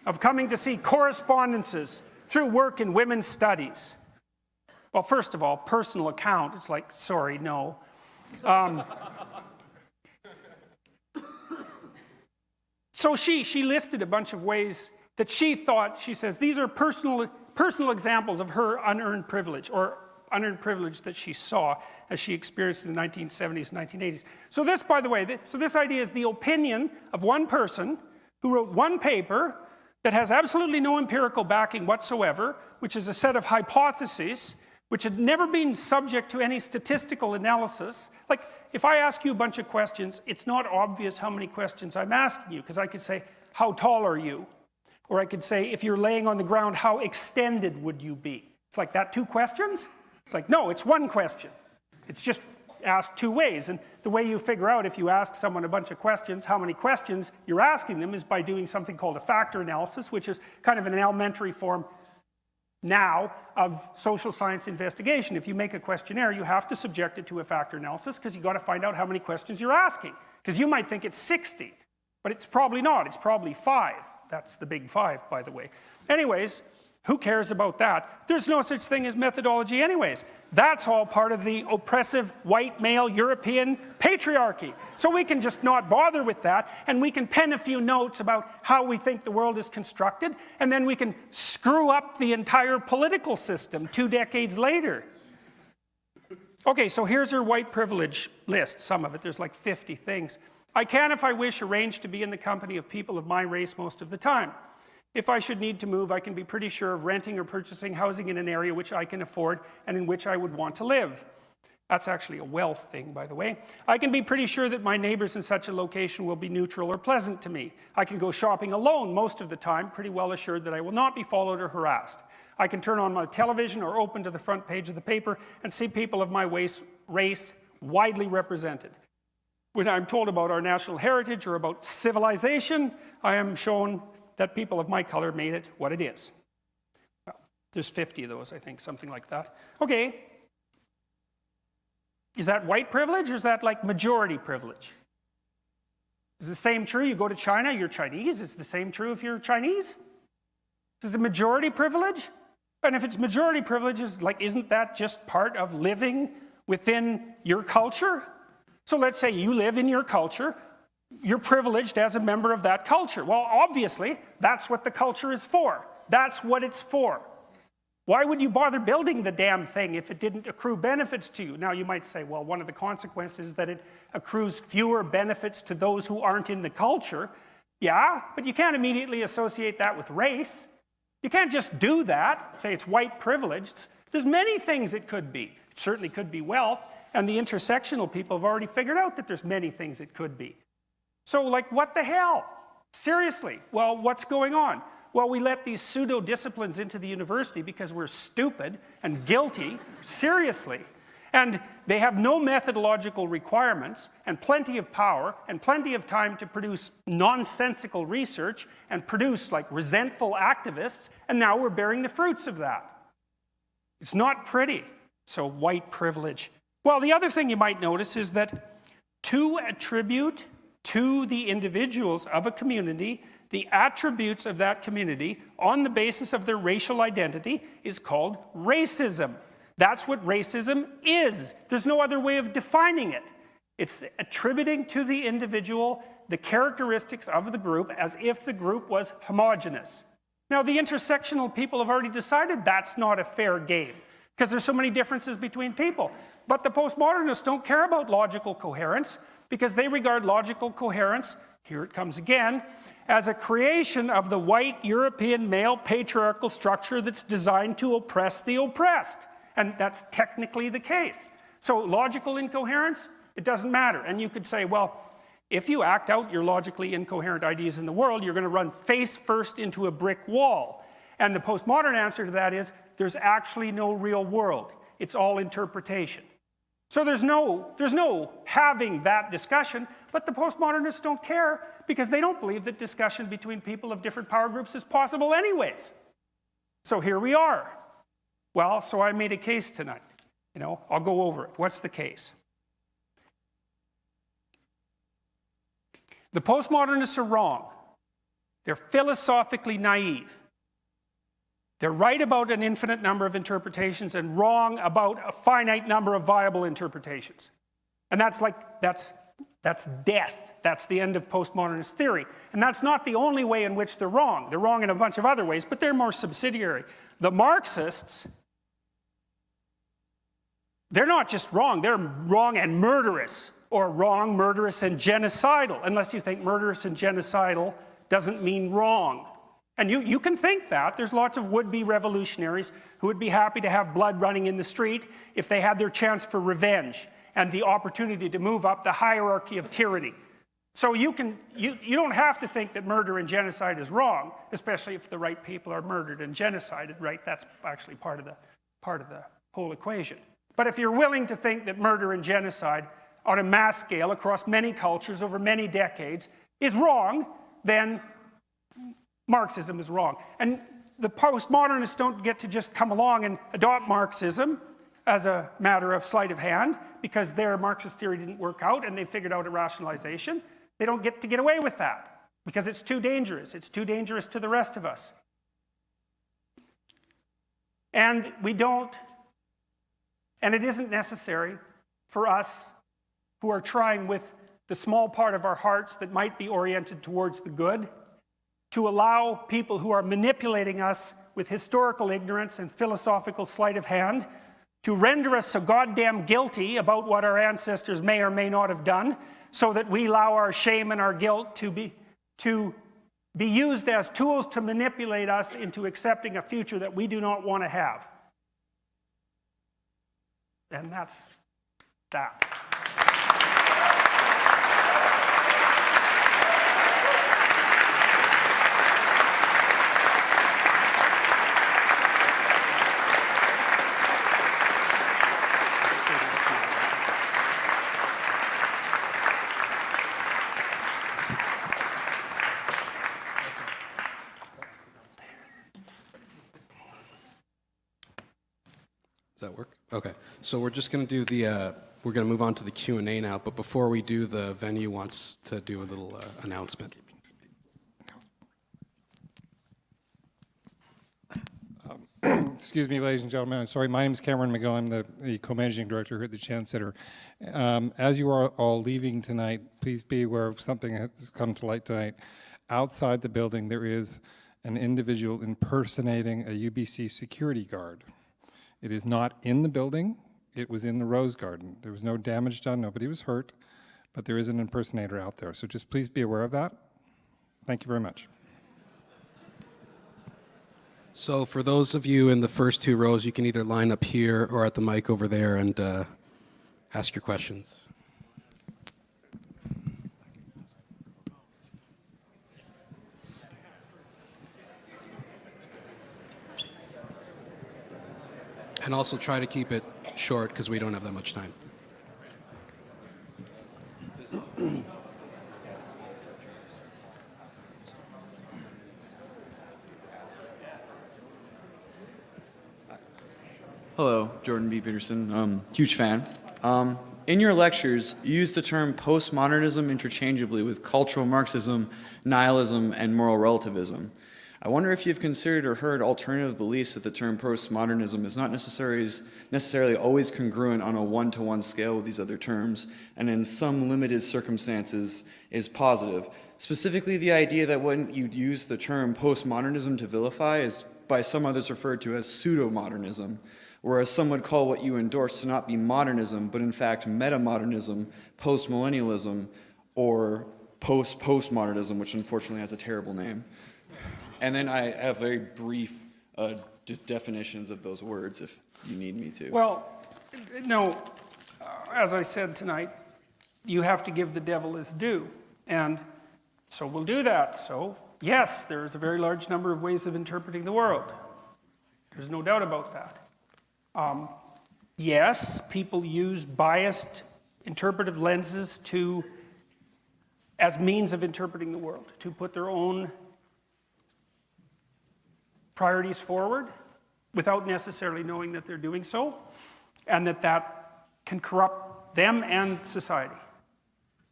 of coming to see correspondences through work in women's studies. Well, first of all, personal account, it's like, sorry, no. So she listed a bunch of ways that she thought, she says, these are personal examples of her unearned privilege, or unearned privilege that she saw as she experienced in the 1970s and 1980s. So this, by the way, this idea is the opinion of one person who wrote one paper that has absolutely no empirical backing whatsoever, which is a set of hypotheses which had never been subject to any statistical analysis. Like, if I ask you a bunch of questions, it's not obvious how many questions I'm asking you, because I could say, how tall are you? Or I could say, if you're laying on the ground, how extended would you be? It's like, that 2 questions? It's like, no, it's 1 question. It's just asked 2 ways. And the way you figure out if you ask someone a bunch of questions, how many questions you're asking them, is by doing something called a factor analysis, which is kind of an elementary form now of social science investigation. If you make a questionnaire, you have to subject it to a factor analysis, because you've got to find out how many questions you're asking. Because you might think it's 60, but it's probably not. It's probably 5. That's the big 5, by the way. Anyways, who cares about that? There's no such thing as methodology anyways. That's all part of the oppressive white male European patriarchy. So we can just not bother with that, and we can pen a few notes about how we think the world is constructed, and then we can screw up the entire political system 2 decades later. Okay, so here's her white privilege list, some of it. There's like 50 things. I can, if I wish, arrange to be in the company of people of my race most of the time. If I should need to move, I can be pretty sure of renting or purchasing housing in an area which I can afford and in which I would want to live. That's actually a wealth thing, by the way. I can be pretty sure that my neighbors in such a location will be neutral or pleasant to me. I can go shopping alone most of the time, pretty well assured that I will not be followed or harassed. I can turn on my television or open to the front page of the paper and see people of my race widely represented. When I'm told about our national heritage or about civilization, I am shown that people of my color made it what it is. Well, there's 50 of those, I think, something like that. Okay. Is that white privilege, or is that like majority privilege? Is the same true? You go to China, you're Chinese. Is the same true if you're Chinese? Is it majority privilege? And if it's majority privilege, isn't that just part of living within your culture? So let's say you live in your culture, you're privileged as a member of that culture. Well, obviously, that's what the culture is for. That's what it's for. Why would you bother building the damn thing if it didn't accrue benefits to you? Now, you might say, well, one of the consequences is that it accrues fewer benefits to those who aren't in the culture. Yeah, but you can't immediately associate that with race. You can't just do that, say it's white privilege. There's many things it could be. It certainly could be wealth. And the intersectional people have already figured out that there's many things it could be. So, like, what the hell? Seriously. Well, what's going on? Well, we let these pseudo-disciplines into the university because we're stupid and guilty. Seriously. And they have no methodological requirements and plenty of power and plenty of time to produce nonsensical research and produce, like, resentful activists. And now we're bearing the fruits of that. It's not pretty. So, white privilege. Well, the other thing you might notice is that to attribute to the individuals of a community the attributes of that community on the basis of their racial identity is called racism. That's what racism is. There's no other way of defining it. It's attributing to the individual the characteristics of the group as if the group was homogeneous. Now, the intersectional people have already decided that's not a fair game because there's so many differences between people. But the postmodernists don't care about logical coherence because they regard logical coherence, here it comes again, as a creation of the white European male patriarchal structure that's designed to oppress the oppressed. And that's technically the case. So logical incoherence, it doesn't matter. And you could say, well, If you act out your logically incoherent ideas in the world, you're going to run face first into a brick wall. And the postmodern answer to that is, there's actually no real world. It's all interpretation. So there's no having that discussion, but the postmodernists don't care because they don't believe that discussion between people of different power groups is possible anyways. So here we are. Well, so I made a case tonight. You know, I'll go over it. What's the case? The postmodernists are wrong. They're philosophically naive. They're right about an infinite number of interpretations and wrong about a finite number of viable interpretations. And that's death. That's the end of postmodernist theory. And that's not the only way in which they're wrong. They're wrong in a bunch of other ways, but they're more subsidiary. The Marxists, they're not just wrong, they're wrong and murderous, or wrong, murderous, and genocidal, unless you think murderous and genocidal doesn't mean wrong. And you can think that. There's lots of would-be revolutionaries who would be happy to have blood running in the street if they had their chance for revenge and the opportunity to move up the hierarchy of tyranny. So you don't have to think that murder and genocide is wrong, especially if the right people are murdered and genocided, right? That's actually part of the whole equation. But if you're willing to think that murder and genocide on a mass scale across many cultures over many decades is wrong, then Marxism is wrong. And the postmodernists don't get to just come along and adopt Marxism as a matter of sleight of hand because their Marxist theory didn't work out and they figured out a rationalization. They don't get to get away with that because it's too dangerous. It's too dangerous to the rest of us. And it isn't necessary for us who are trying with the small part of our hearts that might be oriented towards the good to allow people who are manipulating us with historical ignorance and philosophical sleight of hand to render us so goddamn guilty about what our ancestors may or may not have done, so that we allow our shame and our guilt to be used as tools to manipulate us into accepting a future that we do not want to have. And that's that. Does that work? Okay. So we're just going to do we're going to move on to the Q&A now, but before we do, the venue wants to do a little announcement. Excuse me, ladies and gentlemen. I'm sorry. My name is Cameron McGill. I'm the co-managing director here at the Chan Center. As you are all leaving tonight, please be aware of something that has come to light tonight. Outside the building, there is an individual impersonating a UBC security guard. It is not in the building. It was in the Rose Garden. There was no damage done. Nobody was hurt. But there is an impersonator out there. So just please be aware of that. Thank you very much. So for those of you in the first two rows, you can either line up here or at the mic over there and ask your questions. And also try to keep it short because we don't have that much time. Hello, Jordan B. Peterson, huge fan. In your lectures, you use the term postmodernism interchangeably with cultural Marxism, nihilism, and moral relativism. I wonder if you've considered or heard alternative beliefs that the term postmodernism is not necessarily always congruent on a one-to-one scale with these other terms, and in some limited circumstances is positive. Specifically, the idea that when you use the term postmodernism to vilify is by some others referred to as pseudo-modernism, whereas some would call what you endorse to not be modernism, but in fact metamodernism, postmillennialism, or post-postmodernism, which unfortunately has a terrible name. And then I have very brief definitions of those words if you need me to. Well, no, as I said tonight, you have to give the devil his due. And so we'll do that. So, yes, there's a very large number of ways of interpreting the world. There's no doubt about that. Yes, people use biased interpretive lenses as means of interpreting the world, to put their own priorities forward without necessarily knowing that they're doing so, and that can corrupt them and society.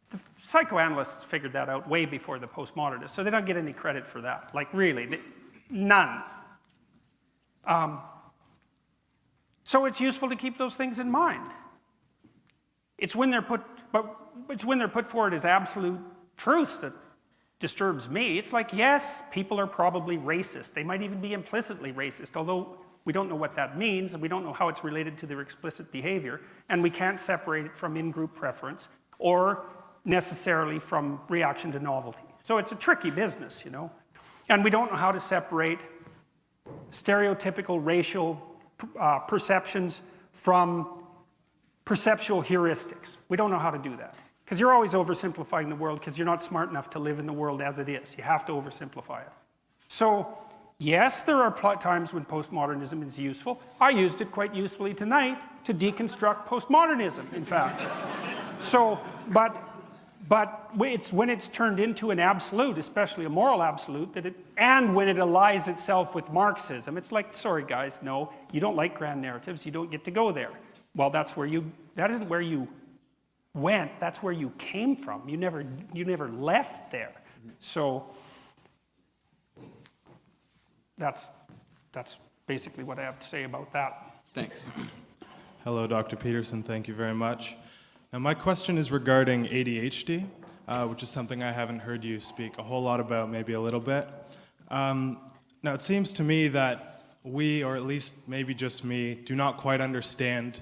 The psychoanalysts figured that out way before the postmodernists, so they don't get any credit for that. Like, really, none. So it's useful to keep those things in mind. It's when they're put forward as absolute truth that disturbs me. It's like, yes, people are probably racist. They might even be implicitly racist, although we don't know what that means, and we don't know how it's related to their explicit behavior, and we can't separate it from in-group preference or necessarily from reaction to novelty. So it's a tricky business, you know. And we don't know how to separate stereotypical racial perceptions from perceptual heuristics. We don't know how to do that. Because you're always oversimplifying the world because you're not smart enough to live in the world as it is. You have to oversimplify it. So, yes, there are times when postmodernism is useful. I used it quite usefully tonight to deconstruct postmodernism, in fact. So, but it's when it's turned into an absolute, especially a moral absolute, and when it allies itself with Marxism, it's like, sorry guys, no, you don't like grand narratives, you don't get to go there. Well, that isn't where you went, that's where you came from. You never left there. So that's basically what I have to say about that. Thanks. Hello, Dr. Peterson. Thank you very much. Now, my question is regarding ADHD, which is something I haven't heard you speak a whole lot about, maybe a little bit. Now, it seems to me that we, or at least maybe just me, do not quite understand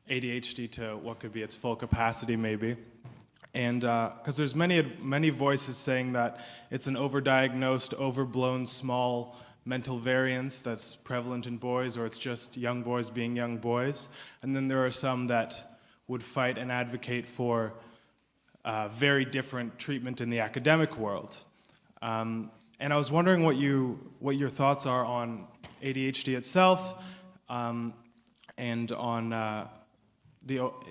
ADHD to what could be its full capacity, maybe. And because there's many voices saying that it's an overdiagnosed, overblown, small mental variance that's prevalent in boys, or it's just young boys being young boys. And then there are some that would fight and advocate for very different treatment in the academic world. And I was wondering what your thoughts are on ADHD itself, and on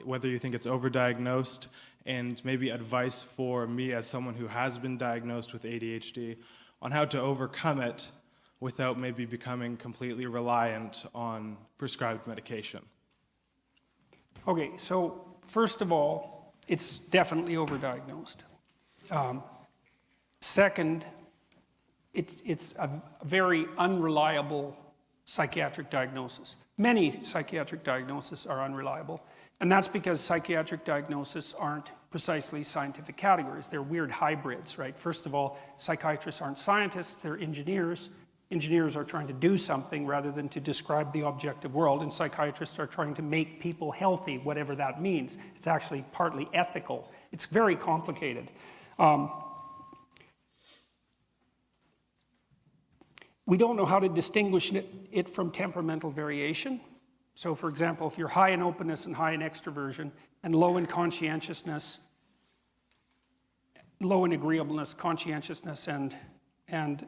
whether you think it's overdiagnosed, and maybe advice for me as someone who has been diagnosed with ADHD on how to overcome it without maybe becoming completely reliant on prescribed medication. Okay, so first of all, it's definitely overdiagnosed. Second, it's a very unreliable psychiatric diagnosis. Many psychiatric diagnoses are unreliable, and that's because psychiatric diagnoses aren't precisely scientific categories. They're weird hybrids, right? First of all, psychiatrists aren't scientists, they're engineers. Engineers are trying to do something rather than to describe the objective world, and psychiatrists are trying to make people healthy, whatever that means. It's actually partly ethical. It's very complicated. We don't know how to distinguish it from temperamental variation. So, for example, if you're high in openness and high in extroversion, and low in conscientiousness, low in agreeableness, conscientiousness, and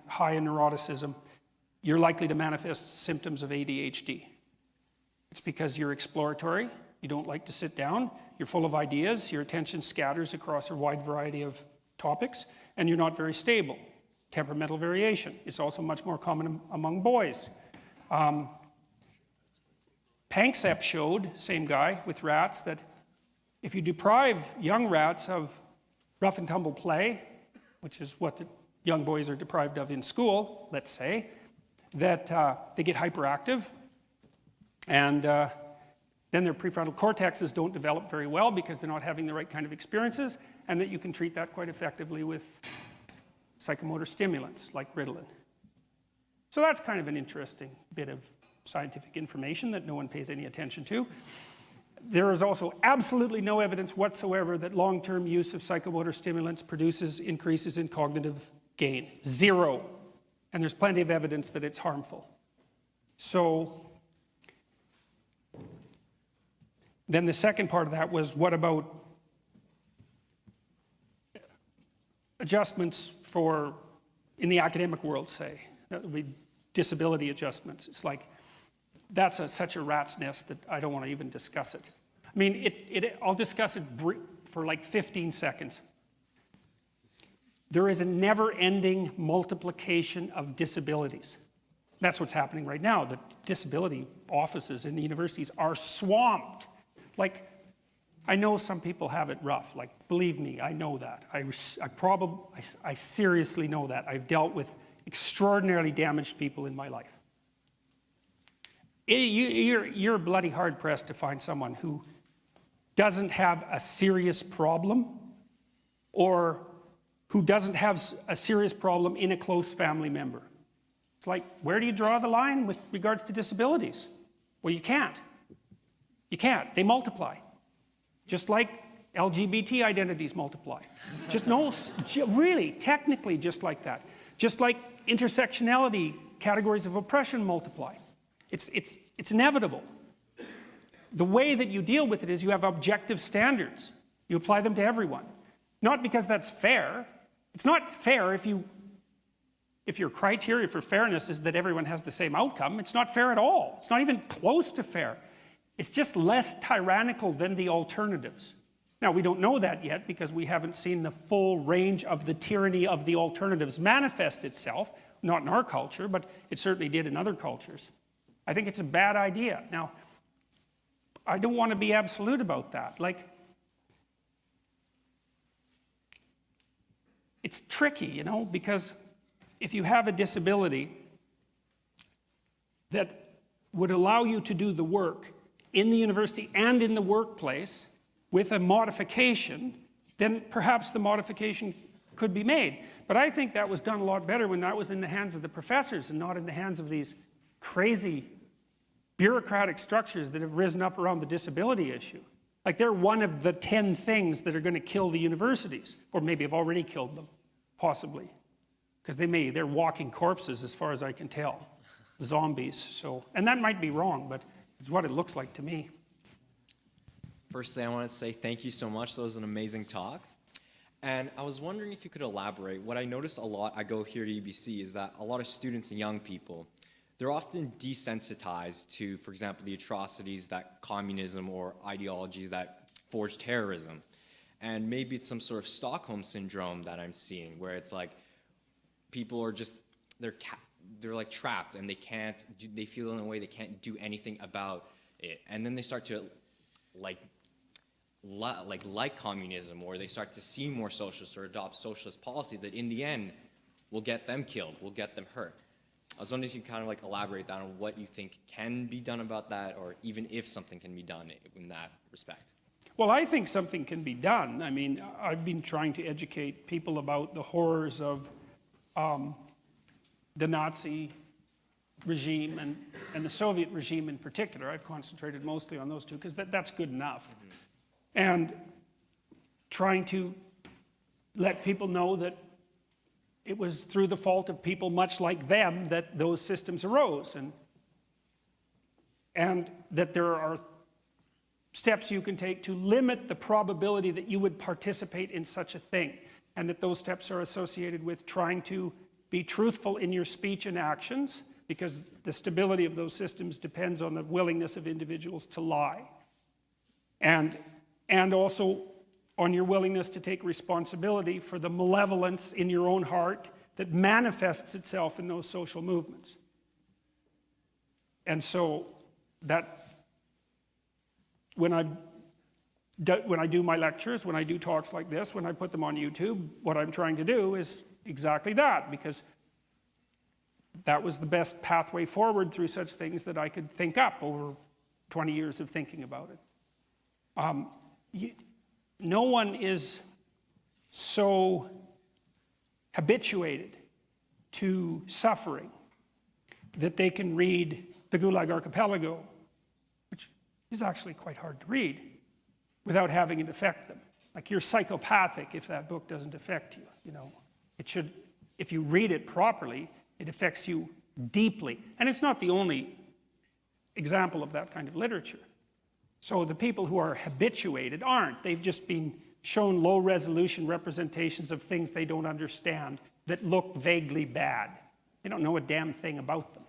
high in neuroticism, you're likely to manifest symptoms of ADHD. It's because you're exploratory, you don't like to sit down, you're full of ideas, your attention scatters across a wide variety of topics, and you're not very stable. Temperamental variation is also much more common among boys. Panksepp showed, same guy with rats, that if you deprive young rats of rough and tumble play, which is what the young boys are deprived of in school, let's say, that they get hyperactive, and then their prefrontal cortexes don't develop very well because they're not having the right kind of experiences, and that you can treat that quite effectively with psychomotor stimulants like Ritalin. So that's kind of an interesting bit of scientific information that no one pays any attention to. There is also absolutely no evidence whatsoever that long-term use of psychomotor stimulants produces increases in cognitive gain. Zero. And there's plenty of evidence that it's harmful. So then the second part of that was, what about adjustments for, in the academic world, say, that would be disability adjustments. It's like, that's such a rat's nest that I don't want to even discuss it. I mean, I'll discuss it for like 15 seconds. There is a never-ending multiplication of disabilities. That's what's happening right now. The disability offices in the universities are swamped. Like, I know some people have it rough. Like, believe me, I know that. I seriously know that. I've dealt with extraordinarily damaged people in my life. You're bloody hard-pressed to find someone who doesn't have a serious problem, or who doesn't have a serious problem in a close family member. It's like, where do you draw the line with regards to disabilities? Well, you can't. You can't. They multiply. Just like LGBT identities multiply. Just no, really, technically just like that. Just like intersectionality categories of oppression multiply. It's inevitable. The way that you deal with it is you have objective standards. You apply them to everyone. Not because that's fair. It's not fair if your criteria for fairness is that everyone has the same outcome. It's not fair at all. It's not even close to fair. It's just less tyrannical than the alternatives. Now, we don't know that yet because we haven't seen the full range of the tyranny of the alternatives manifest itself, not in our culture, but it certainly did in other cultures. I think it's a bad idea. Now, I don't want to be absolute about that. Like, it's tricky, you know, because if you have a disability that would allow you to do the work in the university and in the workplace with a modification, then perhaps the modification could be made. But I think that was done a lot better when that was in the hands of the professors and not in the hands of these crazy bureaucratic structures that have risen up around the disability issue. Like, they're one of the 10 things that are going to kill the universities, or maybe have already killed them, possibly. Because they're walking corpses as far as I can tell, zombies. So, and that might be wrong, but it's what it looks like to me. Firstly, I want to say thank you so much. That was an amazing talk. And I was wondering if you could elaborate. What I notice a lot, I go here to UBC, is that a lot of students and young people, they're often desensitized to, for example, the atrocities that communism or ideologies that forge terrorism. And maybe it's some sort of Stockholm syndrome that I'm seeing, where it's like people are just, they're like trapped and they feel in a way they can't do anything about it. And then they start to like communism, or they start to see more socialist or adopt socialist policies that in the end will get them killed, will get them hurt. I was wondering if you kind of like elaborate that on what you think can be done about that, or even if something can be done in that respect. Well, I think something can be done. I mean, I've been trying to educate people about the horrors of the Nazi regime and the Soviet regime in particular. I've concentrated mostly on those two because that's good enough. Mm-hmm. And trying to let people know that it was through the fault of people much like them that those systems arose, and that there are steps you can take to limit the probability that you would participate in such a thing, and that those steps are associated with trying to be truthful in your speech and actions, because the stability of those systems depends on the willingness of individuals to lie, and also on your willingness to take responsibility for the malevolence in your own heart that manifests itself in those social movements. And so that when I do my lectures, when I do talks like this, when I put them on YouTube, what I'm trying to do is exactly that, because that was the best pathway forward through such things that I could think up over 20 years of thinking about it. No one is so habituated to suffering that they can read the Gulag Archipelago, which is actually quite hard to read, without having it affect them. Like, you're psychopathic if that book doesn't affect you, you know. It should, if you read it properly, it affects you deeply. And it's not the only example of that kind of literature. So the people who are habituated aren't. They've just been shown low-resolution representations of things they don't understand that look vaguely bad. They don't know a damn thing about them.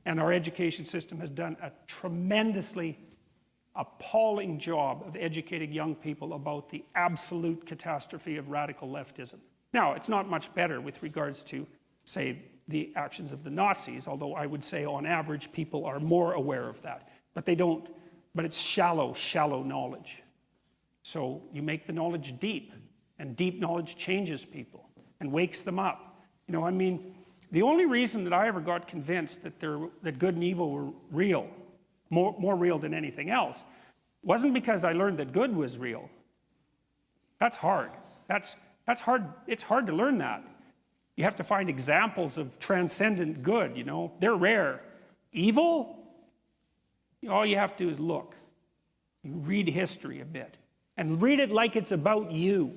And our education system has done a tremendously appalling job of educating young people about the absolute catastrophe of radical leftism. Now, it's not much better with regards to, say, the actions of the Nazis, although I would say on average people are more aware of that. But they don't, but it's shallow, shallow knowledge. So you make the knowledge deep, and deep knowledge changes people and wakes them up. You know, I mean, the only reason that I ever got convinced that that good and evil were real, more real than anything else, wasn't because I learned that good was real. That's hard. That's hard. It's hard to learn that. You have to find examples of transcendent good, you know. They're rare. Evil, all you have to do is look. You read history a bit. And read it like it's about you.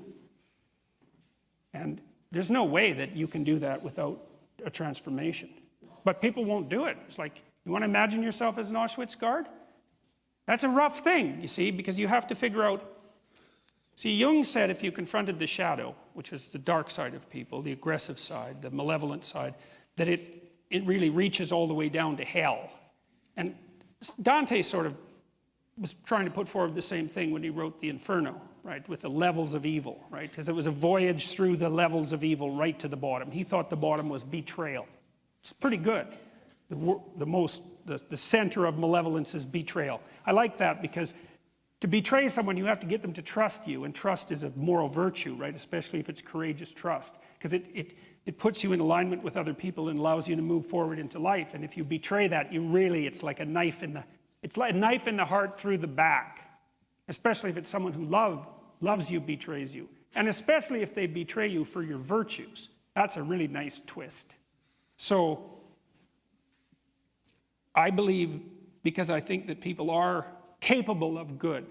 And there's no way that you can do that without a transformation. But people won't do it. It's like, you want to imagine yourself as an Auschwitz guard? That's a rough thing, you see, because you have to figure out. See, Jung said if you confronted the shadow, which is the dark side of people, the aggressive side, the malevolent side, that it really reaches all the way down to hell. And Dante sort of was trying to put forward the same thing when he wrote the Inferno, right, with the levels of evil, right, because it was a voyage through the levels of evil right to the bottom. He thought the bottom was betrayal. It's pretty good. The center of malevolence is betrayal. I like that because to betray someone, you have to get them to trust you, and trust is a moral virtue, right, especially if it's courageous trust, because it puts you in alignment with other people and allows you to move forward into life. And if you betray that, it's like a knife in the heart through the back, especially if it's someone who loves you, betrays you. And especially if they betray you for your virtues. That's a really nice twist. So, I believe, because I think that people are capable of good,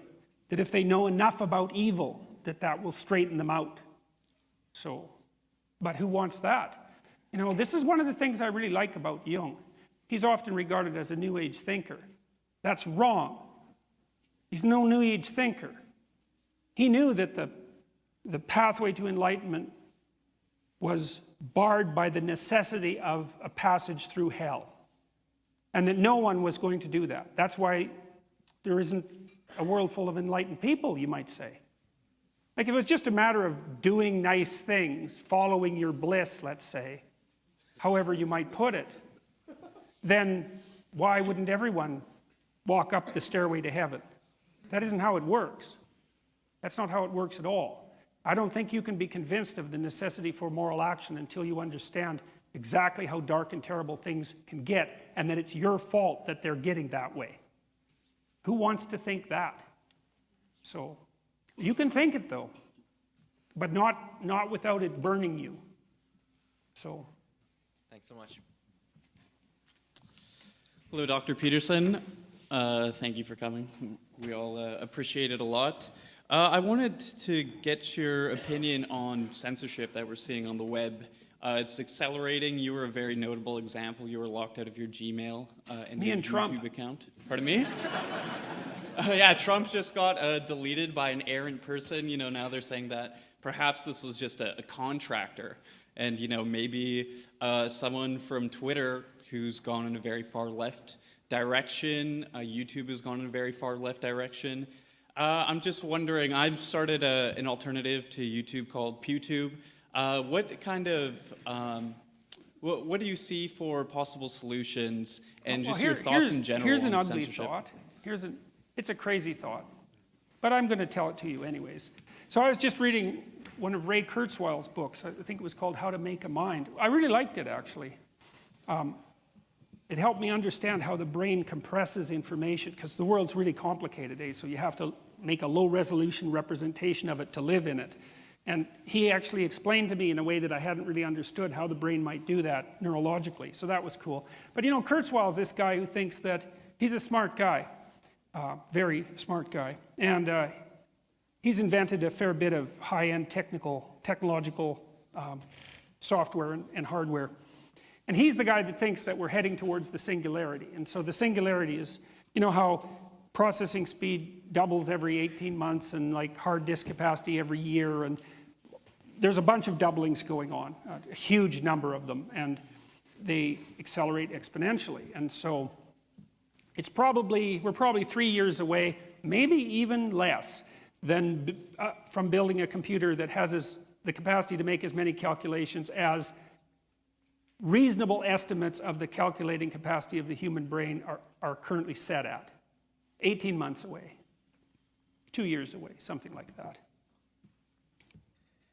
that if they know enough about evil, that will straighten them out. So, but who wants that? You know, this is one of the things I really like about Jung. He's often regarded as a New Age thinker. That's wrong. He's no New Age thinker. He knew that the pathway to enlightenment was barred by the necessity of a passage through hell. And that no one was going to do that. That's why there isn't a world full of enlightened people, you might say. Like if it was just a matter of doing nice things, following your bliss, let's say, however you might put it, then why wouldn't everyone walk up the stairway to heaven? That isn't how it works. That's not how it works at all. I don't think you can be convinced of the necessity for moral action until you understand exactly how dark and terrible things can get, and that it's your fault that they're getting that way. Who wants to think that? So, you can think it though, but not without it burning you. So. Thanks so much. Hello, Dr. Peterson. Thank you for coming. We all appreciate it a lot. I wanted to get your opinion on censorship that we're seeing on the web. It's accelerating. You were a very notable example. You were locked out of your Gmail and your YouTube account. Pardon me? Yeah, Trump just got deleted by an errant person. You know, now they're saying that perhaps this was just a contractor. And, you know, maybe someone from Twitter who's gone in a very far left direction. YouTube has gone in a very far left direction. I'm just wondering, I've started an alternative to YouTube called PewTube. What kind of, what do you see for possible solutions and just your thoughts in general Here's an on ugly censorship? thought. It's a crazy thought, but I'm going to tell it to you anyways. So I was just reading one of Ray Kurzweil's books. I think it was called How to Make a Mind. I really liked it, actually. It helped me understand how the brain compresses information, because the world's really complicated, so you have to make a low-resolution representation of it to live in it. And he actually explained to me in a way that I hadn't really understood how the brain might do that neurologically, so that was cool. But you know, Kurzweil's this guy who thinks that he's a smart guy, very smart guy, and he's invented a fair bit of high-end technological software and hardware. And he's the guy that thinks that we're heading towards the singularity. And so the singularity is, you know how processing speed doubles every 18 months and like hard disk capacity every year, and there's a bunch of doublings going on, a huge number of them, and they accelerate exponentially. And so we're probably 3 years away, maybe even less, than from building a computer that has the capacity to make as many calculations as reasonable estimates of the calculating capacity of the human brain are currently set at. 18 months away, 2 years away, something like that.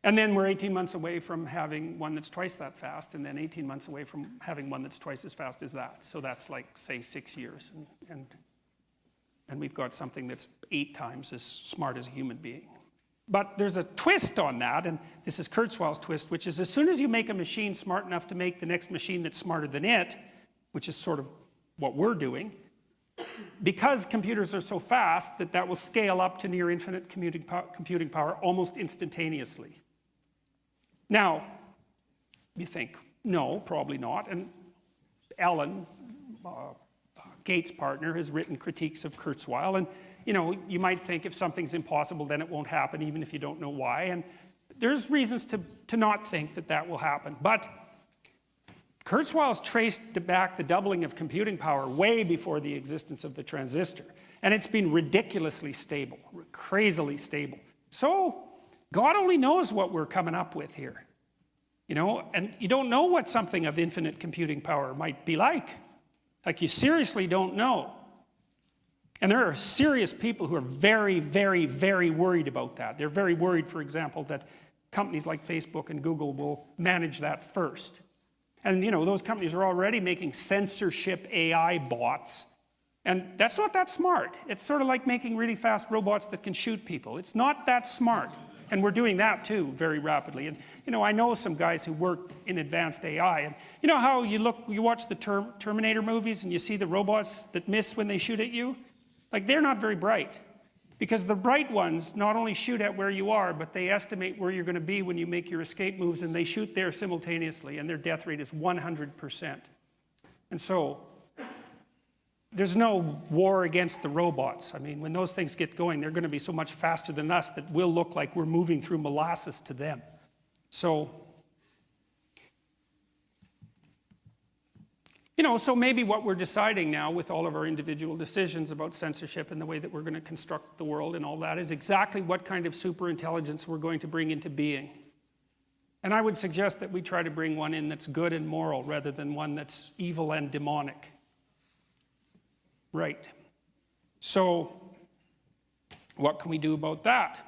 And then we're 18 months away from having one that's twice that fast, and then 18 months away from having one that's twice as fast as that. So that's like, say, 6 years. And we've got something that's 8 times as smart as a human being. But there's a twist on that, and this is Kurzweil's twist, which is as soon as you make a machine smart enough to make the next machine that's smarter than it, which is sort of what we're doing, because computers are so fast that will scale up to near infinite computing power almost instantaneously. Now, you think, no, probably not. And Ellen, Gates' partner, has written critiques of Kurzweil. And, you know, you might think if something's impossible, then it won't happen, even if you don't know why. And there's reasons to not think that will happen. But Kurzweil's traced back the doubling of computing power way before the existence of the transistor. And it's been ridiculously stable, crazily stable. So God only knows what we're coming up with here. You know, and you don't know what something of infinite computing power might be like. Like, you seriously don't know. And there are serious people who are very, very, very worried about that. They're very worried, for example, that companies like Facebook and Google will manage that first. And, you know, those companies are already making censorship AI bots. And that's not that smart. It's sort of like making really fast robots that can shoot people. It's not that smart. And we're doing that too, very rapidly. And, you know, I know some guys who work in advanced AI. And you know how you watch the Terminator movies and you see the robots that miss when they shoot at you? Like, they're not very bright. Because the bright ones not only shoot at where you are, but they estimate where you're going to be when you make your escape moves, and they shoot there simultaneously, and their death rate is 100%. And so there's no war against the robots. I mean, when those things get going, they're going to be so much faster than us that we'll look like we're moving through molasses to them. So, you know, so maybe what we're deciding now with all of our individual decisions about censorship and the way that we're going to construct the world and all that is exactly what kind of superintelligence we're going to bring into being. And I would suggest that we try to bring one in that's good and moral rather than one that's evil and demonic. Right. So, what can we do about that?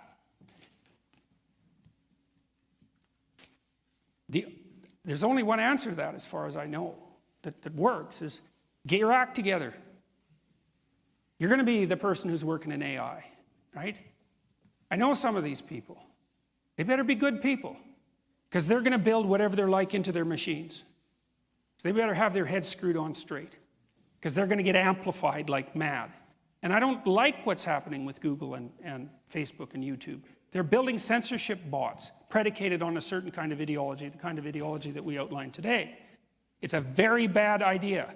There's only one answer to that, as far as I know, that works, is get your act together. You're going to be the person who's working in AI, right? I know some of these people. They better be good people, because they're going to build whatever they're like into their machines. So they better have their heads screwed on straight, because they're going to get amplified like mad. And I don't like what's happening with Google and Facebook and YouTube. They're building censorship bots predicated on a certain kind of ideology, the kind of ideology that we outlined today. It's a very bad idea.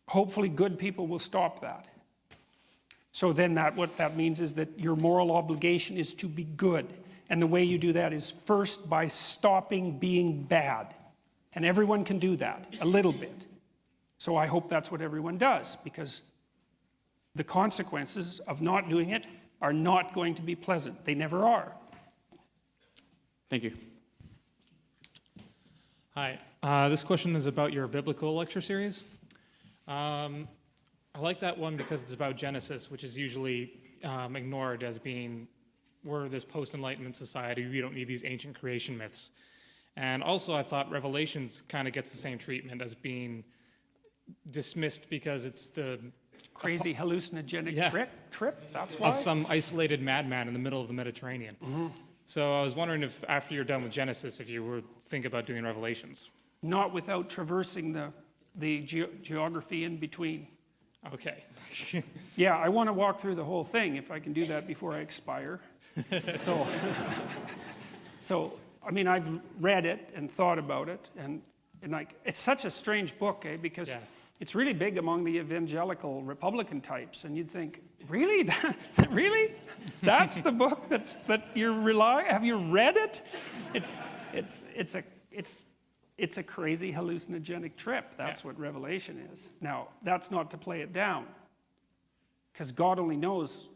Hopefully good people will stop that. So then what that means is that your moral obligation is to be good. And the way you do that is first by stopping being bad. And everyone can do that, a little bit. So I hope that's what everyone does, because the consequences of not doing it are not going to be pleasant. They never are. Thank you. Hi. This question is about your biblical lecture series. I like that one because it's about Genesis, which is usually ignored as being, we're this post-enlightenment society, we don't need these ancient creation myths. And also I thought Revelations kind of gets the same treatment as being dismissed because it's the Crazy hallucinogenic trip, that's why? of some isolated madman in the middle of the Mediterranean. Mm-hmm. So I was wondering if after you're done with Genesis, if you would think about doing Revelations. Not without traversing the geography in between. Okay. Yeah, I want to walk through the whole thing if I can do that before I expire. So, I mean, I've read it and thought about it, and like, it's such a strange book, because it's really big among the evangelical Republican types, and you'd think, really? Really? That's the book that you're relying? Have you read it? It's a crazy hallucinogenic trip. That's what Revelation is. Now, that's not to play it down, because God only knows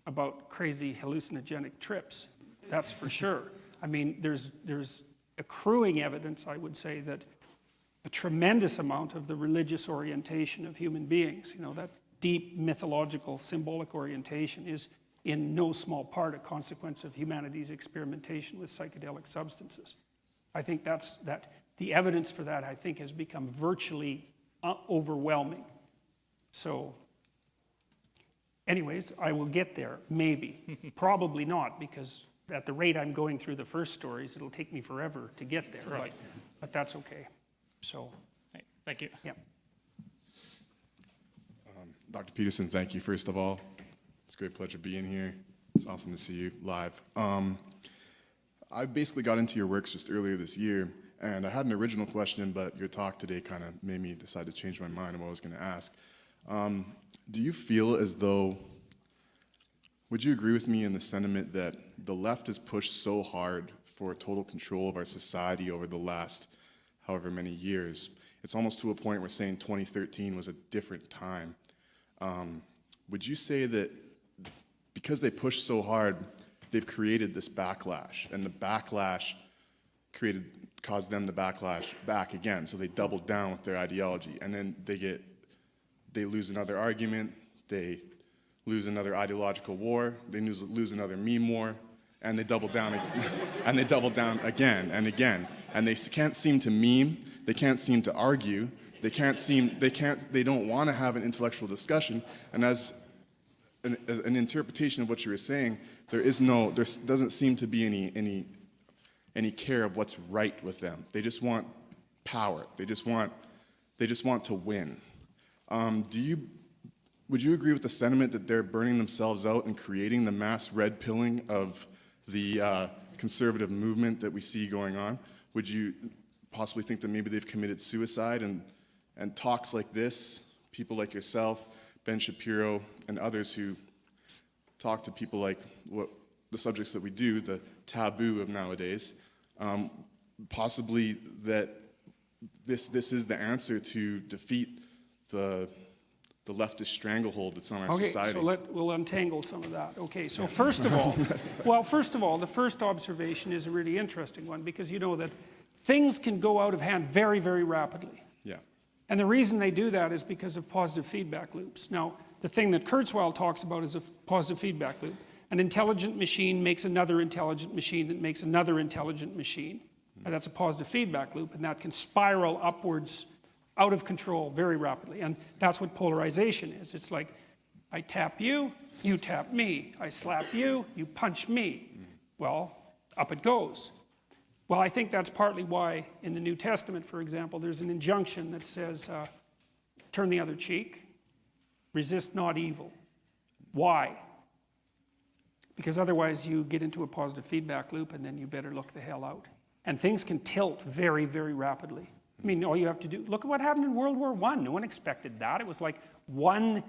about crazy hallucinogenic trips. That's for sure. I mean, there's accruing evidence, I would say, that a tremendous amount of the religious orientation of human beings, that deep mythological, symbolic orientation is in no small part a consequence of humanity's experimentation with psychedelic substances. I think that the evidence for that, I think, has become virtually overwhelming. So, anyways, I will get there, maybe. Probably not, because at the rate I'm going through the first stories, it'll take me forever to get there. Right. But that's okay. So, Hey, thank you. yeah. Dr. Peterson, thank you, first of all. It's a great pleasure being here. It's awesome to see you live. I basically got into your works just earlier this year, and I had an original question, but your talk today kind of made me decide to change my mind on what I was going to ask. Do you feel as though, would you agree with me in the sentiment that the left has pushed so hard for total control of our society over the last however many years? It's almost to a point where saying 2013 was a different time. Would you say that because they pushed so hard, they've created this backlash, and the backlash caused them to backlash back again, so they doubled down with their ideology, and then they lose another argument, they lose another ideological war, they lose another meme war, and they double down again, and they double down again and again, and they can't seem to meme, they can't seem to argue, they don't want to have an intellectual discussion, and as an interpretation of what you were saying, there doesn't seem to be any care of what's right with them. They just want power. They just want to win. Would you agree with the sentiment that they're burning themselves out and creating the mass red pilling of the conservative movement that we see going on? Would you possibly think that maybe they've committed suicide, and talks like this, people like yourself, Ben Shapiro, and others who talk to people like the subjects that we do, the taboo of nowadays, possibly that this is the answer to defeat the leftist stranglehold that's on our society? Okay, so we'll untangle some of that. Okay, so first of all, the first observation is a really interesting one, because you know that things can go out of hand very, very rapidly. Yeah. And the reason they do that is because of positive feedback loops. Now, the thing that Kurzweil talks about is a positive feedback loop. An intelligent machine makes another intelligent machine that makes another intelligent machine. And that's a positive feedback loop, and that can spiral upwards out of control very rapidly. And that's what polarization is. It's like, I tap you, you tap me. I slap you, you punch me. Well, up it goes. Well, I think that's partly why in the New Testament, for example, there's an injunction that says, turn the other cheek, resist not evil. Why? Because otherwise you get into a positive feedback loop, and then you better look the hell out. And things can tilt very, very rapidly. I mean, all you have to do, look at what happened in World War I. No one expected that. It was like one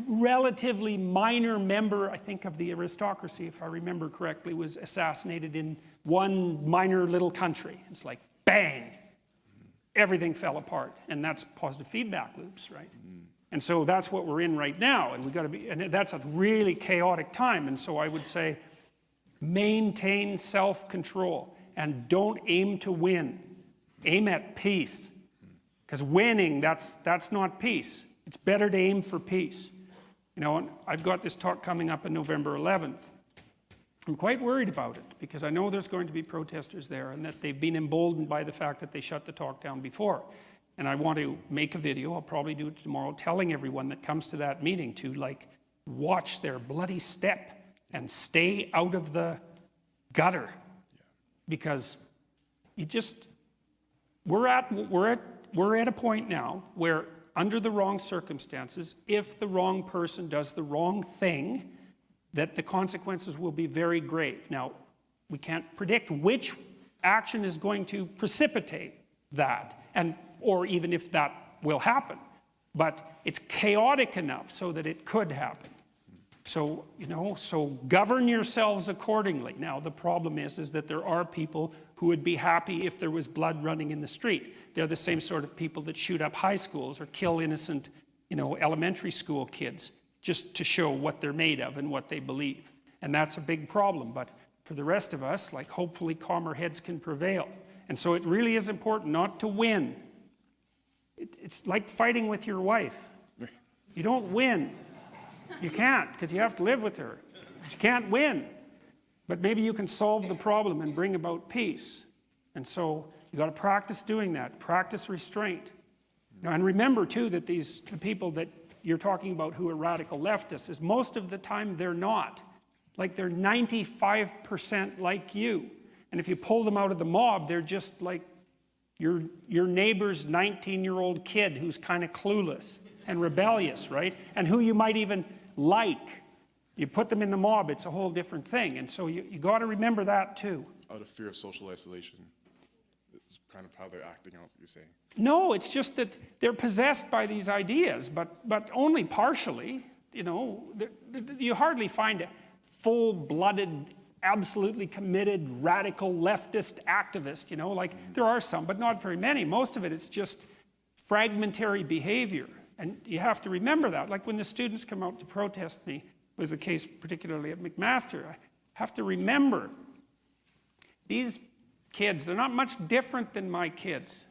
relatively minor member, I think, of the aristocracy, if I remember correctly, was assassinated in one minor little country. It's like, bang, everything fell apart. And that's positive feedback loops, right? And so that's what we're in right now. And that's a really chaotic time. And so I would say, maintain self-control and don't aim to win. Aim at peace. Because winning, that's not peace. It's better to aim for peace. You know, and I've got this talk coming up on November 11th. I'm quite worried about it, because I know there's going to be protesters there, and that they've been emboldened by the fact that they shut the talk down before. And I want to make a video, I'll probably do it tomorrow, telling everyone that comes to that meeting to, like, watch their bloody step and stay out of the gutter. Because we're at a point now where, under the wrong circumstances, if the wrong person does the wrong thing, that the consequences will be very grave. Now, we can't predict which action is going to precipitate that, or even if that will happen. But it's chaotic enough so that it could happen. So, so govern yourselves accordingly. Now, the problem is that there are people who would be happy if there was blood running in the street. They're the same sort of people that shoot up high schools or kill innocent, elementary school kids just to show what they're made of and what they believe. And that's a big problem. But for the rest of us, hopefully calmer heads can prevail. And so it really is important not to win. It's like fighting with your wife. You don't win. You can't, because you have to live with her. You can't win. But maybe you can solve the problem and bring about peace. And so you got to practice doing that. Practice restraint. Now, and remember, too, that the people that you're talking about who are radical leftists, is most of the time they're not. They're 95% like you. And if you pull them out of the mob, they're just like your neighbor's 19-year-old kid who's kind of clueless and rebellious, right? And who you might even like. You put them in the mob, it's a whole different thing. And so you got to remember that too. Out of fear of social isolation. It's kind of how they're acting out, you're saying. No, it's just that they're possessed by these ideas, but only partially. You hardly find a full-blooded, absolutely committed, radical leftist activist, there are some, but not very many. Most of it is just fragmentary behavior. And you have to remember that. Like when the students come out to protest me, was the case particularly at McMaster, I have to remember these kids, they're not much different than my kids.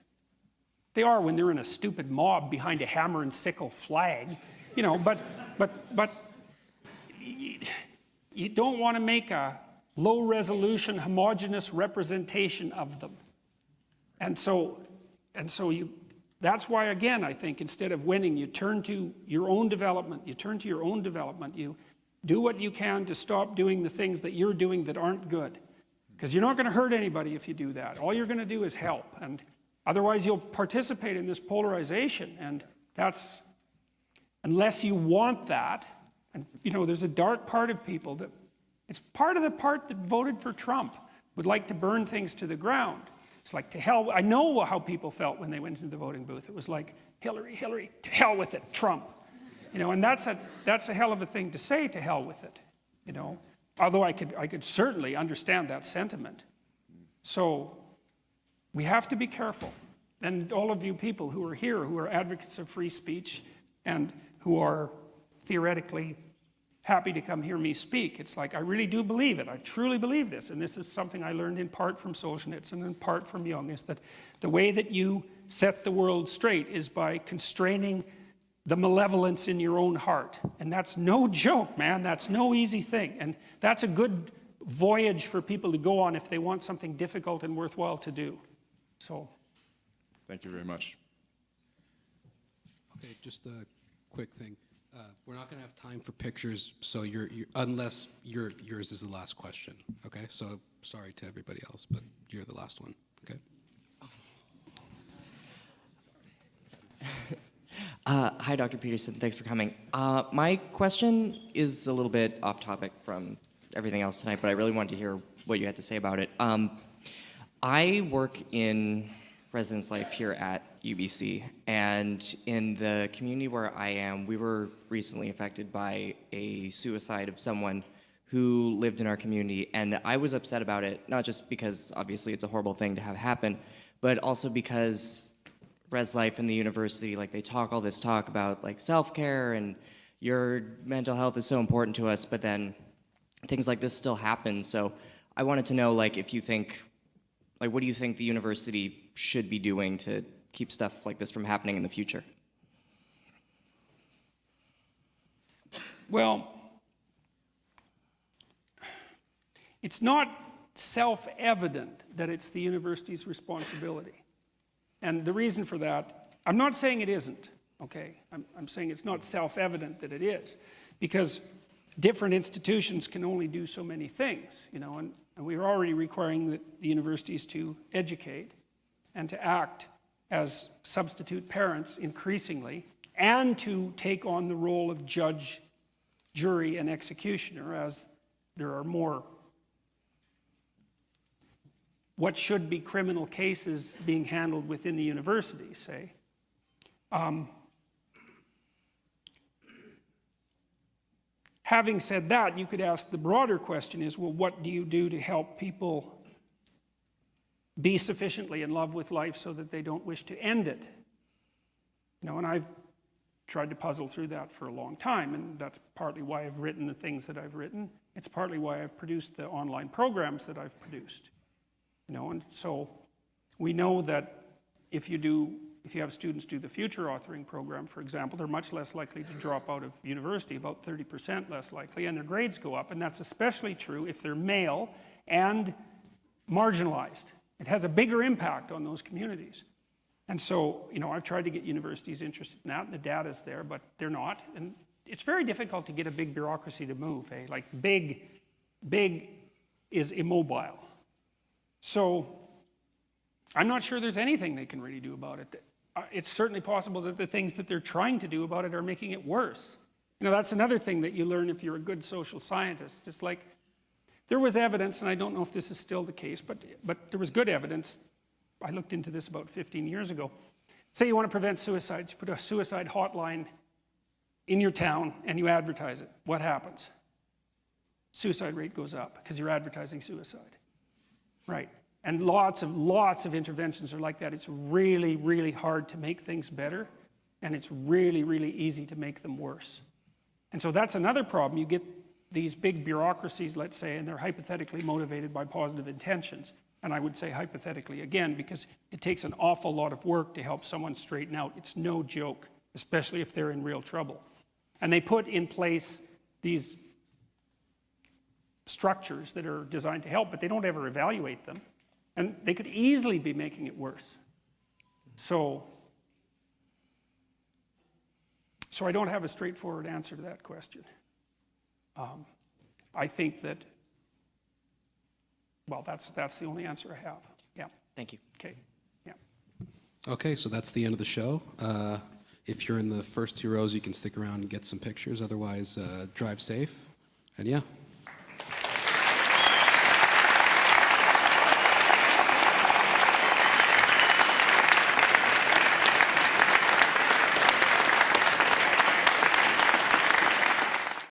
They are when they're in a stupid mob behind a hammer and sickle flag, but you don't want to make a low-resolution, homogeneous representation of them. And so that's why, again, I think instead of winning, you turn to your own development. You do what you can to stop doing the things that you're doing that aren't good. Because you're not going to hurt anybody if you do that. All you're going to do is help. And otherwise, you'll participate in this polarization. And that's, unless you want that, and there's a dark part of people that, it's part of the part that voted for Trump, would like to burn things to the ground. It's like, to hell, I know how people felt when they went into the voting booth. It was like, Hillary, Hillary, to hell with it, Trump. And that's a hell of a thing to say, to hell with it, Although I could certainly understand that sentiment. So we have to be careful. And all of you people who are here, who are advocates of free speech and who are theoretically happy to come hear me speak, it's like, I really do believe it. I truly believe this. And this is something I learned in part from Solzhenitsyn and in part from Jung, is that the way that you set the world straight is by constraining the malevolence in your own heart. And that's no joke, man. That's no easy thing. And that's a good voyage for people to go on if they want something difficult and worthwhile to do. So. Thank you very much. Okay, just a quick thing. We're not going to have time for pictures, so unless yours is the last question. Okay, so sorry to everybody else, but you're the last one. Okay. Hi, Dr. Peterson. Thanks for coming. My question is a little bit off topic from everything else tonight, but I really wanted to hear what you had to say about it. I work in residence life here at UBC, and in the community where I am, we were recently affected by a suicide of someone who lived in our community, and I was upset about it, not just because obviously it's a horrible thing to have happen, but also because res life in the university, they talk all this talk about self-care and your mental health is so important to us, but then things like this still happen. So I wanted to know if you think, what do you think the university should be doing to keep stuff like this from happening in the future? Well, it's not self-evident that it's the university's responsibility. And the reason for that, I'm not saying it isn't, okay? I'm saying it's not self-evident that it is, because different institutions can only do so many things, and we're already requiring the universities to educate and to act as substitute parents increasingly, and to take on the role of judge, jury, and executioner as there are more what should be criminal cases being handled within the university, say. Having said that, you could ask the broader question is, well, what do you do to help people be sufficiently in love with life so that they don't wish to end it? You know, and I've tried to puzzle through that for a long time, and that's partly why I've written the things that I've written. It's partly why I've produced the online programs that I've produced. You know, and so we know that if you have students do the future authoring program, for example, they're much less likely to drop out of university, about 30% less likely, and their grades go up, and that's especially true if they're male and marginalized. It has a bigger impact on those communities. And so, you know, I've tried to get universities interested in that, and the data's there, but they're not. And it's very difficult to get a big bureaucracy to move, eh? Like big is immobile. So I'm not sure there's anything they can really do about it. It's certainly possible that the things that they're trying to do about it are making it worse. You know, that's another thing that you learn if you're a good social scientist. Just like there was evidence, and I don't know if this is still the case, but there was good evidence. I looked into this about 15 years ago. Say you want to prevent suicides, you put a suicide hotline in your town and you advertise it. What happens? Suicide rate goes up because you're advertising suicide. Right. And lots of interventions are like that. It's really, really hard to make things better, and it's really, really easy to make them worse. And so that's another problem. You get these big bureaucracies, let's say, and they're hypothetically motivated by positive intentions. And I would say hypothetically again, because it takes an awful lot of work to help someone straighten out. It's no joke, especially if they're in real trouble. And they put in place these structures that are designed to help, but they don't ever evaluate them. And they could easily be making it worse. So I don't have a straightforward answer to that question. I think that, well, that's the only answer I have. Yeah. Thank you. Okay. Yeah. Okay, so that's the end of the show. If you're in the first 2 rows, you can stick around and get some pictures. Otherwise, drive safe. And yeah.